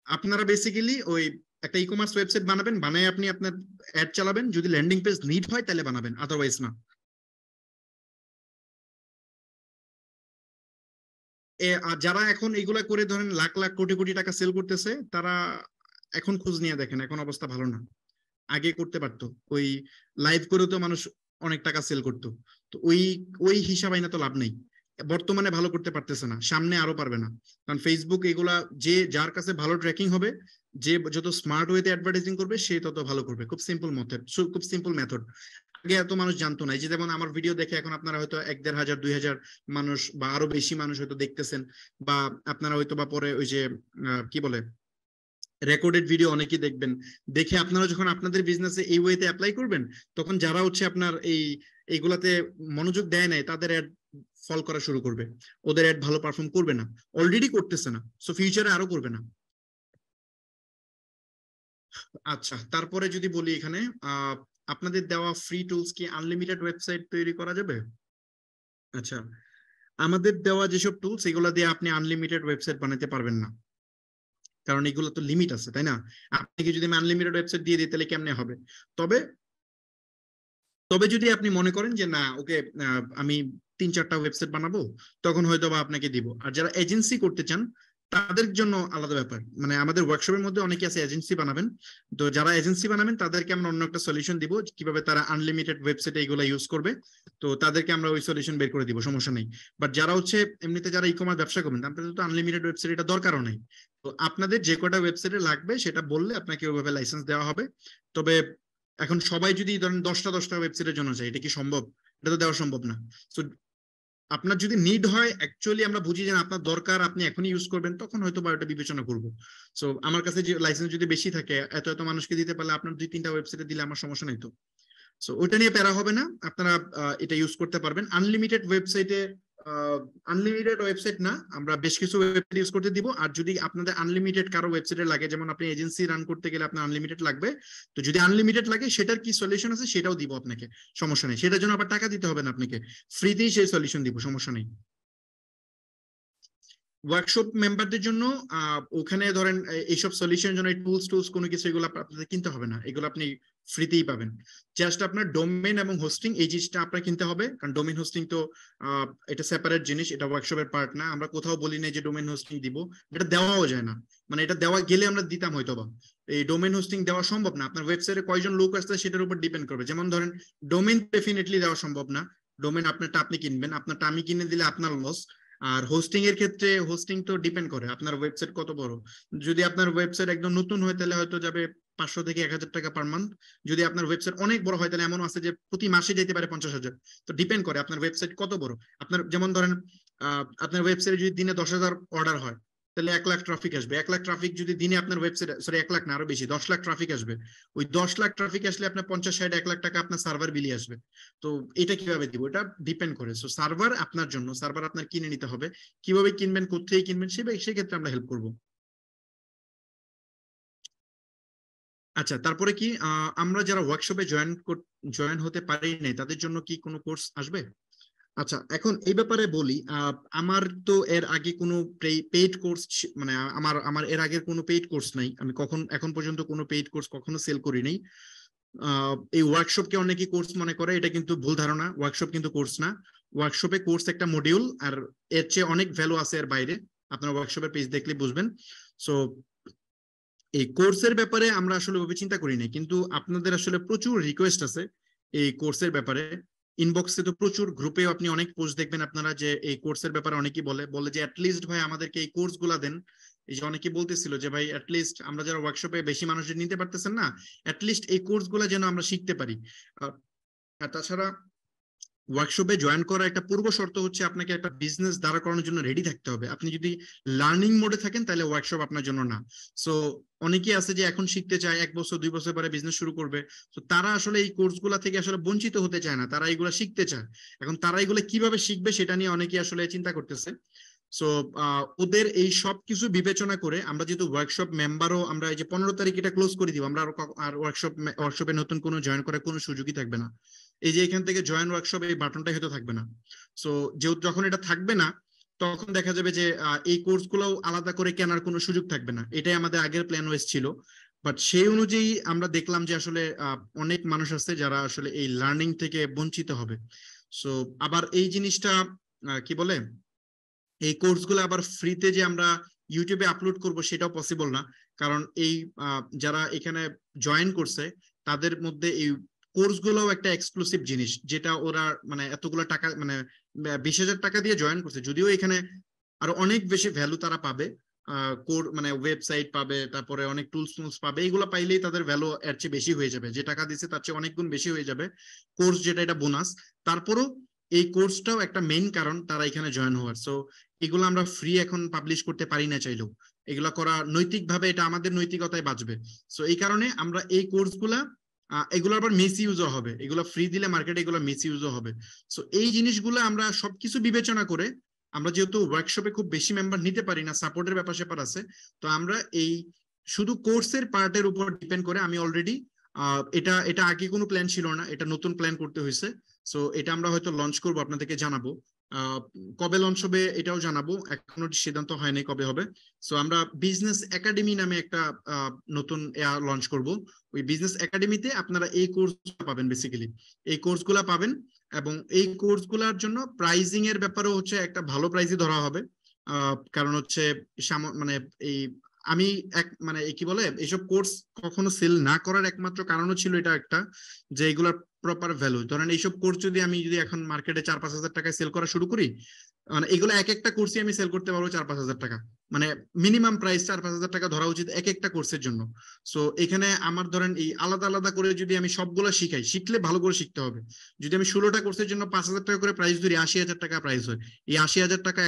আপনারা বেসিক্যালি ওই একটা ই কমার্স ওয়েবসাইট বানাবেন, বানায় আপনি আপনার অ্যাড চালাবেন, যদি ল্যান্ডিং পেজ নিড হয় তাহলে বানাবেন, আদারওয়াইজ না। আর যারা এখন এগুলা করে ধরেন লাখ লাখ কোটি কোটি টাকা সেল করতেছে, তারা এখন খোঁজ নিয়ে দেখেন, এখন অবস্থা ভালো না। আগে করতে পারতো, ওই লাইভ করেও তো মানুষ অনেক টাকা সেল করতো। তো ওই ওই হিসাব আইনা তো লাভ নেই। বর্তমানে ভালো করতে পারতেছে না, সামনে আরো পারবে না। কারণ ফেসবুক এগুলা যে যার কাছে ভালো ট্র্যাকিং হবে, যে যত স্মার্ট ওয়েতে অ্যাডভার্টাইজিং করবে সে তত ভালো করবে। খুব সিম্পল মেথড, খুব সিম্পল মেথড। আগে এত মানুষ জানতো না। এই যে যেমন আমার ভিডিও দেখে এখন আপনারা হয়তো 1-1.5 2,000 মানুষ বা আরো বেশি মানুষ হয়তো দেখতেছেন, বা আপনারা হয়তো বা পরে ওই যে কি বলে রেকর্ডেড ভিডিও অনেকেই দেখবেন। দেখে আপনারা যখন আপনাদের বিজনেসে এই ওয়েতে অ্যাপ্লাই করবেন, তখন যারা হচ্ছে আপনার এইগুলাতে মনোযোগ দেয় নাই তাদের অ্যাড ফল করা শুরু করবে, ওদের অ্যাড ভালো পারফর্ম করবে না, অলরেডি করতেছে না, সো ফিউচারে আরো করবে না। আচ্ছা, তারপরে যদি বলি এখানে আপনাদের দেওয়া ফ্রি টুলস কি আনলিমিটেড ওয়েবসাইট তৈরি করা যাবে? আচ্ছা, আমাদের দেওয়া যেসব টুলস এগুলো দিয়ে আপনি আনলিমিটেড ওয়েবসাইট বানাতে পারবেন না, কারণ এগুলো তো লিমিট আছে, তাই না? আপনাকে যদি আমি আনলিমিটেড ওয়েবসাইট দিয়ে দিই তাহলে কেমনে হবে? তবে তবে যদি আপনি মনে করেন যে না ওকে আমি 3-4টা ওয়েবসাইট বানাবো, তখন হয়তো বা আপনাকে দিব। আর যারা এজেন্সি করতে চান তাদের জন্য আলাদা ব্যাপার। মানে আমাদের ওয়ার্কশপের মধ্যে অনেকে আছে এজেন্সি বানাবেন, তো যারা এজেন্সি বানাবেন তাদেরকে আমরা অন্য একটা সলিউশন দিব, কিভাবে তারা আনলিমিটেড ওয়েবসাইটে এগুলো ইউজ করবে। তো তাদেরকে আমরা ওই সলিউশন বের করে দিব, সমস্যা নেই। বাট যারা হচ্ছে এমনিতে যারা ই কমার্স ব্যবসা করবেন তাদের তো আনলিমিটেড ওয়েবসাইট এটা দরকারও নেই। তো আপনাদের যে কটা ওয়েবসাইটে লাগবে সেটা বললে আপনাকে ওইভাবে লাইসেন্স দেওয়া হবে। তবে এখন সবাই যদি ধরেন 10টা ওয়েবসাইটের জন্য চাই, এটা কি সম্ভব? এটা তো দেওয়া সম্ভব না। সো আপনার যদি নিড হয়, অ্যাকচুয়ালি আমরা বুঝি যে আপনার দরকার, আপনি এখনই ইউজ করবেন, তখন হয়তো বা এটা বিবেচনা করবো। সো আমার কাছে যে লাইসেন্স যদি বেশি থাকে, এত এত মানুষকে দিতে পারলে আপনার 2-3টা ওয়েবসাইটে দিলে আমার সমস্যা নাই তো। সো ওইটা নিয়ে প্যারা হবে না, আপনারা এটা ইউজ করতে পারবেন। আনলিমিটেড ওয়েবসাইটে আনলিমিটেড ওয়েবসাইট না, আমরা বেশ কিছু ওয়েবসাইট ইউজ করতে দিব। আর যদি আপনাদের আনলিমিটেড কারো ওয়েবসাইটে লাগে, যেমন আপনি এজেন্সি রান করতে গেলে আপনার আনলিমিটেড লাগবে, তো যদি আনলিমিটেড লাগে সেটার কি সলিউশন আছে সেটাও দিব আপনাকে, সমস্যা নেই। সেটার জন্য আবার টাকা দিতে হবে না আপনাকে, ফ্রিতেই সেই সলিউশন দিব, সমস্যা নেই। ওয়ার্কশপ মেম্বারদের জন্য ওখানে ধরেন এইসব সলিউশনের জন্য টুলস কোনো কিছু এগুলো আপনাদের কিনতে হবে না, এগুলো আপনি ফ্রিতেই পাবেন। জাস্ট আপনার ডোমেইন এবং হোস্টিং এই জিনিসটা আপনার কিনতে হবে, কারণ ডোমেইন হোস্টিং তো এটা সেপারেট জিনিস, এটা ওয়ার্কশপের পার্ট না। আমরা কোথাও বলি না যে ডোমেইন হোস্টিং দিব, এটা দেওয়াও যায় না। মানে এটা দেওয়া গেলে আমরা দিতাম হয়তো বা, এই ডোমেইন হোস্টিং দেওয়া সম্ভব না। আপনার ওয়েবসাইটে কয়জন লোক আসছে সেটার উপর ডিপেন্ড করবে। যেমন ধরেন ডোমেইন ডেফিনেটলি দেওয়া সম্ভব না, ডোমেইন আপনারটা আপনি কিনবেন, আপনারটা আমি কিনে দিলে আপনার লস। আর হোস্টিং এর ক্ষেত্রে হোস্টিং তো ডিপেন্ড করে আপনার ওয়েবসাইট কত বড়। যদি আপনার ওয়েবসাইট একদম নতুন হয় তাহলে হয়তো যাবে 500 থেকে 1,000 টাকা পার মান্থ। যদি আপনার ওয়েবসাইট অনেক বড় হয় তাহলে এমন আছে যে প্রতি মাসে যেতে পারে 50,000। তো ডিপেন্ড করে আপনার ওয়েবসাইট কত বড়। আপনার যেমন ধরেন আপনার ওয়েবসাইটে যদি দিনে 10,000 অর্ডার হয়, তাহলে 1 লাখ ট্রাফিক আসবে। 1 লাখ ট্রাফিক যদি দিনে আপনার ওয়েবসাইট, সরি 1 লাখ না আরো বেশি, 10 লাখ ট্রাফিক আসবে। ওই 10 লাখ ট্রাফিক আসলে আপনার 50-60-1 লাখ টাকা আপনার সার্ভার বিলি আসবে। তো এটা কিভাবে দিব, এটা ডিপেন্ড করে। সো সার্ভার আপনার জন্য, সার্ভার আপনার কিনে নিতে হবে। কিভাবে কিনবেন, কোথেকে কিনবেন, সেক্ষেত্রে আমরা হেল্প করবো। আচ্ছা, তারপরে কি আমরা যারা ওয়ার্কশপে জয়েন হতে পারি নাই তাদের জন্য কি কোনো কোর্স আসবে? আচ্ছা, এখন এই ব্যাপারে বলি, আমার তো এর আগে কোনো পেইড কোর্স, মানে আমার আমার এর আগের কোনো পেইড কোর্স নাই। আমি এখন পর্যন্ত কোনো পেইড কোর্স কখনো সেল করি নাই। এই ওয়ার্কশপকে অনেকে কোর্স মনে করে, এটা কিন্তু ভুল ধারণা। ওয়ার্কশপ কিন্তু কোর্স না। ওয়ার্কশপে কোর্স একটা মডিউল, আর এর চেয়ে অনেক ভ্যালু আছে এর বাইরে। আপনারা ওয়ার্কশপের পেজ দেখলে বুঝবেন। সো এই কোর্সের ব্যাপারে আমরা আসলে ওভাবে চিন্তা করি নাই, কিন্তু আপনাদের আসলে প্রচুর রিকোয়েস্ট আছে এই কোর্সের ব্যাপারে। ইনবক্সে তো প্রচুর, গ্রুপেও আপনি অনেক পোস্ট দেখবেন আপনারা যে এই কোর্সের ব্যাপারে অনেকেই বলে যে অ্যাটলিস্ট ভাই আমাদেরকে এই কোর্স গুলা দেন। এই যে অনেকে বলতেছিল যে ভাই অ্যাটলিস্ট আমরা যারা ওয়ার্কশপে বেশি মানুষজন নিতে পারতেছেন না, অ্যাটলিস্ট এই কোর্স গুলা যেন আমরা শিখতে পারি। আর তাছাড়া ওয়ার্কশপে জয়েন করার একটা পূর্ব শর্ত হচ্ছে আপনাকে একটা বিজনেস দাঁড়া করানোর জন্য রেডি থাকতে হবে। আপনি যদি লার্নিং মোডে থাকেন তাহলে ওয়ার্কশপ আপনার জন্য না। সো অনেকেই আছে যে এখন শিখতে চায়, 1 বছর 2 বছর পরে বিজনেস শুরু করবে। তো তারা আসলে এই কোর্সগুলা থেকে আসলে বঞ্চিত হতে চায় না, তারা এগুলা শিখতে চায়। এখন তারা এগুলো কিভাবে শিখবে সেটা নিয়ে অনেকেই আসলে চিন্তা করতেছে। সো ওদের এই সব কিছু বিবেচনা করে আমরা যেহেতু ওয়ার্কশপ মেম্বারও, আমরা এই যে 15 তারিখ এটা ক্লোজ করে দিব, আমরা আর ওয়ার্কশপে নতুন কোনো জয়েন করার কোনো সুযোগই থাকবে না। এই যে এখান থেকে জয়েন ওয়ার্কশপ এই বাটনটা হয়তো থাকবে না। সো যেহেতু যখন এটা থাকবে না, তখন দেখা যাবে যে এই কোর্সগুলোও আলাদা করে কেনার কোনো সুযোগ থাকবে না। এটাই আমাদের আগের প্ল্যান ওয়েস ছিল। বাট সেই অনুযায়ী আমরা দেখলাম যে আসলে অনেক মানুষ আছে যারা আসলে এই লার্নিং থেকে বঞ্চিত হবে। সো আবার এই জিনিসটা কি বলে, এই কোর্সগুলো আবার ফ্রিতে যে আমরা ইউটিউবে আপলোড করব সেটাও পসিবল না। কারণ এই যারা এখানে জয়েন করছে তাদের মধ্যে এই কোর্সগুলোও একটা এক্সক্লুসিভ জিনিস, যেটা ওরা মানে এতগুলো টাকা, মানে 20,000 টাকা দিয়ে জয়েন করছে, যদিও এখানে আরো অনেক বেশি ভ্যালু তারা পাবে। মানে ওয়েবসাইট পাবে, তারপরে অনেক টুলস পাবে। এইগুলো পাইলেই তাদের ভ্যালু এর চেয়ে বেশি হয়ে যাবে, যে টাকা দিচ্ছে তার চেয়ে অনেক গুণ বেশি হয়ে যাবে কোর্স, যেটা এটা বোনাস। তারপরও এই কোর্সটাও একটা মেইন কারণ তারা এখানে জয়েন হওয়ার। সো এগুলো আমরা ফ্রি এখন পাবলিশ করতে পারি না চাইলেও। এগুলো করা নৈতিকভাবে, এটা আমাদের নৈতিকতায় বাঁচবে। সো এই কারণে আমরা এই কোর্সগুলা, এগুলো আবার মিস ইউজও হবে, এগুলো ফ্রি দিলে মার্কেটে এগুলো মিস ইউজও হবে। সো এই জিনিসগুলো আমরা সবকিছু বিবেচনা করে, আমরা যেহেতু ওয়ার্কশপে খুব বেশি মেম্বার নিতে পারি না, সাপোর্টের ব্যাপার স্যাপার আছে, তো আমরা এই শুধু কোর্সের পার্টের উপর ডিপেন্ড করে আমি অলরেডি এটা এটা আগে কোনো প্ল্যান ছিল না, এটা নতুন প্ল্যান করতে হয়েছে। সো এটা আমরা হয়তো লঞ্চ করবো, আপনাদেরকে জানাবো। কবে লঞ্চ হবে এটাও জানাবো, এখনো সিদ্ধান্ত হয়নি কবে হবে। সো আমরা বিজনেস একাডেমি নামে একটা নতুন লঞ্চ করব। ওই বিজনেস একাডেমিতে আপনারা এই কোর্স পাবেন, বেসিক্যালি এই কোর্সগুলা পাবেন। এবং এই কোর্সগুলোর জন্য প্রাইজিং এর ব্যাপারেও হচ্ছে একটা ভালো প্রাইসই ধরা হবে। কারণ হচ্ছে মানে এই আমি মানে কি বলে, এইসব কোর্স কখনো সেল না করার একমাত্র কারণও ছিল এটা একটা, যে এগুলোর প্রপার ভ্যালু। ধরেন এইসব কোর্স আমি যদি এখন মার্কেটে 4-5 হাজার টাকায় সেল করা শুরু করি, মানে এগুলো এক একটা কোর্সই আমি সেল করতে পারবো 4-5 হাজার টাকা। মানে মিনিমাম প্রাইস 4-5 হাজার টাকা ধরা উচিত এক একটা কোর্সের জন্য। সো এখানে আমার ধরেন এই আলাদা আলাদা করে যদি আমি সবগুলো শিখাই, শিখলে ভালো করে শিখতে হবে। যদি আমি 16টা কোর্সের জন্য 5,000 টাকা করে প্রাইস ধরি, 80,000 টাকা প্রাইস হয়। এই 80,000 টাকা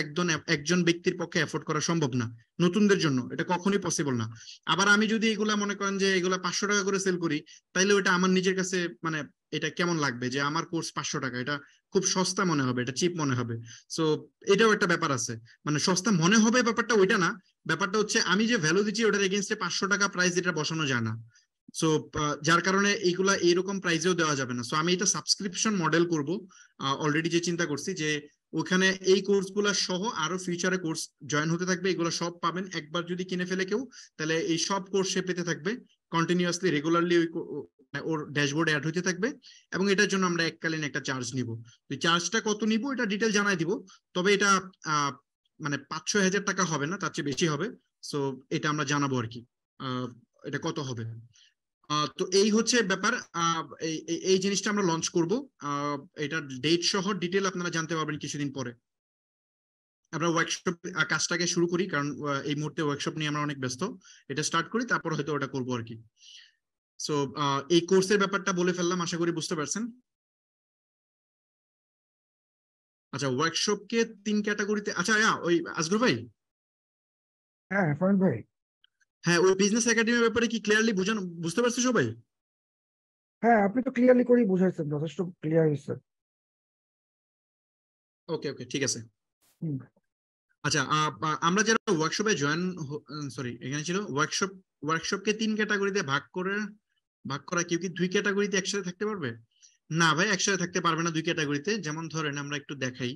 একজন ব্যক্তির পক্ষে এফোর্ড করা সম্ভব না, নতুনদের জন্য এটা কখনোই পসিবল না। আবার আমি যদি এগুলা মনে করেন যে এগুলা 500 টাকা করে সেল করি, তাইলে ওটা আমার নিজের কাছে মানে এটা কেমন লাগবে যে আমার কোর্স 500 টাকা, এটা খুব সস্তা মনে হবে, এটা চিপ মনে হবে। সো এটাও একটা ব্যাপার আছে। মানে সস্তা মনে হবে ব্যাপারটা ওইটা না, ব্যাপারটা হচ্ছে আমি যে ভ্যালু দিচ্ছি ওটার এগেইনস্টে 500 টাকা প্রাইস এটা বসানো যায় না। সো যার কারণে এইগুলা এইরকম প্রাইসেও দেওয়া যাবে না। সো আমি এটা সাবস্ক্রিপশন মডেল করব অলরেডি, যে চিন্তা করছি যে ওখানে এই কোর্সগুলো সহ আরো ফিউচারে কোর্স জয়েন হতে থাকবে, এগুলো সব পাবেন। একবার যদি কিনে ফেলে কেউ, তাহলে এই সব কোর্স সে পেতে থাকবে কন্টিনিউয়াসলি, রেগুলারলি ওর ড্যাশবোর্ডে অ্যাড হতে থাকবে। এবং এটার জন্য আমরা এককালীন একটা চার্জ নিব। তো চার্জটা কত নিব এটা ডিটেল জানাই দিব। তবে এটা মানে 500-1,000 টাকা হবে না, তার চেয়ে বেশি হবে। সো এটা আমরা জানাবো আর কি, এটা কত হবে। তো এই হচ্ছে ব্যাপার। এই জিনিসটা আমরা লঞ্চ করব। এটা ডেট সহ ডিটেল আপনারা জানতে পারবেন কিছুদিন পরে। আমরা ওয়ার্কশপ কাজটাকে শুরু করি, কারণ এই মুহূর্তে ওয়ার্কশপ নিয়ে আমরা অনেক ব্যস্ত। এটা স্টার্ট করি, তারপর হয়তো ওটা করবো আর কি। সো এই কোর্সের ব্যাপারটা বলে ফেললাম, আশা করি বুঝতে পারছেন। আচ্ছা, ওয়ার্কশপকে 3 ক্যাটাগরিতে, আচ্ছা ওই আজগর ভাই, হ্যাঁ ফাহিম ভাই। হ্যাঁ, ওই বিজনেস একাডেমির ব্যাপারে কি ক্লিয়ারলি বুঝতে পারছে সবাই? হ্যাঁ আপনি তো ক্লিয়ারলি করেই বুঝাইছেন, যথেষ্ট ক্লিয়ার হয়েছে। ওকে ওকে, ঠিক আছে। হুম। আচ্ছা, আমরা যারা ওয়ার্কশপে জয়েন, সরি এখানে ছিল ওয়ার্কশপ, ওয়ার্কশপকে 3 ক্যাটাগরিতে ভাগ করা, কেউ কি 2 ক্যাটাগরিতে একসাথে থাকতে পারবে? না ভাই, একসাথে থাকতে পারবে না 2 ক্যাটাগরিতে। যেমন ধরেন আমরা একটু দেখাই,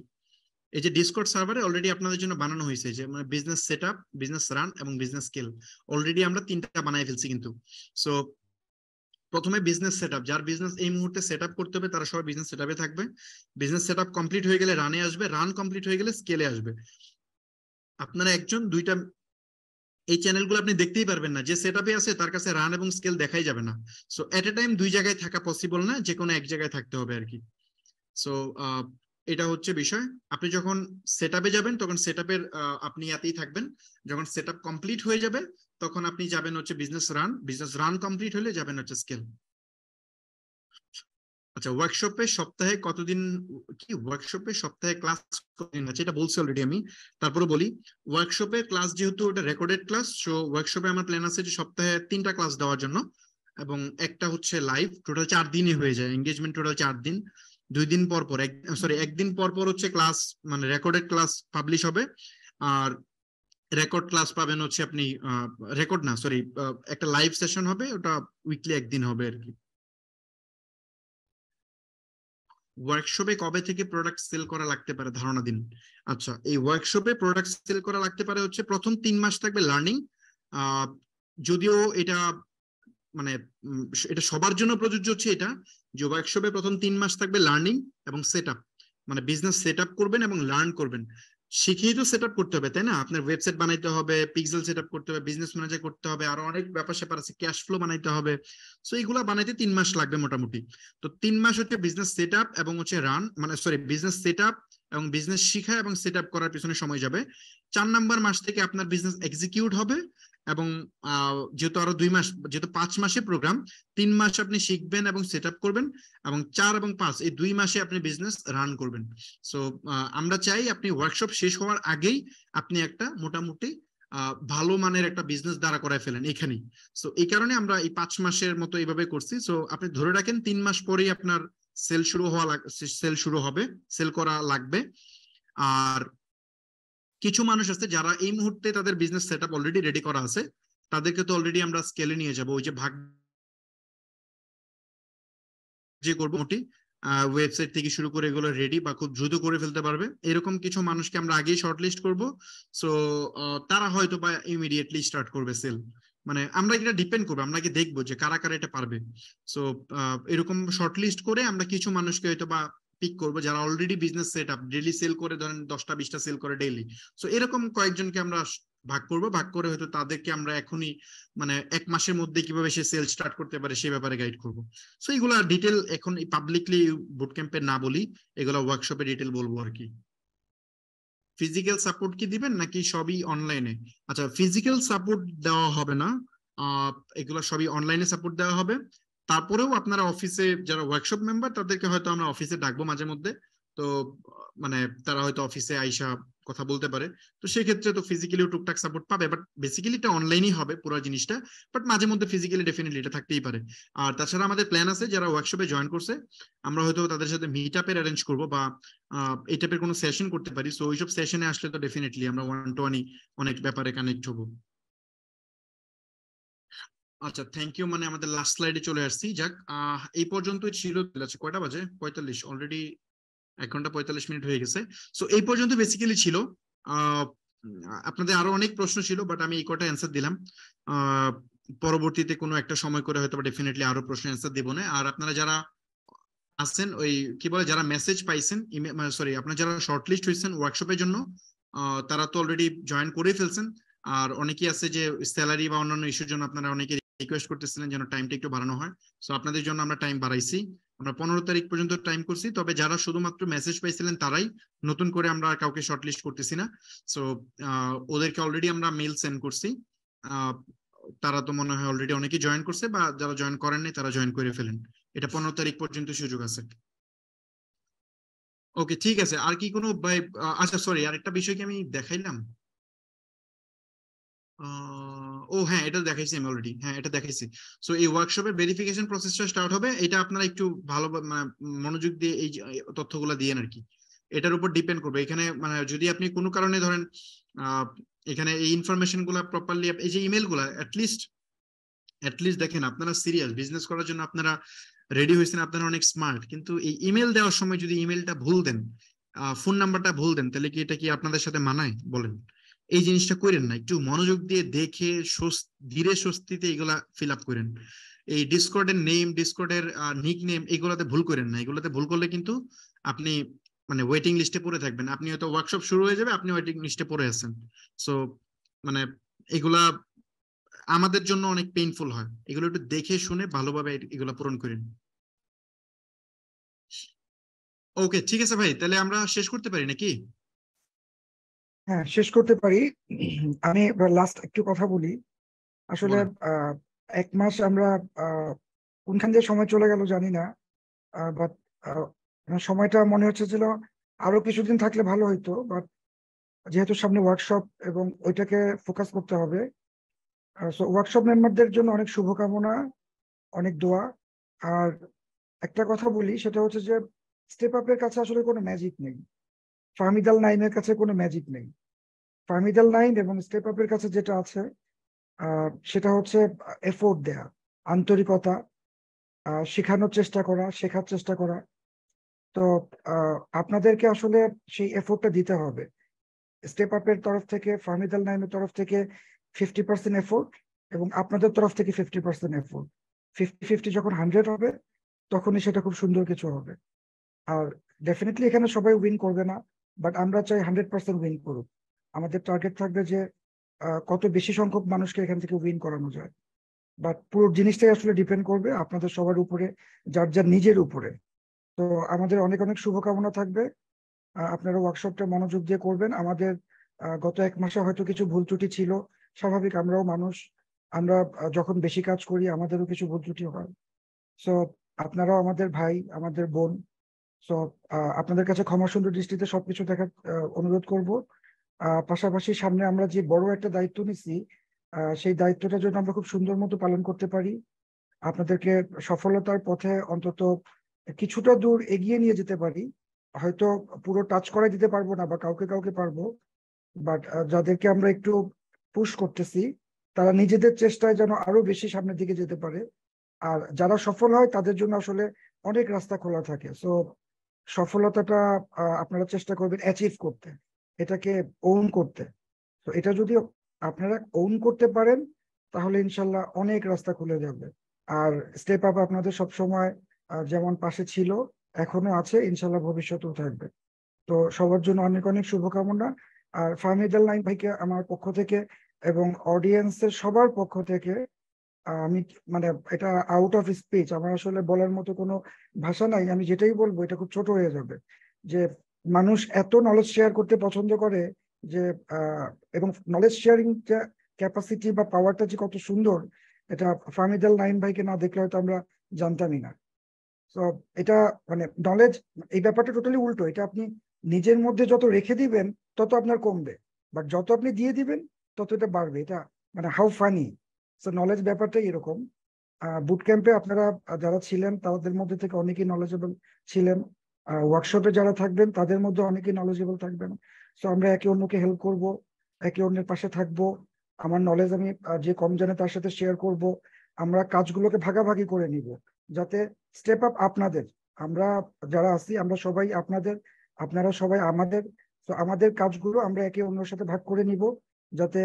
এই যে ডিসকর্ড সার্ভারে অলরেডি আপনাদের জন্য বানানো হয়েছে যে মানে বিজনেস সেটআপ, বিজনেস রান এবং বিজনেস স্কেল, অলরেডি আমরা 3টা বানাই ফেলছি কিন্তু। সো প্রথমে বিজনেস সেটআপ, যার বিজনেস এই মুহূর্তে সেটআপ করতে হবে তারা সবাই বিজনেস সেটআপে থাকবে। বিজনেস সেটআপ কমপ্লিট হয়ে গেলে রানে আসবে, রান কমপ্লিট হয়ে গেলে স্কেলে আসবে। আপনারা একজন দুইটা, এই চ্যানেলগুলো আপনি দেখতেই পারবেন না, যে সেটআপে আছে তার কাছে রান এবং স্কেল দেখাই যাবে না। সো এট এ টাইম 2 জায়গায় থাকা পসিবল না, যে কোনো এক জায়গায় থাকতে হবে আর কি। সো এটা হচ্ছে বিষয়। আপনি যখন সেটআপে যাবেন তখন সেটআপের আপনি ইয়াতেই থাকবেন। যখন সেটআপ কমপ্লিট হয়ে যাবে তখন আপনি যাবেন হচ্ছে business run, business run complete হলে যাবেন হচ্ছে স্কেল। আচ্ছা, ওয়ার্কশপে সপ্তাহে কতদিন, কি ওয়ার্কশপে সপ্তাহে ক্লাস কতদিন আছে এটা বলছি অলরেডি আমি, তারপরে বলি। ওয়ার্কশপে ক্লাস যেহেতু ওটা রেকর্ডেড ক্লাস, সো ওয়ার্কশপে আমার প্ল্যান আছে যে সপ্তাহে 3টা ক্লাস দেওয়ার জন্য, এবং একটা হচ্ছে লাইভ। টোটাল 4 দিনই হয়ে যায় এঙ্গেজমেন্ট, টোটাল 4 দিন। 2 দিন পর পর, সরি 1 দিন পর পর হচ্ছে ক্লাস, মানে রেকর্ডেড ক্লাস পাবলিশ হবে। আর রেকর্ড ক্লাস পাবেন হচ্ছে আপনি, রেকর্ড না সরি, একটা লাইভ সেশন হবে, ওটা উইকলি 1 দিন হবে আর কি। ওয়ার্কশপে কবে থেকে প্রোডাক্ট সেল করা লাগতে পারে ধারণা দিন। আচ্ছা, এই ওয়ার্কশপে প্রোডাক্ট সেল করা লাগতে পারে হচ্ছে প্রথম 3 মাস থাকবে লার্নিং। যদিও এটা মানে এটা সবার জন্য প্রযোজ্য হচ্ছে এটা, যে ওয়ার্কশপে প্রথম 3 মাস থাকবে লার্নিং এবং সেট আপ, মানে বিজনেস সেট আপ করবেন এবং লার্ন করবেন। শিখেই তো সেট আপ করতে হবে, তাই না? আপনার ওয়েবসাইট বানাইতে হবে, পিক্সেল সেট আপ করতে হবে, বিজনেস ম্যানেজার করতে হবে, আরো অনেক ব্যাপার স্যাপার আছে, ক্যাশ ফ্লো বানাইতে হবে। সো এইগুলা বানাইতে 3 মাস লাগবে মোটামুটি। তো 3 মাস হচ্ছে বিজনেস সেট আপ এবং হচ্ছে রান, মানে সরি বিজনেস সেট আপ এবং বিজনেস শিখা এবং সেট আপ করার পিছনে সময় যাবে। 4 নাম্বার মাস থেকে আপনার বিজনেস এক্সিকিউট হবে, এবং যেহেতু আরো 2 মাস, যেহেতু 5 মাসে প্রোগ্রাম, 3 মাস আপনি শিখবেন এবং সেট আপ করবেন, এবং 4 এবং 5 এই 2 মাসে আপনি বিজনেস রান করবেন। সো আমরা চাই আপনি ওয়ার্কশপ শেষ হওয়ার আগেই আপনি একটা মোটামুটি ভালো মানের একটা বিজনেস দাঁড়া করায় ফেলেন এখানেই। সো এই কারণে আমরা এই 5 মাসের মতো এইভাবে করছি। সো আপনি ধরে রাখেন 3 মাস পরেই আপনার সেল শুরু হবে, সেল করা লাগবে। আর কিছু মানুষ আছে যারা এই মুহূর্তে তাদের business set up already ready করা আছে, তাদেরকে তো অলরেডি আমরা স্কেলে নিয়ে যাব, ওই যে ভাগ যে করবো মোটি ওয়েবসাইট থেকে শুরু করে এগুলো রেডি বা খুব দ্রুত করে ফেলতে পারবে, এরকম কিছু মানুষকে আমরা আগেই শর্টলিস্ট করব। সো তারা হয়তো বা ইমিডিয়েটলি স্টার্ট করবে সেল। মানে আমরা এটা ডিপেন্ড করবো, আমরা কি দেখবো যে কারা কারা এটা পারবে। সো এরকম শর্টলিস্ট করে আমরা কিছু মানুষকে হয়তো বা পিক করবো যারা already business set up, daily sell করে, ধরেন 10টা 20টা সেল করে ডেইলি। সো এরকম কয়েকজনকে আমরা ভাগ করবো, ভাগ করে হয়তো তাদেরকে আমরা এখনই, মানে 1 মাসের মধ্যে কিভাবে সে সেল স্টার্ট করতে পারে সে ব্যাপারে গাইড করবো। সো এগুলা ডিটেল এখন পাবলিকলি বুট ক্যাম্পে না বলি, এগুলা ওয়ার্কশপে ডিটেল বলবো আর কি। ফিজিক্যাল সাপোর্ট কি দিবেন নাকি সবই অনলাইনে? আচ্ছা, ফিজিক্যাল সাপোর্ট দেওয়া হবে না, এগুলো সবই অনলাইনে সাপোর্ট দেওয়া হবে। তারপরেও আপনারা অফিসে যারা ওয়ার্কশপ মেম্বার তাদেরকে হয়তো আমরা অফিসে ডাকবো মাঝে মধ্যে। তো মানে তারা হয়তো অফিসে আইসা কথা বলতে পারে, তো সেক্ষেত্রে তো ফিজিক্যালি টুকটাক সাপোর্ট পাবে, বাট বেসিক্যালি এটা অনলাইনই হবে পুরো জিনিসটা। বাট মাঝে মধ্যে ফিজিক্যালি ডেফিনেটলি এটা থাকতেই পারে। আর তাছাড়া আমাদের প্ল্যান আছে যারা ওয়ার্কশপে জয়েন করছে, আমরা হয়তো তাদের সাথে মিট আপের অ্যারেঞ্জ করবো, বা এই টাইপের কোনো সেশন করতে পারি। সো ওইসব সেশনে আসলে তো ডেফিনেটলি আমরা 1-to-1 অনেক ব্যাপারে কানেক্ট হবো। আচ্ছা, থ্যাংক ইউ। মানে আমাদের লাস্ট স্লাইডে চলে আসছি। যাক, এই পর্যন্তই ছিল। আচ্ছা, কয়টা বাজে? 45 অলরেডি, 1 ঘন্টা 45 মিনিট হয়ে গেছে। সো এই পর্যন্ত বেসিক্যালি ছিল। আহ আপনাদের আরো অনেক প্রশ্ন ছিল, বাট আমি এই কটা অ্যান্সার দিলাম। আহ পরবর্তীতে কোনো একটা সময় করে হয়তো ডেফিনেটলি আরো প্রশ্ন অ্যান্সার দেবো না। আর আপনারা যারা আছেন, ওই কি বলে, যারা মেসেজ পাইছেন, সরি আপনারা যারা শর্টলিস্ট হয়েছেন ওয়ার্কশপের জন্য, তারা তো অলরেডি জয়েন করে ফেলছেন। আর অনেকেই আছে যে স্যালারি বা অন্যান্য ইস্যুর জন্য আপনারা অনেকে রিকোয়েস্ট করতেছিলেন যেন টাইমটা একটু বাড়ানো হয়। সো আপনাদের জন্য আমরা টাইম বাড়াইছি, আমরা 15 তারিখ পর্যন্ত টাইম করছি। তবে যারা শুধুমাত্র মেসেজ পাইছিলেন তারাই, নতুন করে আমরা কাউকে শর্টলিস্ট করতেছি না। সো ওদেরকে অলরেডি আমরা মেল সেন্ড করছি। আহ, তারা তো মনে হয় অলরেডি অনেকেই জয়েন করছে, বা যারা জয়েন করেননি তারা জয়েন করে ফেলেন। এটা 15 তারিখ পর্যন্ত সুযোগ আছে। ওকে, ঠিক আছে। আর কি কোনো আচ্ছা সরি, আরেকটা বিষয় কি আমি দেখাইলাম? ও হ্যাঁ, এটা দেখাইছি আমি অলরেডি, হ্যাঁ এটা দেখাইছি। সো এই ওয়ার্কশপের ভেরিফিকেশন প্রসেসটা স্টার্ট হবে, এটা আপনারা একটু ভালো মনোযোগ দিয়ে এই তথ্যগুলো দিয়েন আর কি। এটার উপর ডিপেন্ড করবে এখানে, মানে যদি আপনি কোনো কারণে ধরেন আহ, এখানে এই ইনফরমেশন গুলা প্রপারলি, এই যে ইমেল গুলা অ্যাটলিস্ট দেখেন আপনারা সিরিয়াস বিজনেস করার জন্য, আপনারা রেডি হয়েছেন, আপনারা অনেক স্মার্ট, কিন্তু এই ইমেল দেওয়ার সময় যদি ইমেলটা ভুল দেন, ফোন নাম্বারটা ভুল দেন, তাহলে কি এটা কি আপনাদের সাথে মানায় বলেন? এই জিনিসটা করেন না, একটু মনোযোগ দিয়ে দেখে ধীরে স্বস্তিতে এগুলা ফিল আপ করেন। এই ডিসকর্ডের নেম, ডিসকর্ডের নিক নেম, এগুলাতে ভুল করেন না। এগুলাতে ভুল করলে কিন্তু আপনি মানে ওয়েটিং লিস্টে পড়ে থাকবেন। আপনি হয়তো ওয়ার্কশপ শুরু হয়ে যাবে, আপনি ওয়েটিং লিস্টে পড়ে আছেন। সো মানে এগুলা আমাদের জন্য অনেক পেইনফুল হয়, এগুলো একটু দেখে শুনে ভালোভাবে এগুলো পূরণ করেন। ওকে, ঠিক আছে ভাই, তাহলে আমরা শেষ করতে পারি নাকি? হ্যাঁ, শেষ করতে পারি। আমি লাস্ট একটু কথা বলি। আসলে বলেন। 1 মাস আমরা কোনখান দিয়ে সময় চলে গেল জানি না, বাট সময়টা মনে হচ্ছে ছিল আরো কিছুদিন থাকলে ভালো হইতো, বাট যেহেতু সামনে ওয়ার্কশপ এবং ওইটাকে ফোকাস করতে হবে, সো ওয়ার্কশপ মেম্বারদের জন্য অনেক শুভকামনা, অনেক দোয়া। আর একটা কথা বলি, সেটা হচ্ছে যে স্টেপ আপের কাছে আসলে কোনো ম্যাজিক নেই, ফার্মিদাল নাইনের কাছে কোনো ম্যাজিক নেই। ফার্মিদাল নাইন এবং স্টেপ আপের কাছে যেটা আছে সেটা হচ্ছে এফোর্ট দেয়া, আন্তরিকতা, শেখানোর চেষ্টা করা, শেখার চেষ্টা করা। তো আপনাদেরকে আসলে সেই এফোর্টটা দিতে হবে। স্টেপ আপের তরফ থেকে, ফার্মিদাল নাইনের তরফ থেকে 50% এফোর্ট, এবং আপনাদের তরফ থেকে 50% এফোর্ট। 50-50 যখন 100 হবে, তখনই সেটা খুব সুন্দর কিছু হবে। আর ডেফিনেটলি এখানে সবাই উইন করবে না, বাট আমরা চাই 100% উইন করুক। আমাদের টার্গেট থাকবে যে কত বেশি সংখ্যক মানুষকে এখান থেকে উইন করানো যায়। বাট পুরো জিনিসটাই আসলে ডিপেন্ড করবে আপনাদের সবার উপরে, যার যার নিজের উপরে। তো আমাদের অনেক অনেক শুভকামনা থাকবে। আপনারা ওয়ার্কশপটা মনোযোগ দিয়ে করবেন। আমাদের গত 1 মাসে হয়তো কিছু ভুল ত্রুটি ছিল, স্বাভাবিক, আমরাও মানুষ। আমরা যখন বেশি কাজ করি আমাদেরও কিছু ভুল ত্রুটি হয়। সো আপনারাও আমাদের ভাই, আমাদের বোন। সো আপনাদের কাছে ক্ষমা সুন্দর দৃষ্টিতে সবকিছু দেখার অনুরোধ করব। পাশাপাশি সামনে আমরা যে বড় একটা দায়িত্ব নিছি, সেই দায়িত্বটা যেন আমরা খুব সুন্দর মতো পালন করতে পারি, আপনাদেরকে সফলতার পথে অন্তত কিছুটা দূর এগিয়ে নিয়ে যেতে পারি। হয়তো পুরো টাচ করে দিতে পারবো না, বা কাউকে কাউকে পারবো, বাট যাদেরকে আমরা একটু পুশ করতেছি, তারা নিজেদের চেষ্টায় যেন আরো বেশি সামনের দিকে যেতে পারে। আর যারা সফল হয় তাদের জন্য আসলে অনেক রাস্তা খোলা থাকে। সো সফলতাটা আপনারা চেষ্টা করবেন অ্যাচিভ করতে, এটাকে ওন করতে। তো এটা যদি আপনারা ওন করতে পারেন, তাহলে ইনশাল্লাহ অনেক রাস্তা খুলে যাবে। আর স্টেপ আপ আপনাদের সব সময় যেমন পাশে ছিল, এখনো আছে, ইনশাল্লাহ ভবিষ্যতেও থাকবে। তো সবার জন্য অনেক অনেক শুভকামনা। আর ফাহমিদুল নাইম ভাইকে আমার পক্ষ থেকে এবং অডিয়েন্সের সবার পক্ষ থেকে আমি মানে এটা আউট অফ স্পিচ, আমার আসলে বলার মতো কোনো ভাষা নাই। আমি যেটাই বলবো এটা খুব ছোট হয়ে যাবে। যে মানুষ এত নলেজ শেয়ার করতে পছন্দ করে, যে এবং নলেজ শেয়ারিং ক্যাপাসিটি বা পাওয়ারটা যে কত সুন্দর, এটা ফাহমিদুল নাইম ভাইকে না দেখলে হয়তো আমরা জানতামই না। তো এটা মানে নলেজ, এই ব্যাপারটা টোটালি উল্টো। এটা আপনি নিজের মধ্যে যত রেখে দিবেন তত আপনার কমবে, বাট যত আপনি দিয়ে দিবেন তত এটা বাড়বে। এটা মানে হাউ ফানি। তো নলেজ ব্যাপারটাই এরকম। বুট ক্যাম্পে আপনারা যারা ছিলেন তাদের মধ্যে থেকে অনেকেই নলেজেবল ছিলেন। ওয়ার্কশপে যারা থাকবেন তাদের মধ্যে অনেকেই নলেজেবল থাকবেন। তো আমরা একে অন্যকে হেল্প করব, একে অন্যের পাশে থাকবো। আমার নলেজ আমি যে কম জানে তার সাথে শেয়ার করব। আমরা কাজগুলোকে ভাগাভাগি করে নিব, যাতে স্টেপ আপ আপনাদের, আমরা যারা আছি আমরা সবাই আপনাদের, আপনারা সবাই আমাদের। তো আমাদের কাজগুলো আমরা একে অন্যের সাথে ভাগ করে নিব, যাতে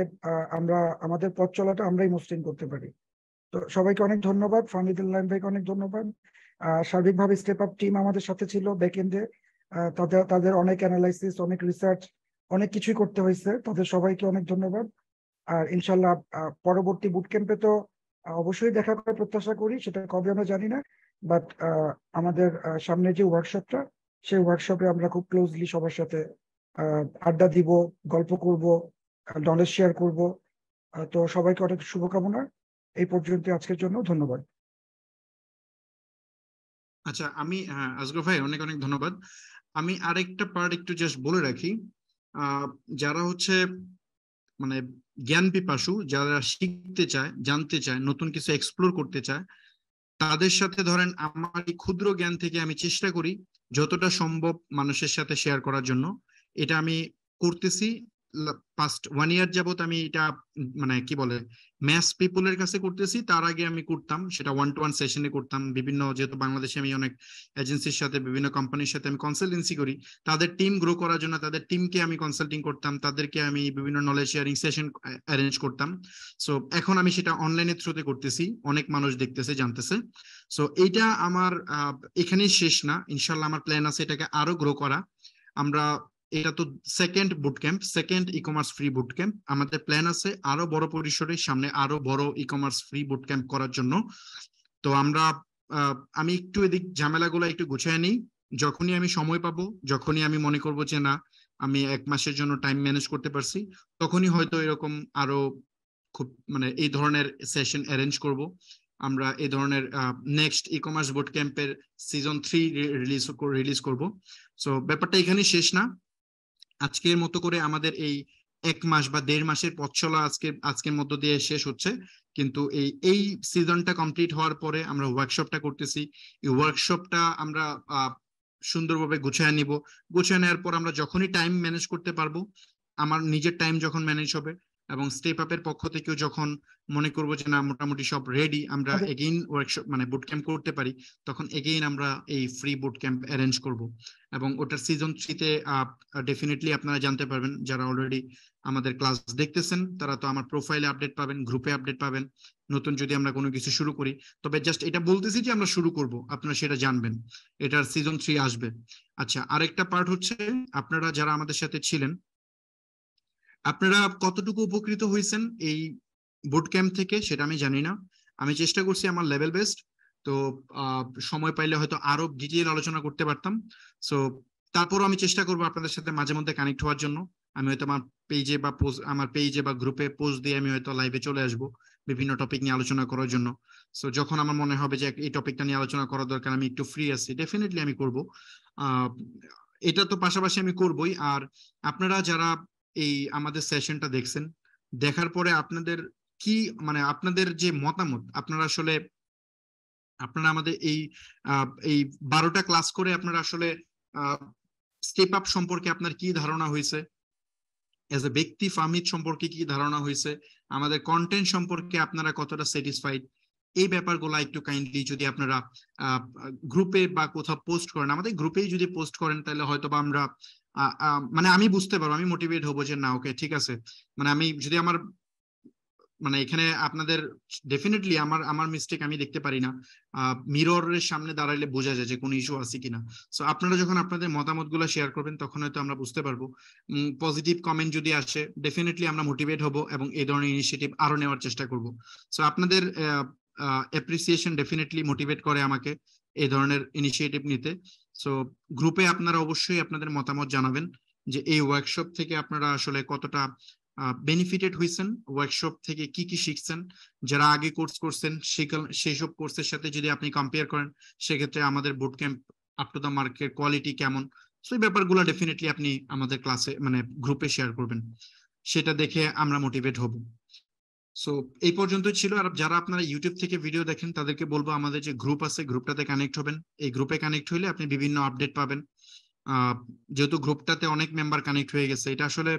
আমরা আমাদের পথ চলাটা আমরাই মসৃণ করতে পারি। তো সবাইকে অনেক ধন্যবাদ, ফাহমিদুল্লাহ ভাইকে অনেক ধন্যবাদ। সার্বিকভাবে স্টেপ আপ টিম আমাদের সাথে ছিল ব্যাক এন্ডে। তাদের তাদের অনেক অ্যানালাইসিস, অনেক রিসার্চ, অনেক কিছুই করতে হয়েছে। তাদের সবাইকে অনেক ধন্যবাদ। আর ইনশাল্লাহ পরবর্তী বুট ক্যাম্পে তো অবশ্যই দেখা করার প্রত্যাশা করি, সেটা কবে আমরা জানি না। বাট আমাদের সামনে যে ওয়ার্কশপটা, সেই ওয়ার্কশপে আমরা খুব ক্লোজলি সবার সাথে আড্ডা দিব, গল্প করব, নলেজ শেয়ার করব। তো সবাইকে অনেক শুভকামনা। এই পর্যন্ত আজকের জন্য ধন্যবাদ। আচ্ছা, আমি আজগর ভাই অনেক অনেক ধন্যবাদ। আমি আরেকটা পার্ট একটু জাস্ট বলে রাখি। আহ, যারা হচ্ছে মানে জ্ঞান পিপাসু, যারা শিখতে চায়, জানতে চায়, নতুন কিছু এক্সপ্লোর করতে চায়, তাদের সাথে ধরেন আমার এই ক্ষুদ্র জ্ঞান থেকে আমি চেষ্টা করি যতটা সম্ভব মানুষের সাথে শেয়ার করার জন্য। এটা আমি করতেছি পাস্ট 1 ইয়ার যাবত। আমি এটা মানে কি বলে ম্যাস পিপলের কাছে করতেছি। তার আগে আমি করতাম সেটা 1-to-1 সেশনে করতাম। বিভিন্ন, যেহেতু বাংলাদেশে আমি অনেক এজেন্সির সাথে, বিভিন্ন কোম্পানির সাথে আমি কনসালটেন্সি করি, তাদের টিম গ্রো করার জন্য তাদের টিমকে আমি কনসাল্টিং করতাম, তাদেরকে আমি বিভিন্ন নলেজ শেয়ারিং সেশন অ্যারেঞ্জ করতাম। সো এখন আমি সেটা অনলাইনের থ্রুতে করতেছি, অনেক মানুষ দেখতেছে, জানতেছে। সো এইটা আমার এখানেই শেষ না, ইনশাল্লাহ আমার প্ল্যান আছে এটাকে আরো গ্রো করা। আমরা, এটা তো second boot camp, second e commerce free boot camp. আমাদের প্ল্যান আছে আরো বড় পরিসরে সামনে আরো বড় e commerce free boot camp করার জন্য। তো আমরা আমি একটু এদিক ঝামেলাগুলো একটু গুছিয়ে নিই। যখনই আমি সময় পাবো, যখনই আমি মনে করবো যে না আমি 1 মাসের জন্য টাইম ম্যানেজ করতে পারছি, তখনই হয়তো এরকম আরো খুব মানে এই ধরনের সেশন অ্যারেঞ্জ করব। আমরা এই ধরনের নেক্সট ই কমার্স বুট ক্যাম্পের সিজন 3 রিলিজ করব। সো ব্যাপারটা এখানেই শেষ না। আজকের মতো করে আমাদের এই 1 মাস বা 1.5 মাসের পথ চলা আজকের মধ্য দিয়ে শেষ হচ্ছে। কিন্তু এই সিজনটা কমপ্লিট হওয়ার পরে আমরা ওয়ার্কশপটা করতেছি। এই ওয়ার্কশপটা আমরা সুন্দরভাবে গুছিয়ে নিব। গুছিয়ে নেওয়ার পর আমরা যখনই টাইম ম্যানেজ করতে পারবো, আমার নিজের টাইম যখন ম্যানেজ হবে এবং স্টেপ আপের পক্ষ থেকেও যখন মনে করবো যে না মোটামুটি সব রেডি, আমরা এগেইন ওয়ার্কশপ মানে বুট ক্যাম্প করতে পারি, তখন এগেইন আমরা এই ফ্রি বুট ক্যাম্প অ্যারেঞ্জ করব। এবং ওটার সিজন 3-তে ডেফিনেটলি আপনারা জানতে পারবেন, যারা অলরেডি আমাদের ক্লাস দেখতেছেন তারা তো আমার প্রোফাইলে আপডেট পাবেন, গ্রুপে আপডেট পাবেন, নতুন যদি আমরা কোনো কিছু শুরু করি। তবে জাস্ট এটা বলতেছি যে আমরা শুরু করব, আপনারা সেটা জানবেন, এটার সিজন 3 আসবে। আচ্ছা, আরেকটা পার্ট হচ্ছে, আপনারা যারা আমাদের সাথে ছিলেন, আপনারা কতটুকু উপকৃত হয়েছেন এই বুট ক্যাম্প থেকে সেটা আমি জানি না। আমি চেষ্টা করছি আমার লেভেল বেস্ট। তো সময় পাইলে হয়তো আরো ডিটেইল আলোচনা করতে পারতাম। সো তারপরও আমি চেষ্টা করবো আপনাদের সাথে মাঝে মধ্যে কানেক্ট হওয়ার জন্য। আমি হয়তো আমার পেজে বা গ্রুপে পোস্ট দিয়ে আমি হয়তো লাইভে চলে আসবো বিভিন্ন টপিক নিয়ে আলোচনা করার জন্য। সো যখন আমার মনে হবে যে এই টপিকটা নিয়ে আলোচনা করার দরকার, আমি একটু ফ্রি আছি, ডেফিনেটলি আমি করব। এটা তো পাশাপাশি আমি করবই। আর আপনারা যারা এই আমাদের সেশনটা দেখছেন, দেখার পরে আপনাদের কি মানে আপনাদের যে মতামত, আপনারা আমাদের এই 12টা ক্লাস করে আপনারা আসলে স্টেপ আপ সম্পর্কে আপনার কি ধারণা হয়েছে, এজ এ ব্যক্তি ফাহমিদ সম্পর্কে কি ধারণা হয়েছে, আমাদের কন্টেন্ট সম্পর্কে আপনারা কতটা স্যাটিসফাইড, এই ব্যাপারগুলো একটু কাইন্ডলি যদি আপনারা গ্রুপে বা কোথাও পোস্ট করেন, আমাদের গ্রুপেই যদি পোস্ট করেন, তাহলে হয়তো বা আমরা মানে আমি বুঝতে পারবো, আমি মোটিভেট হবো যে না ওকে ঠিক আছে। মানে আমি যদি আমার মানে এখানে আপনাদের ডেফিনেটলি আমার মিস্টেক আমি দেখতে পারি না, মিররের সামনে দাঁড়াইলে বোঝা যায় যে কোনো ইস্যু আছে কিনা। সো আপনারা যখন আপনাদের মতামত গুলো শেয়ার করবেন তখন হয়তো আমরা বুঝতে পারবো। পজিটিভ কমেন্ট যদি আসে ডেফিনেটলি আমরা মোটিভেট হব এবং এই ধরনের ইনিশিয়েটিভ আরো নেওয়ার চেষ্টা করব। সো আপনাদের অ্যাপ্রিসিয়েশন ডেফিনেটলি মোটিভেট করে আমাকে এই ধরনের ইনিশিয়েটিভ নিতে। সো গ্রুপে আপনারা অবশ্যই আপনাদের মতামত জানাবেন যে এই ওয়ার্কশপ থেকে আপনারা আসলে কতটা বেনিফিটেড হয়েছেন, ওয়ার্কশপ থেকে কি কি শিখছেন। যারা আগে কোর্স করছেন সেই সব কোর্সের সাথে যদি আপনি কম্পেয়ার করেন, সেক্ষেত্রে আমাদের boot camp up to the মার্কের কোয়ালিটি কেমন, সেই ব্যাপারগুলো ডেফিনেটলি আপনি আমাদের ক্লাসে মানে গ্রুপে শেয়ার করবেন, সেটা দেখে আমরা মোটিভেট হব। সো এই পর্যন্তই ছিল। আর যারা আপনারা ইউটিউব থেকে ভিডিও দেখেন তাদেরকে বলবো আমাদের যে গ্রুপ আছে গ্রুপটাতে কানেক্ট হবেন। এই গ্রুপে কানেক্ট হইলে আপনি বিভিন্ন আপডেট পাবেন। যেহেতু গ্রুপটাতে অনেক মেম্বার কানেক্ট হয়ে গেছে, এটা আসলে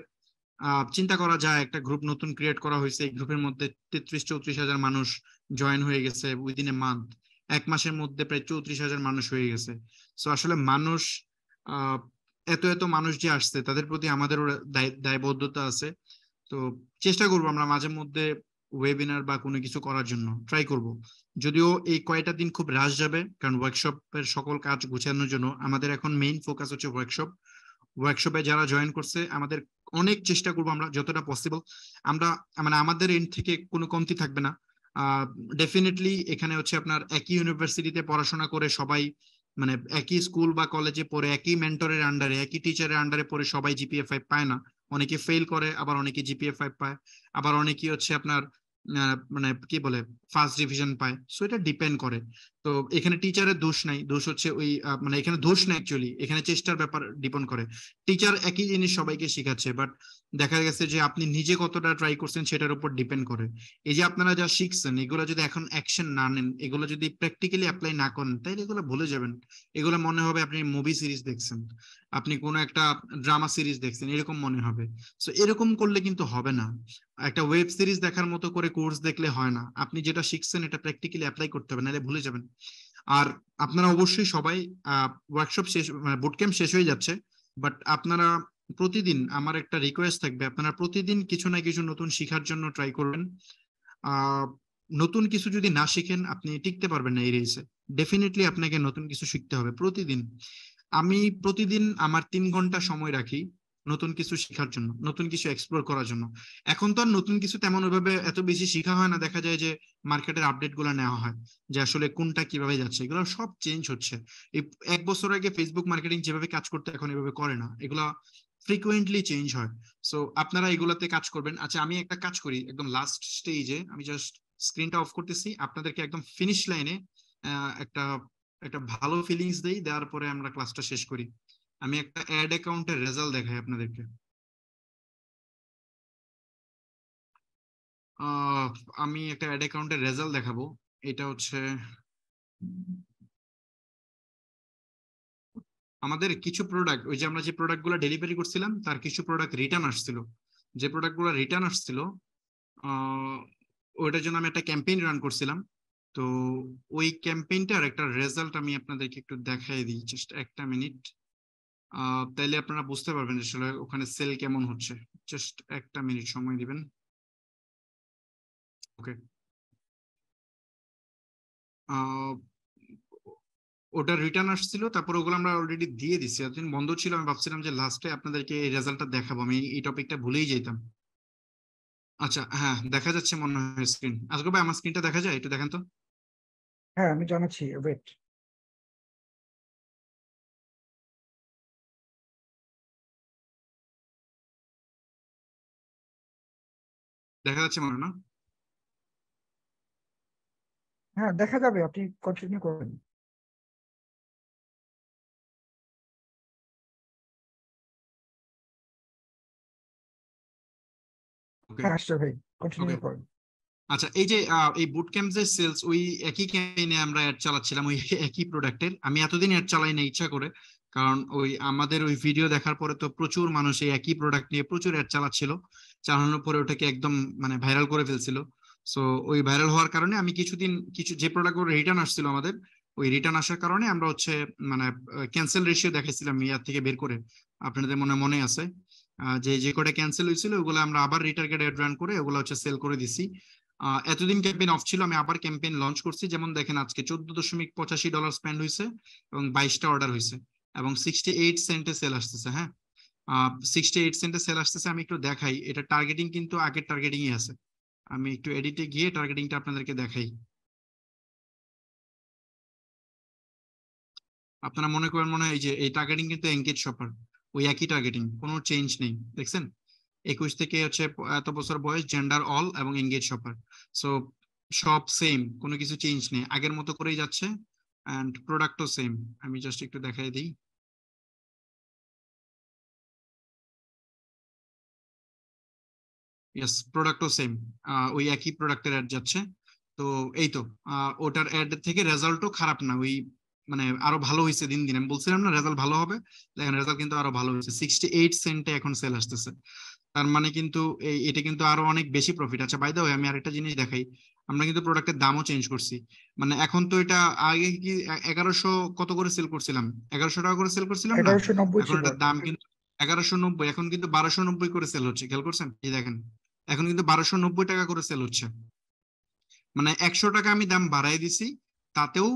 চিন্তা করা যায়, একটা গ্রুপ নতুন ক্রিয়েট করা হয়েছে, এই গ্রুপের মধ্যে 33-34 হাজার মানুষ জয়েন হয়ে গেছে উইদিন এ মান্থ। 1 মাসের মধ্যে প্রায় 34 হাজার মানুষ হয়ে গেছে। সো আসলে মানুষ এত এত মানুষ যে আসছে তাদের প্রতি আমাদেরও দায়বদ্ধতা আছে। তো চেষ্টা করবো আমরা মাঝে মধ্যে ওয়েবিনার বা কোনো কিছু করার জন্য ট্রাই করব। যদিও এই কয়টা দিন খুব রাশ যাবে, কারণ ওয়ার্কশপের সকল কাজ গুছানোর জন্য আমাদের এখন মেইন ফোকাস হচ্ছে ওয়ার্কশপে যারা জয়েন করছে আমাদের অনেক চেষ্টা করবো আমরা যতটা পসিবল, আমরা মানে আমাদের এন্ড থেকে কোনো কমতি থাকবে না। ডেফিনেটলি এখানে হচ্ছে আপনার একই ইউনিভার্সিটিতে পড়াশোনা করে সবাই, মানে একই স্কুল বা কলেজে পড়ে একই মেন্টরের আন্ডারে একই টিচারের আন্ডারে পড়ে সবাই জিপিএ 5 পায় না। অনেকে ফেল করে, আবার অনেকে জিপিএ 5 পায়, আবার অনেকে হচ্ছে আপনার মানে কি বলে ফার্স্ট ডিভিশন পায়, সো এটা ডিপেন্ড করে। তো এখানে টিচারের দোষ নাই, দোষ হচ্ছে ওই মানে এখানে দোষ না, অ্যাকচুয়ালি এখানে চেষ্টার ব্যাপার ডিপেন্ড করে। টিচার একই জিনিস সবাইকে শেখাচ্ছে, বাট দেখা গেছে যে আপনি নিজে কতটা ট্রাই করছেন সেটার উপর ডিপেন্ড করে। এই যে আপনারা যা শিখছেন এগুলো যদি এখন অ্যাকশন না নেন, এগুলো যদি প্র্যাকটিক্যালি অ্যাপ্লাই না করেন, তাহলে এগুলো ভুলে যাবেন। এগুলো মনে হবে আপনি মুভি সিরিজ দেখছেন, আপনি কোনো একটা ড্রামা সিরিজ দেখছেন, এরকম মনে হবে। সো এরকম করলে কিন্তু হবে না। একটা ওয়েব সিরিজ দেখার মতো করে কোর্স দেখলে হয় না, আপনি যেটা শিখছেন এটা প্র্যাকটিক্যালি অ্যাপ্লাই করতে হবে, নাহলে ভুলে যাবেন। আর আপনারা অবশ্যই সবাই ওয়ার্কশপ শেষ, মানে বুট ক্যাম্প শেষ হয়ে যাচ্ছে, বাট আপনারা প্রতিদিন, আমার একটা রিকোয়েস্ট থাকবে, আপনারা প্রতিদিন কিছু না কিছু নতুন শেখার জন্য ট্রাই করবেন। নতুন কিছু যদি না শিখেন আপনি টিকতে পারবেন না এই রেসে। ডেফিনেটলি আপনাকে নতুন কিছু শিখতে হবে প্রতিদিন। আমি প্রতিদিন আমার 3 ঘন্টা সময় রাখি নতুন কিছু শেখার জন্য, নতুন কিছু এক্সপ্লোর করার জন্য। এখন তো আর নতুন কিছু তেমন ওইভাবে এত বেশি শেখা হয় না, দেখা যায় যে মার্কেটের আপডেট গুলো নেওয়া হয়, যে আসলে কোনটা কিভাবে যাচ্ছে, এগুলো সব চেঞ্জ হচ্ছে। এই 1 বছর আগে ফেসবুক মার্কেটিং যেভাবে কাজ করতে এখন এভাবে করে না, এগুলা ফ্রিকুয়েন্টলি চেঞ্জ হয়। সো আপনারা এগুলাতে কাজ করবেন। আচ্ছা আমি একটা কাজ করি, একদম লাস্ট স্টেজে আমি জাস্ট স্ক্রিনটা অফ করতেছি, আপনাদেরকে একদম ফিনিশ লাইনে একটা একটা ভালো ফিলিংস দেই, দেওয়ার পরে আমরা ক্লাসটা শেষ করি। আমি একটা অ্যাড অ্যাকাউন্টের রেজাল্ট দেখাই আপনাদেরকে। আহ, আমি একটা অ্যাড অ্যাকাউন্টের রেজাল্ট দেখাবো। এটা হচ্ছে আমাদের কিছু প্রোডাক্ট, ওই যে আমরা যে প্রোডাক্ট গুলো ডেলিভারি করছিলাম তার কিছু প্রোডাক্ট রিটার্ন আসছিল। যে প্রোডাক্ট গুলো রিটার্ন আসছিল আহ, ওইটার জন্য আমি একটা ক্যাম্পেইন রান করছিলাম। তো ওই ক্যাম্পেইনটার একটা রেজাল্ট আমি আপনাদেরকে একটু দেখাই দিই, জাস্ট একটা মিনিট। তাইলে আপনারা বুঝতে পারবেন আসলে ওখানে সেল কেমন হচ্ছে। জাস্ট একটা মিনিট সময় দিবেন। ওকে। ওটা রিটার্ন আসছিল, তারপর ওগুলো আমরা অলরেডি দিয়ে দিছি, এতদিন বন্ধ ছিল। আমি ভাবছিলাম যে লাস্টে আপনাদেরকে এই রেজাল্টটা দেখাবো, আমি এই টপিকটা ভুলেই যেতাম। আচ্ছা হ্যাঁ, দেখা যাচ্ছে মনে হয় স্ক্রিন। আজকে ভাই আমার স্ক্রিনটা দেখা যায়, একটু দেখেন তো। হ্যাঁ, আমি জানাচ্ছি, ওয়েট। দেখা যাচ্ছে মনে হয় না? হ্যাঁ, দেখা যাবে, আপনি কন্টিনিউ করবেন। ওকে। হ্যাঁ, আসছে ভাই, ওকে। কন্টিনিউ করেন। আচ্ছা এই যে এই বুট ক্যাম্প যে সেলস, ওই একই ক্যাম্পেইনে আমরা অ্যাড চালাচ্ছিলাম, ওই একই প্রোডাক্টের। আমি এতদিন অ্যাড চালাই না ইচ্ছা করে, কারণ ওই আমাদের ওই ভিডিও দেখার পরে তো প্রচুর মানুষ এই একই প্রোডাক্ট নিয়ে প্রচুর অ্যাড চালাচ্ছিল, চালানোর পরে ওটাকে একদম মানে ভাইরাল করে ফেলছিল। সো ওই ভাইরাল হওয়ার কারণে আমি কিছুদিন কিছু যে প্রোডাক্ট রিটার্ন আসছিল আমাদের, ওই রিটার্ন আসার কারণে আমরা হচ্ছে মানে ক্যান্সেল রেশিও দেখাইছিলাম ইয়ার থেকে বের করে। আপনাদের মনে মনে আছে যে যে কটা ক্যান্সেল হয়েছিল ওগুলো আমরা আবার রিটার্গেট অ্যাড রান করে ওগুলো হচ্ছে সেল করে দিছি। এতদিন ক্যাম্পেইন অফ ছিল, আমি আবার ক্যাম্পেইন লঞ্চ করছি। যেমন দেখেন আজকে $14.85 স্পেন্ড হয়েছে এবং 22টা অর্ডার হয়েছে এবং 68 সেন্টে সেল আসতেছে। হ্যাঁ, 68 সেন্টে সেল আসতেছে। আমি একটু দেখাই, এটা টার্গেটিং কিন্তু আগের টার্গেটিংই আছে। আমি একটু এডিটে গিয়ে টার্গেটিংটা আপনাদেরকে দেখাই। আপনারা মনে করেন মনে হয় এই যে এই টার্গেটিং কিন্তু এঙ্গেজ শপার, ওই একই টার্গেটিং, কোনো চেঞ্জ নেই, দেখছেন? 21 থেকে হচ্ছে এত বছর বয়স, জেন্ডার অল এবং এঙ্গেজ শপার। সো সব সেম, কোনো কিছু চেঞ্জ নেই, আগের মতো করেই যাচ্ছে। অ্যান্ড প্রোডাক্টও সেম। আমি জাস্ট একটু দেখাই দিই। ইয়েস, প্রোডাক্টও সেম, ওই একই প্রোডাক্টের অ্যাড যাচ্ছে। তো এই তো ওটার অ্যাড থেকে রেজাল্টও খারাপ না, ওই মানে আরো ভালো হয়েছে দিন দিন। আমি বলছিলাম না রেজাল্ট ভালো হবে, দেখেন রেজাল্ট কিন্তু আরো ভালো হয়েছে। 68 সেন্টে এখন সেল আসতেছে। তার মানে কিন্তু এটা কিন্তু আরো অনেক বেশি প্রফিট। আচ্ছা বাই দ্য ওয়ে আমি আরেকটা জিনিস দেখাই, আমরা কিন্তু প্রোডাক্টের দামও চেঞ্জ করছি। মানে এখন তো এটা আগে কি 1100 কত করে সেল করছিলাম, 1100 টাকা করে সেল করছিলাম না? 1190 এখন ছিল এটার আগে। দাম কিন্তু 1190, এখন কিন্তু 1290 করে সেল হচ্ছে, খেয়াল করছেন? এই দেখেন এখন কিন্তু 1290 টাকা করে সেল হচ্ছে। মানে 100 টাকা আমি দাম বাড়াই দিছি, তাতেও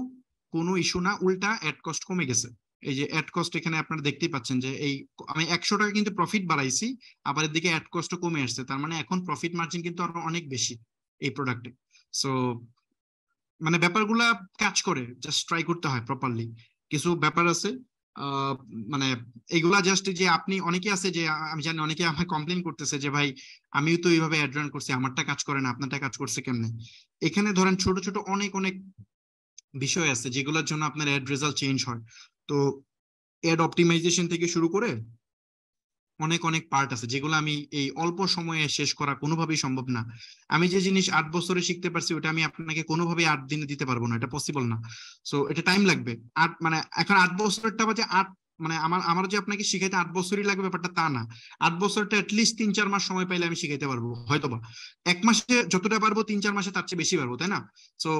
কোনো ইস্যু না, উল্টা অ্যাড কস্ট কমে গেছে। এই যে অ্যাড কস্ট এখানে আপনারা দেখতেই পাচ্ছেন যে এই আমি 100 টাকা কিন্তু প্রফিট বাড়াইছি, আবার এদিকে অ্যাড কস্টও কমে আসছে। তার মানে এখন প্রফিট মার্জিন কিন্তু আরো অনেক বেশি এই প্রোডাক্টে। সো মানে ব্যাপারগুলা কাজ করে, জাস্ট ট্রাই করতে হয় প্রপারলি। কিছু ব্যাপার আছে মানে এগুলা জাস্ট যে আপনি অনেকে আছে যে আমি জানি অনেকে আমাকে কমপ্লেন করতেছে যে ভাই আমিও তো এইভাবে অ্যাড রান করছি, আমারটা কাজ করে না, আপনারটা কাজ করছে কেমনে। এখানে ধরেন ছোট ছোট অনেক অনেক বিষয় আছে যেগুলোর জন্য আপনার অ্যাড রেজাল্ট চেঞ্জ হয়। তো অ্যাড অপটিমাইজেশন থেকে শুরু করে অনেক অনেক পার্ট আছে যেগুলো আমি এই অল্প সময়ে শেষ করা কোনোভাবেই সম্ভব না। আমি যে জিনিস 8 বছরে শিখতে পারছি ওটা আমি আপনাকে কোনোভাবেই 8 দিনে দিতে পারবো না, এটা পসিবল না। সো এটা টাইম লাগবে। মানে এখন 8 বছরটা বা যে মানে আমার যে আপনাকে শিখাইতে 8 বছরই লাগবে ব্যাপারটা তা না। 8 বছরটা অ্যাটলিস্ট 3-4 মাস সময় পাইলে আমি শিখাইতে পারবো হয়তোবা। 1 মাসে যতটা পারবো 3-4 মাসে তার চেয়ে বেশি পারবো, তাই না? সো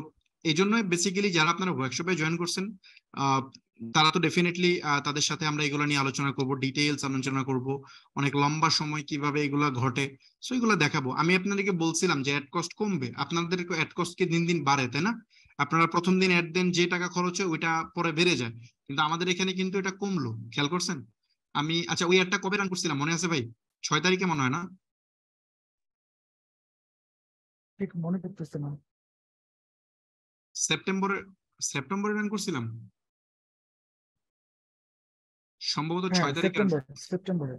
এই জন্য বেসিক্যালি যারা আপনারা ওয়ার্কশপে জয়েন করছেন তারা তো ডেফিনেটলি তাদের সাথে আমরা এগুলো নিয়ে আলোচনা করব, ডিটেইলস আলোচনা করব, অনেক লম্বা সময় কিভাবে এগুলা ঘটে সো এগুলো দেখাবো। আমি আপনাদেরকে বলছিলাম যে অ্যাড কস্ট কমবে, আপনাদের অ্যাড কস্ট কি দিন দিন বাড়ে, তাই না? আপনারা প্রথম দিন অ্যাড দেন, যে টাকা খরচ হয় ওইটা পরে বেড়ে যায়, কিন্তু আমাদের এখানে কিন্তু এটা কমলো, খেয়াল করছেন? আমি আচ্ছা ওই অ্যাডটা কবে রান করছিলাম মনে আছে ভাই? 6 তারিখে মনে হয় না? ঠিক মনে করতেছে না। সেপ্টেম্বরে, সেপ্টেম্বরে রান করছিলাম সম্ভবত হ্যাঁ, 6 তারিখে। সেপ্টেম্বরে।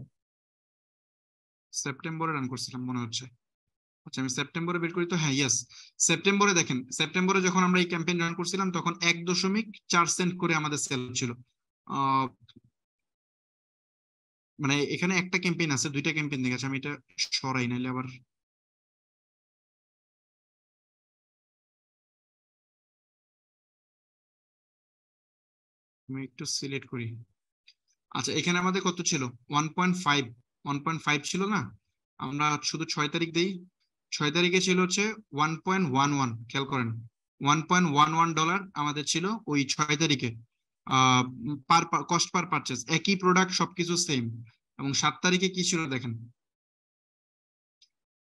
সেপ্টেম্বরে রান করছিলাম মনে হচ্ছে। আচ্ছা আমি সেপ্টেম্বরে বের করি তো, হ্যাঁ ইয়েস। সেপ্টেম্বরে দেখেন, সেপ্টেম্বরে যখন আমরা এই ক্যাম্পেইন রান করছিলাম তখন 1.4 সেন্ট করে আমাদের সেল ছিল। আহ, মানে এখানে একটা ক্যাম্পেইন আছে, দুইটা ক্যাম্পেইন দেখেছি আমি, এটা সরাই নাইলে আবার। আমি একটু সিলেক্ট করি। আচ্ছা এখানে আমাদের কত ছিল? 1.5, 1.5 ছিল না? আমরা শুধু 6 তারিখ দেই। 6 তারিখে ছিল হচ্ছে 1.11, খেয়াল করেন, $1.11 আমাদের ছিল ওই 6 তারিখে। পার কস্ট পার পারচেস, একই প্রোডাক্ট সবকিছু সেম। এবং 7 তারিখে কি ছিল দেখেন,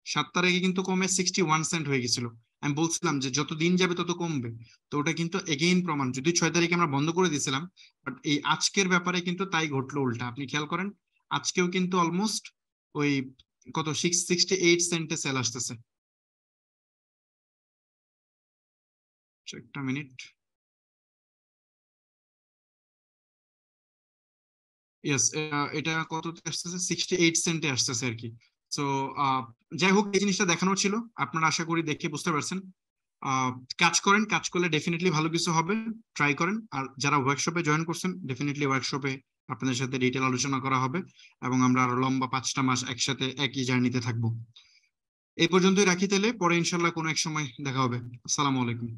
7 তারিখে কিন্তু কমে 61 সেন্ট হয়ে গেছিল। আমি বলছিলাম যে যত দিন যাবে তত কমবে। তো ওটা কিন্তু এগেইন প্রমাণ, যদি 6 তারিখে আমরা বন্ধ করে দিয়েছিলাম, বাট এই আজকের ব্যাপারে কিন্তু তাই ঘটলো উল্টা। আপনি খেয়াল করেন আজকেও কিন্তু অলমোস্ট ওই কত 68 সেন্টে সেল আসতেছে। একটা মিনিট, ইয়েস, এটা কত আসতেছে, 68 সেন্টে আসতেছে আর কি। তো যাই হোক এই জিনিসটা দেখানো ছিল, আপনারা আশা করি দেখে বুঝতে পারছেন। আহ, কাজ করেন, কাজ করলে ডেফিনেটলি ভালো কিছু হবে, ট্রাই করেন। আর যারা ওয়ার্কশপে জয়েন করছেন ডেফিনেটলি ওয়ার্কশপে আপনাদের সাথে ডিটেল আলোচনা করা হবে এবং আমরা আরো লম্বা 5টা মাস একসাথে একই জার্নিতে থাকবো। এই পর্যন্তই রাখি তাহলে, পরে ইনশাল্লাহ কোনো এক সময় দেখা হবে। আসসালামু আলাইকুম।